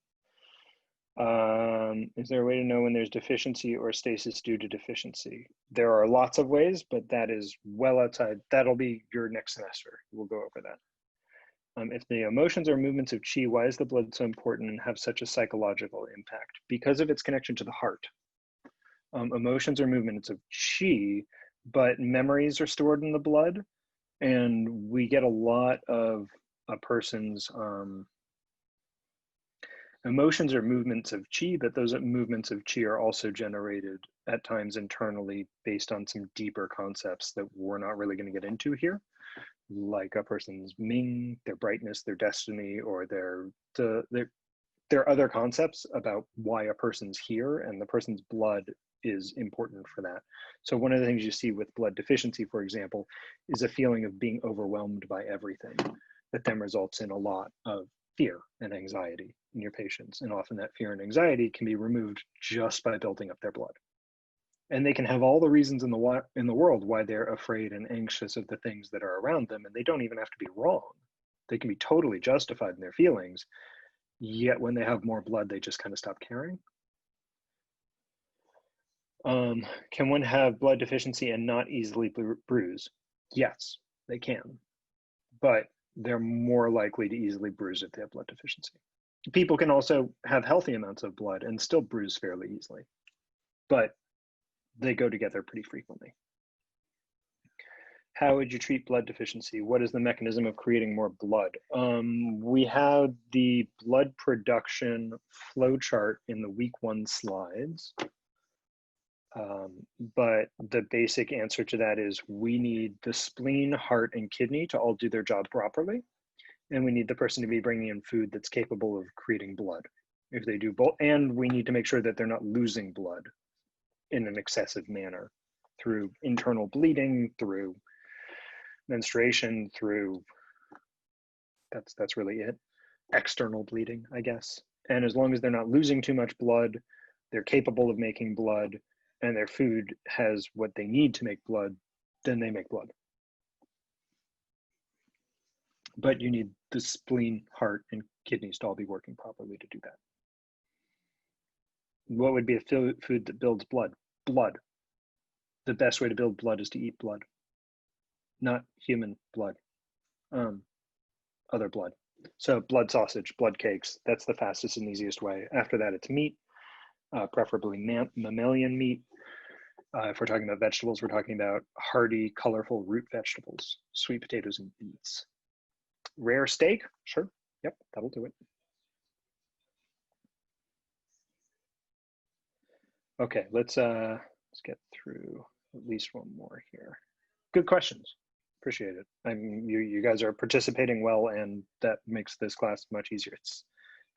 Is there a way to know when there's deficiency or stasis due to deficiency? There are lots of ways, but that is well outside. That'll be your next semester. We'll go over that. If the emotions or movements of Qi, why is the blood so important and have such a psychological impact? Because of its connection to the heart. Emotions are movements of Qi, but memories are stored in the blood, and we get a lot of a person's emotions are movements of Qi, but those movements of Qi are also generated at times internally based on some deeper concepts that we're not really going to get into here, like a person's Ming, their brightness, their destiny, or their other concepts about why a person's here, and the person's blood is important for that. So one of the things you see with blood deficiency, for example, is a feeling of being overwhelmed by everything that then results in a lot of fear and anxiety in your patients. And often that fear and anxiety can be removed just by building up their blood. And they can have all the reasons in the world why they're afraid and anxious of the things that are around them, and they don't even have to be wrong. They can be totally justified in their feelings, yet when they have more blood, they just kind of stop caring. Can one have blood deficiency and not easily bruise? Yes, they can, but they're more likely to easily bruise if they have blood deficiency. People can also have healthy amounts of blood and still bruise fairly easily, but they go together pretty frequently. How would you treat blood deficiency? What is the mechanism of creating more blood? We have the blood production flow chart in the week 1 slides. But the basic answer to that is we need the spleen, heart, and kidney to all do their job properly. And we need the person to be bringing in food that's capable of creating blood. If they do both, and we need to make sure that they're not losing blood in an excessive manner through internal bleeding, through menstruation, through, that's really it. External bleeding, I guess. And as long as they're not losing too much blood, they're capable of making blood, and their food has what they need to make blood, then they make blood. But you need the spleen, heart, and kidneys to all be working properly to do that. What would be a food that builds blood? Blood. The best way to build blood is to eat blood, not human blood, other blood. So blood sausage, blood cakes, that's the fastest and easiest way. After that, it's meat, preferably mammalian meat. If we're talking about vegetables, we're talking about hearty, colorful root vegetables, sweet potatoes and beets. Rare steak, sure, yep, that'll do it. Okay, let's get through at least one more here. Good questions, appreciate it. You guys are participating well, and that makes this class much easier. It's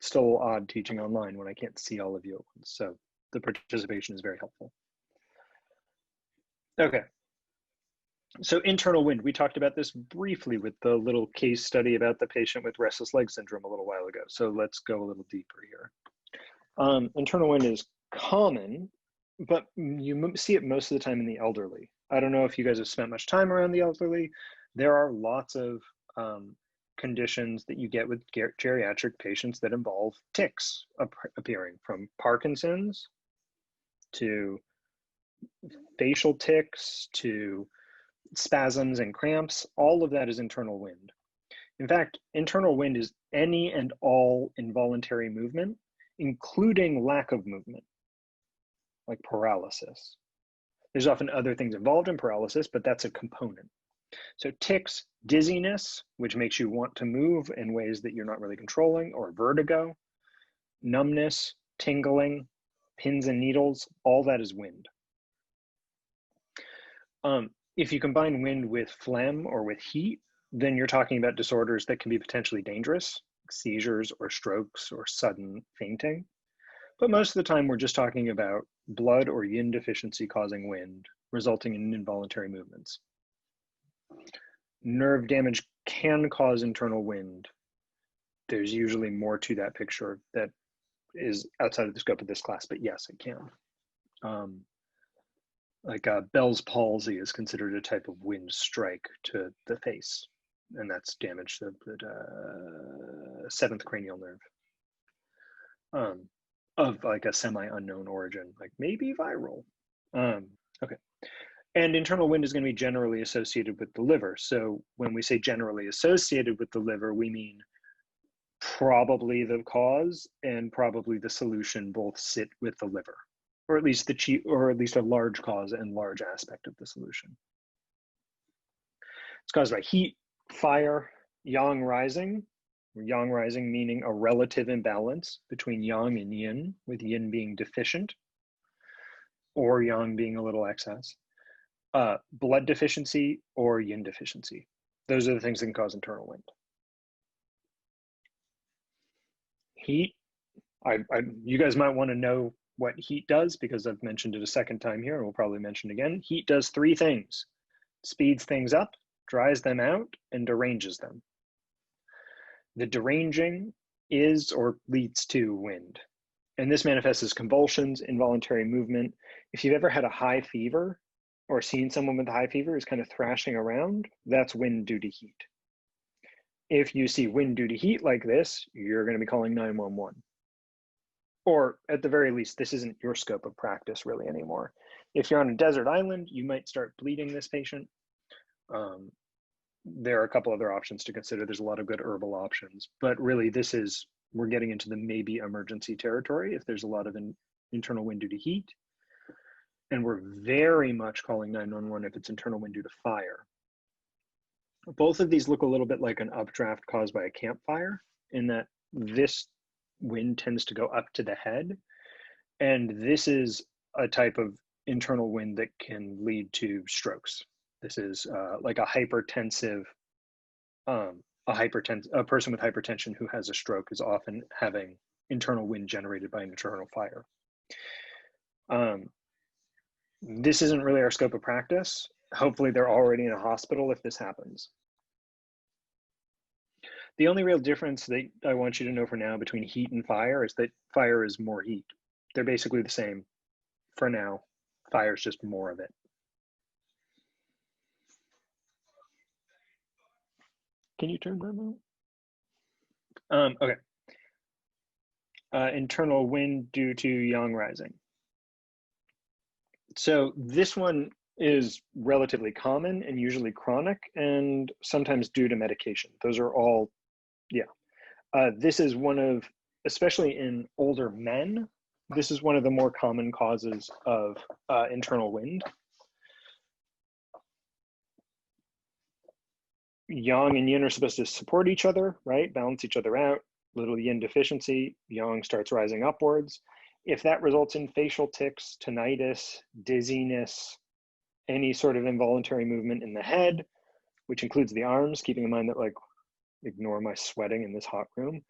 still odd teaching online when I can't see all of you at once, so the participation is very helpful. Okay, so internal wind, we talked about this briefly with the little case study about the patient with restless leg syndrome a little while ago, so let's go a little deeper here. Internal wind is common, but you see it most of the time in the elderly. I don't know if you guys have spent much time around the elderly. There are lots of conditions that you get with geriatric patients that involve tics appearing, from Parkinson's to facial tics to spasms and cramps. All of that is internal wind. In fact, internal wind is any and all involuntary movement, including lack of movement, like paralysis. There's often other things involved in paralysis, but that's a component. So tics, dizziness, which makes you want to move in ways that you're not really controlling, or vertigo, numbness, tingling, pins and needles, all that is wind. If you combine wind with phlegm or with heat, then you're talking about disorders that can be potentially dangerous, seizures or strokes or sudden fainting. But most of the time, we're just talking about blood or yin deficiency causing wind, resulting in involuntary movements. Nerve damage can cause internal wind. There's usually more to that picture that is outside of the scope of this class, but yes, it can. Like Bell's palsy is considered a type of wind strike to the face, and that's damage to the 7th cranial nerve. Of like a semi-unknown origin, like maybe viral. Okay, and internal wind is going to be generally associated with the liver. So when we say generally associated with the liver, we mean probably the cause and probably the solution both sit with the liver, or at least a large cause and large aspect of the solution. It's caused by heat, fire, yang rising. Yang rising meaning a relative imbalance between yang and yin, with yin being deficient or yang being a little excess. Blood deficiency or yin deficiency. Those are the things that can cause internal wind. Heat, you guys might want to know what heat does, because I've mentioned it a second time here and we'll probably mention it again. Heat does 3 things: speeds things up, dries them out, and deranges them. The deranging is or leads to wind. And this manifests as convulsions, involuntary movement. If you've ever had a high fever or seen someone with a high fever who's kind of thrashing around, that's wind due to heat. If you see wind due to heat like this, you're going to be calling 911. Or at the very least, this isn't your scope of practice really anymore. If you're on a desert island, you might start bleeding this patient. There are a couple other options to consider. There's a lot of good herbal options, but really we're getting into the maybe emergency territory if there's a lot of internal wind due to heat. And we're very much calling 911 if it's internal wind due to fire. Both of these look a little bit like an updraft caused by a campfire, in that this wind tends to go up to the head. And this is a type of internal wind that can lead to strokes. This is like a hypertensive, a person with hypertension who has a stroke is often having internal wind generated by an internal fire. This isn't really our scope of practice. Hopefully they're already in a hospital if this happens. The only real difference that I want you to know for now between heat and fire is that fire is more heat. They're basically the same for now. Fire is just more of it. Can you turn that on? Okay. Internal wind due to yang rising. So this one is relatively common and usually chronic and sometimes due to medication. Those are all, yeah. This is one of, especially in older men, this is one of the more common causes of internal wind. Yang and yin are supposed to support each other, right? Balance each other out. Little yin deficiency, yang starts rising upwards. If that results in facial tics, tinnitus, dizziness, any sort of involuntary movement in the head, which includes the arms, keeping in mind that, like, ignore my sweating in this hot room.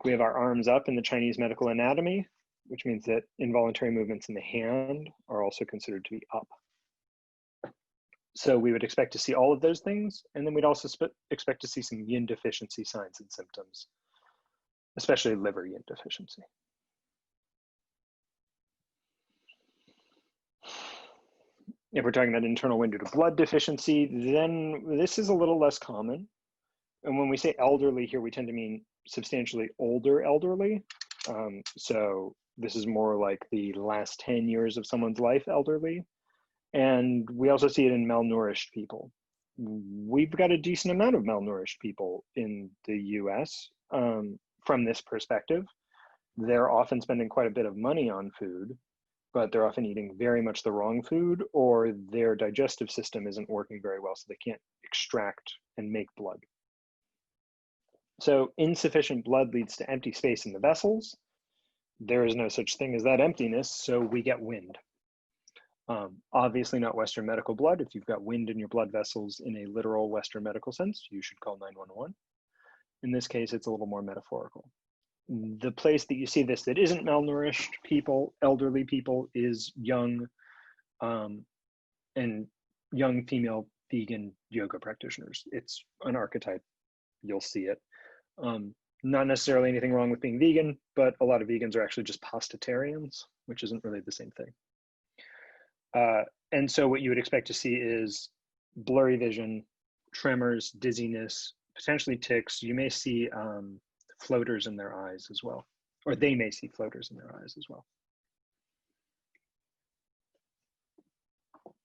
We have our arms up in the Chinese medical anatomy, which means that involuntary movements in the hand are also considered to be up. So we would expect to see all of those things, and then we'd also expect to see some yin deficiency signs and symptoms, especially liver yin deficiency. If we're talking about internal wind due to blood deficiency, then this is a little less common. And when we say elderly here, we tend to mean substantially older elderly. So this is more like the last 10 years of someone's life elderly. And we also see it in malnourished people. We've got a decent amount of malnourished people in the US from this perspective. They're often spending quite a bit of money on food, but they're often eating very much the wrong food, or their digestive system isn't working very well, so they can't extract and make blood. So insufficient blood leads to empty space in the vessels. There is no such thing as that emptiness, so we get wind. Obviously not Western medical blood. If you've got wind in your blood vessels in a literal Western medical sense, you should call 911. In this case, it's a little more metaphorical. The place that you see this that isn't malnourished people, elderly people, is young and young female vegan yoga practitioners. It's an archetype. You'll see it. Not necessarily anything wrong with being vegan, but a lot of vegans are actually just pastatarians, which isn't really the same thing. And so what you would expect to see is blurry vision, tremors, dizziness, potentially tics. You may see floaters in their eyes as well, or they may see floaters in their eyes as well.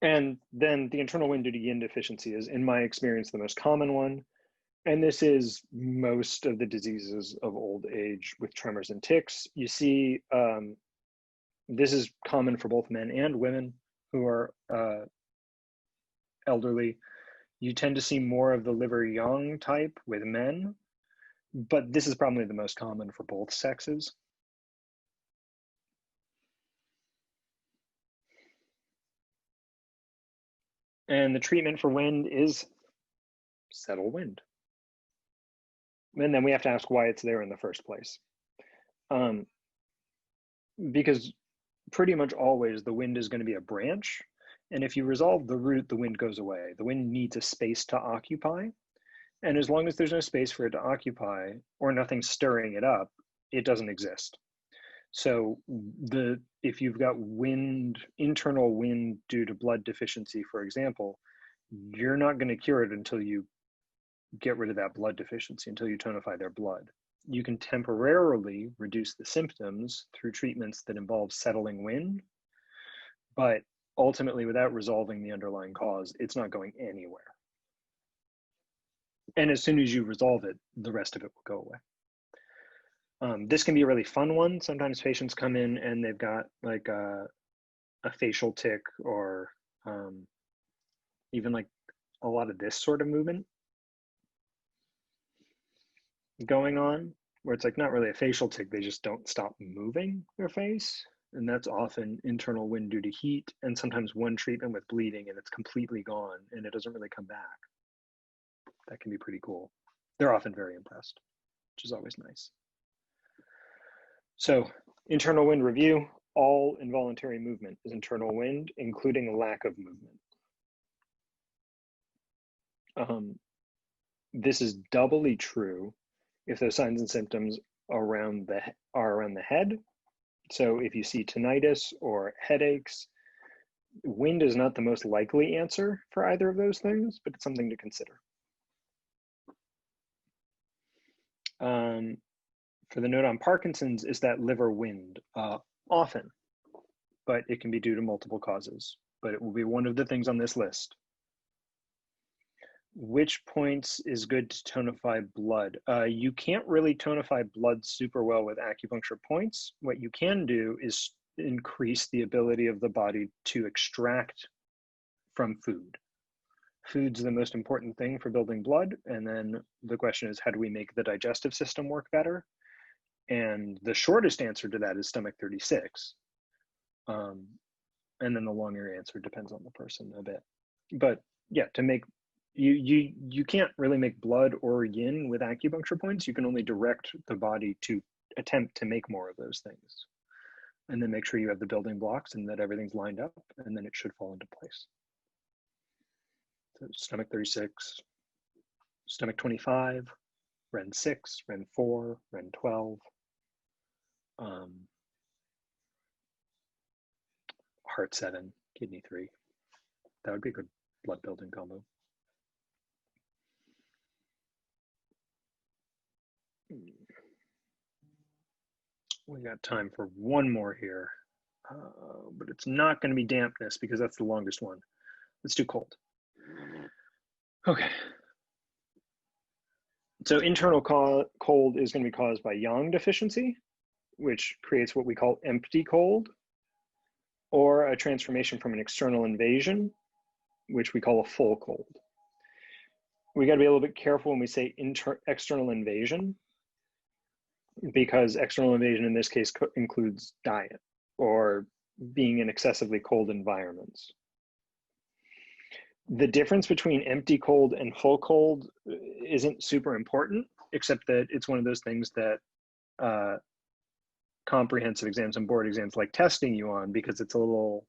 And then the internal wind due to yin deficiency is, in my experience, the most common one. And this is most of the diseases of old age with tremors and tics. You see, this is common for both men and women who are elderly. You tend to see more of the liver yang type with men, but this is probably the most common for both sexes. And the treatment for wind is settle wind. And then we have to ask why it's there in the first place. Because pretty much always the wind is going to be a branch. And if you resolve the root, the wind goes away. The wind needs a space to occupy. And as long as there's no space for it to occupy or nothing stirring it up, it doesn't exist. So if you've got wind, internal wind due to blood deficiency, for example, you're not going to cure it until you get rid of that blood deficiency, until you tonify their blood. You can temporarily reduce the symptoms through treatments that involve settling wind, but ultimately without resolving the underlying cause, it's not going anywhere. And as soon as you resolve it, the rest of it will go away. This can be a really fun one. Sometimes patients come in and they've got like a facial tic or even like a lot of this sort of movement. going on, where it's like not really a facial tic, they just don't stop moving their face. And that's often internal wind due to heat, and sometimes one treatment with bleeding and it's completely gone and it doesn't really come back. That can be pretty cool. They're often very impressed, which is always nice. So internal wind review, all involuntary movement is internal wind, including lack of movement. This is doubly true if those signs and symptoms are around the head. So if you see tinnitus or headaches, wind is not the most likely answer for either of those things, but it's something to consider. For the note on Parkinson's, is that liver wind? Often, but it can be due to multiple causes, but it will be one of the things on this list. Which points is good to tonify blood? You can't really tonify blood super well with acupuncture points. What you can do is increase the ability of the body to extract from food. Food's the most important thing for building blood, and then the question is, how do we make the digestive system work better? And the shortest answer to that is stomach 36. And then the longer answer depends on the person a bit. But yeah, to make you can't really make blood or yin with acupuncture points. You can only direct the body to attempt to make more of those things, and then make sure you have the building blocks and that everything's lined up, and then it should fall into place. So stomach 36, stomach 25, Ren 6, Ren 4, Ren 12, heart 7, kidney 3. That would be a good blood building combo. We got time for one more here, but it's not going to be dampness because that's the longest one. Let's do cold. Okay. So internal cold is going to be caused by yang deficiency, which creates what we call empty cold, or a transformation from an external invasion, which we call a full cold. We got to be a little bit careful when we say external invasion, because external invasion in this case includes diet or being in excessively cold environments. The difference between empty cold and full cold isn't super important, except that it's one of those things that comprehensive exams and board exams like testing you on, because it's a little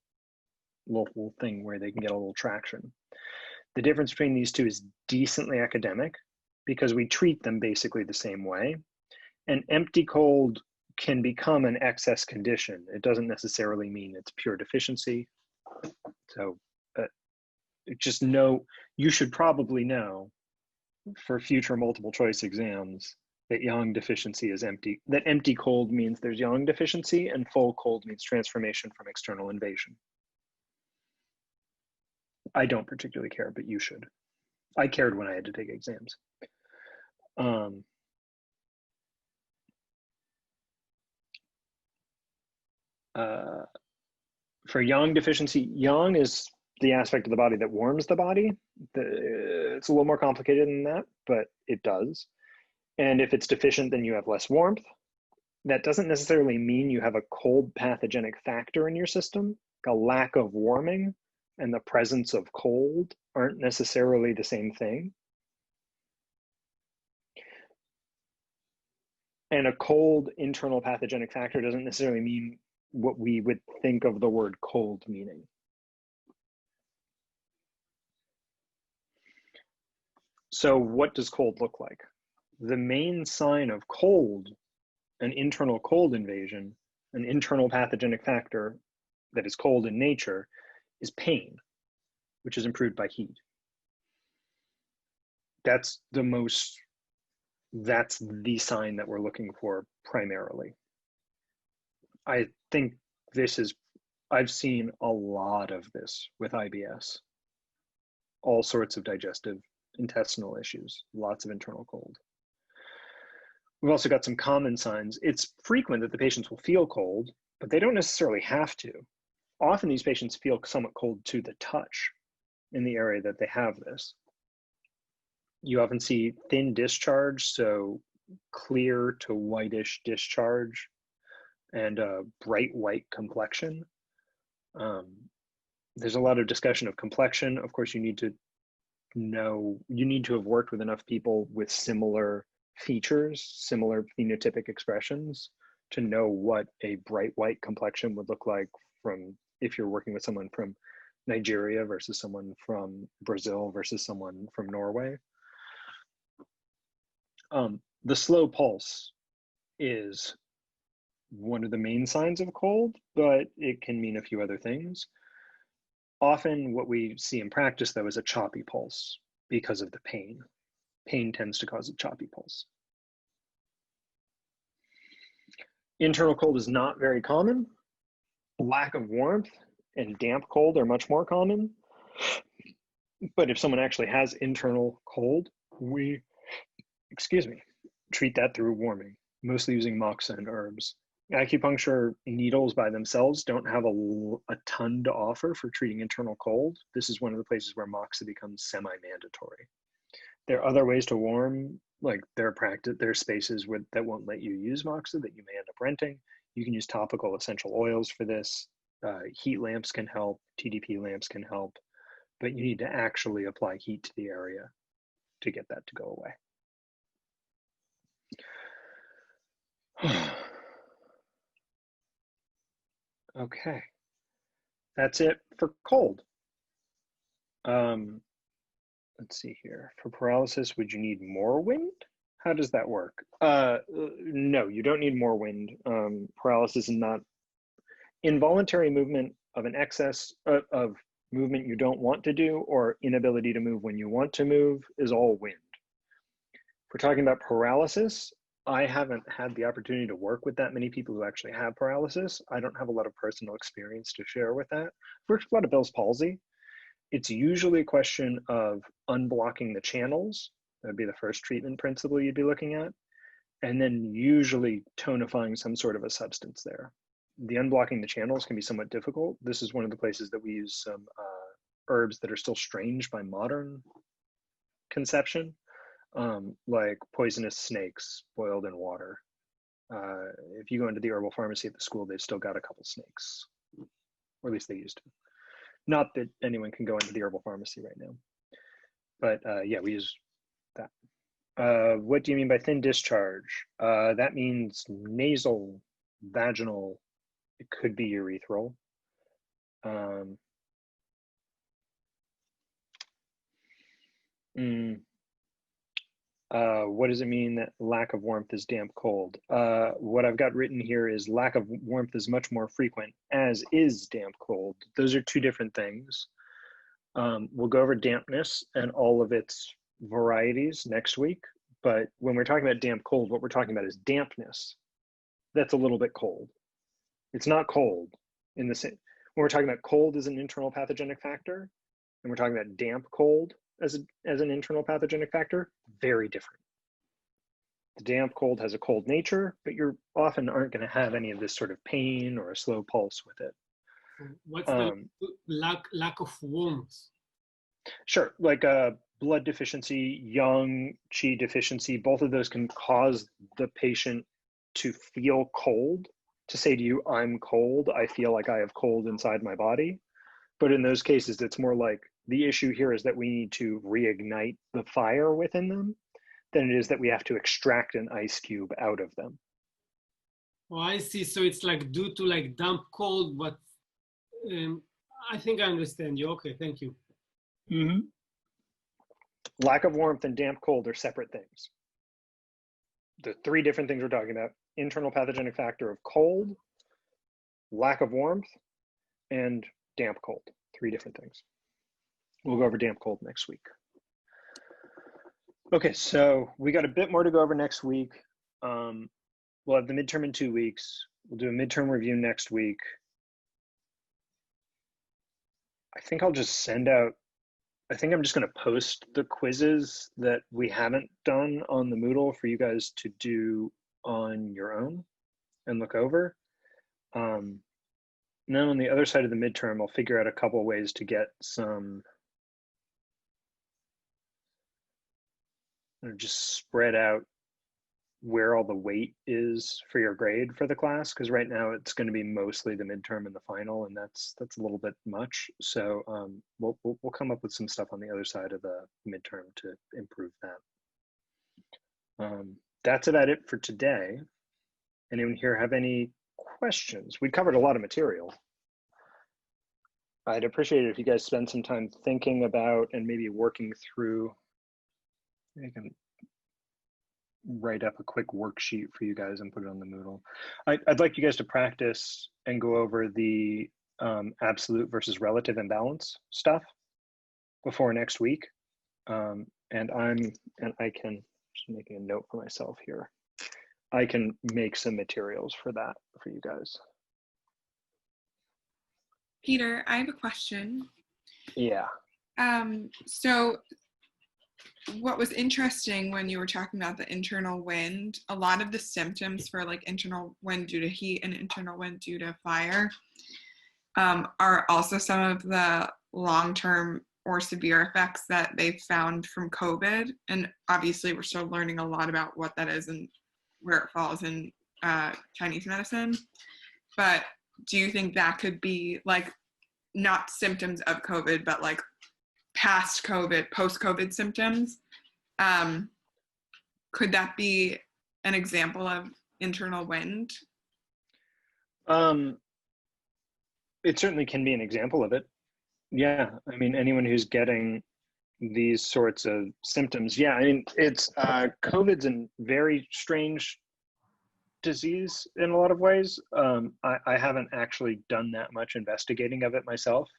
thing where they can get a little traction. The difference between these two is decently academic because we treat them basically the same way. And empty cold can become an excess condition. It doesn't necessarily mean it's pure deficiency. So just know, you should probably know for future multiple choice exams that yang deficiency is empty, that empty cold means there's yang deficiency, and full cold means transformation from external invasion. I don't particularly care, but you should. I cared when I had to take exams. For yang deficiency, yang is the aspect of the body that warms the body. It's a little more complicated than that, but it does. And if it's deficient, then you have less warmth. That doesn't necessarily mean you have a cold pathogenic factor in your system. A lack of warming and the presence of cold aren't necessarily the same thing. And a cold internal pathogenic factor doesn't necessarily mean what we would think of the word cold meaning. So what does cold look like? The main sign of cold, an internal cold invasion, an internal pathogenic factor that is cold in nature, is pain, which is improved by heat. That's the sign that we're looking for primarily. I think I've seen a lot of this with IBS. All sorts of digestive, intestinal issues, lots of internal cold. We've also got some common signs. It's frequent that the patients will feel cold, but they don't necessarily have to. Often these patients feel somewhat cold to the touch in the area that they have this. You often see thin discharge, so clear to whitish discharge and a bright white complexion. There's a lot of discussion of complexion. Of course, you need to have worked with enough people with similar features, similar phenotypic expressions, to know what a bright white complexion would look like from if you're working with someone from Nigeria versus someone from Brazil versus someone from Norway. The slow pulse is one of the main signs of cold, but it can mean a few other things. Often what we see in practice, though, is a choppy pulse because of the pain. Pain tends to cause a choppy pulse. Internal cold is not very common. Lack of warmth and damp cold are much more common. But if someone actually has internal cold, we, treat that through warming, mostly using moxa and herbs. Acupuncture needles by themselves don't have a ton to offer for treating internal cold. This is one of the places where moxa becomes semi-mandatory. There are other ways to warm, like there are spaces that won't let you use moxa that you may end up renting. You can use topical essential oils for this. Heat lamps can help, TDP lamps can help, but you need to actually apply heat to the area to get that to go away. Okay, that's it for cold. Let's see here. For paralysis, would you need more wind? How does that work? No, you don't need more wind. Paralysis is not involuntary movement of an excess of movement you don't want to do, or inability to move when you want to move, is all wind. If we're talking about paralysis, I haven't had the opportunity to work with that many people who actually have paralysis. I don't have a lot of personal experience to share with that. I've worked with a lot of Bell's palsy. It's usually a question of unblocking the channels. That'd be the first treatment principle you'd be looking at. And then usually tonifying some sort of a substance there. The unblocking the channels can be somewhat difficult. This is one of the places that we use some herbs that are still strange by modern conception. Like poisonous snakes boiled in water. If you go into the herbal pharmacy at the school, they've still got a couple snakes, or at least they used to. Not that anyone can go into the herbal pharmacy right now, but yeah, we use that. What do you mean by thin discharge? That means nasal, vaginal, it could be urethral. What does it mean that lack of warmth is damp cold? What I've got written here is lack of warmth is much more frequent, as is damp cold. Those are two different things. We'll go over dampness and all of its varieties next week. But when we're talking about damp cold, what we're talking about is dampness. That's a little bit cold. It's not cold in the same. When we're talking about cold as an internal pathogenic factor, and we're talking about damp cold as an internal pathogenic factor, very different. The damp cold has a cold nature, but you often aren't going to have any of this sort of pain or a slow pulse with it. What's the lack of warmth? Sure, like a blood deficiency, yang, qi deficiency, both of those can cause the patient to feel cold, to say to you, I'm cold, I feel like I have cold inside my body. But in those cases, it's more like the issue here is that we need to reignite the fire within them than it is that we have to extract an ice cube out of them. Oh, I see. So it's like due to like damp cold, but I think I understand you. Okay, thank you. Mm-hmm. Lack of warmth and damp cold are separate things. The three different things we're talking about: internal pathogenic factor of cold, lack of warmth, and damp cold. Three different things. We'll go over damp cold next week. Okay, so we got a bit more to go over next week. We'll have the midterm in 2 weeks. We'll do a midterm review next week. I think I'll just send out, I think I'm just going to post the quizzes that we haven't done on the Moodle for you guys to do on your own and look over. And then on the other side of the midterm, I'll figure out a couple of ways to get some just spread out where all the weight is for your grade for the class, because right now it's going to be mostly the midterm and the final, and that's a little bit much. So we'll come up with some stuff on the other side of the midterm to improve that. That's about it for today. Anyone here have any questions? We covered a lot of material. I'd appreciate it if you guys spend some time thinking about and maybe working through. I can write up a quick worksheet for you guys and put it on the Moodle. I'd like you guys to practice and go over the absolute versus relative imbalance stuff before next week. And I can, just making a note for myself here. I can make some materials for that for you guys. Peter, I have a question. Yeah. So what was interesting when you were talking about the internal wind, a lot of the symptoms for like internal wind due to heat and internal wind due to fire are also some of the long-term or severe effects that they found from COVID. And obviously we're still learning a lot about what that is and where it falls in Chinese medicine. But do you think that could be like not symptoms of COVID, but like past COVID, post-COVID symptoms? Could that be an example of internal wind? It certainly can be an example of it. Yeah, I mean, anyone who's getting these sorts of symptoms, yeah, I mean, it's COVID's a very strange disease in a lot of ways. I haven't actually done that much investigating of it myself.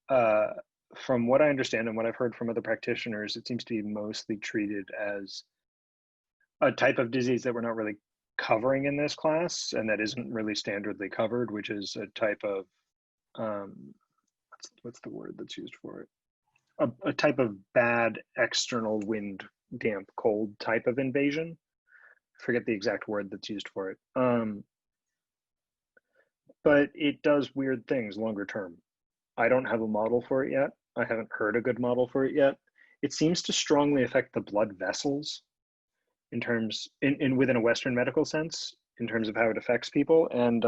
From what I understand and what I've heard from other practitioners, it seems to be mostly treated as a type of disease that we're not really covering in this class, and that isn't really standardly covered, which is a type of, what's the word that's used for it? A type of bad external wind, damp, cold type of invasion. Forget the exact word that's used for it. But it does weird things longer term. I don't have a model for it yet. I haven't heard a good model for it yet. It seems to strongly affect the blood vessels in terms, within a Western medical sense, in terms of how it affects people. And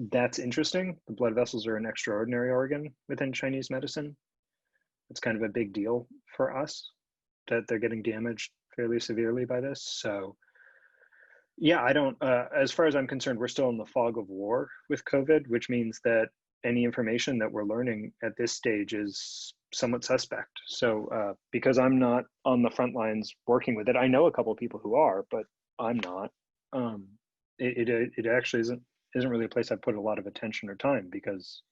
that's interesting. The blood vessels are an extraordinary organ within Chinese medicine. It's kind of a big deal for us that they're getting damaged fairly severely by this. So yeah, I don't, as far as I'm concerned, we're still in the fog of war with COVID, which means that any information that we're learning at this stage is somewhat suspect. So because I'm not on the front lines working with it, I know a couple of people who are, but I'm not. It actually isn't really a place I've put a lot of attention or time, because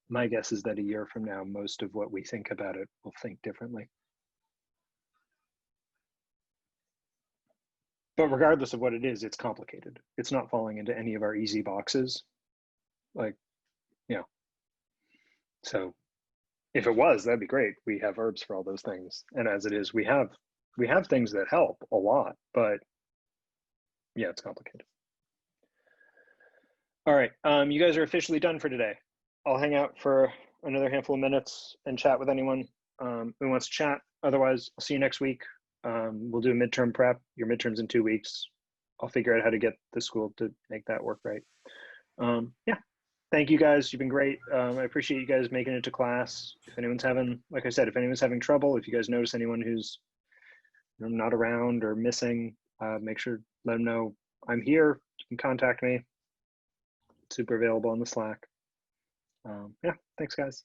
my guess is that a year from now, most of what we think about it will think differently. But regardless of what it is, it's complicated. It's not falling into any of our easy boxes. Like, yeah. So if it was, that'd be great. We have herbs for all those things. And as it is, we have things that help a lot, but yeah, it's complicated. All right, you guys are officially done for today. I'll hang out for another handful of minutes and chat with anyone who wants to chat. Otherwise, I'll see you next week. We'll do a midterm prep. Your midterm's in 2 weeks. I'll figure out how to get the school to make that work right. Yeah, thank you guys. You've been great. I appreciate you guys making it to class. If anyone's having, like I said, if anyone's having trouble, if you guys notice anyone who's not around or missing, make sure, let them know I'm here. You can contact me. Super available on the Slack. Yeah, thanks guys.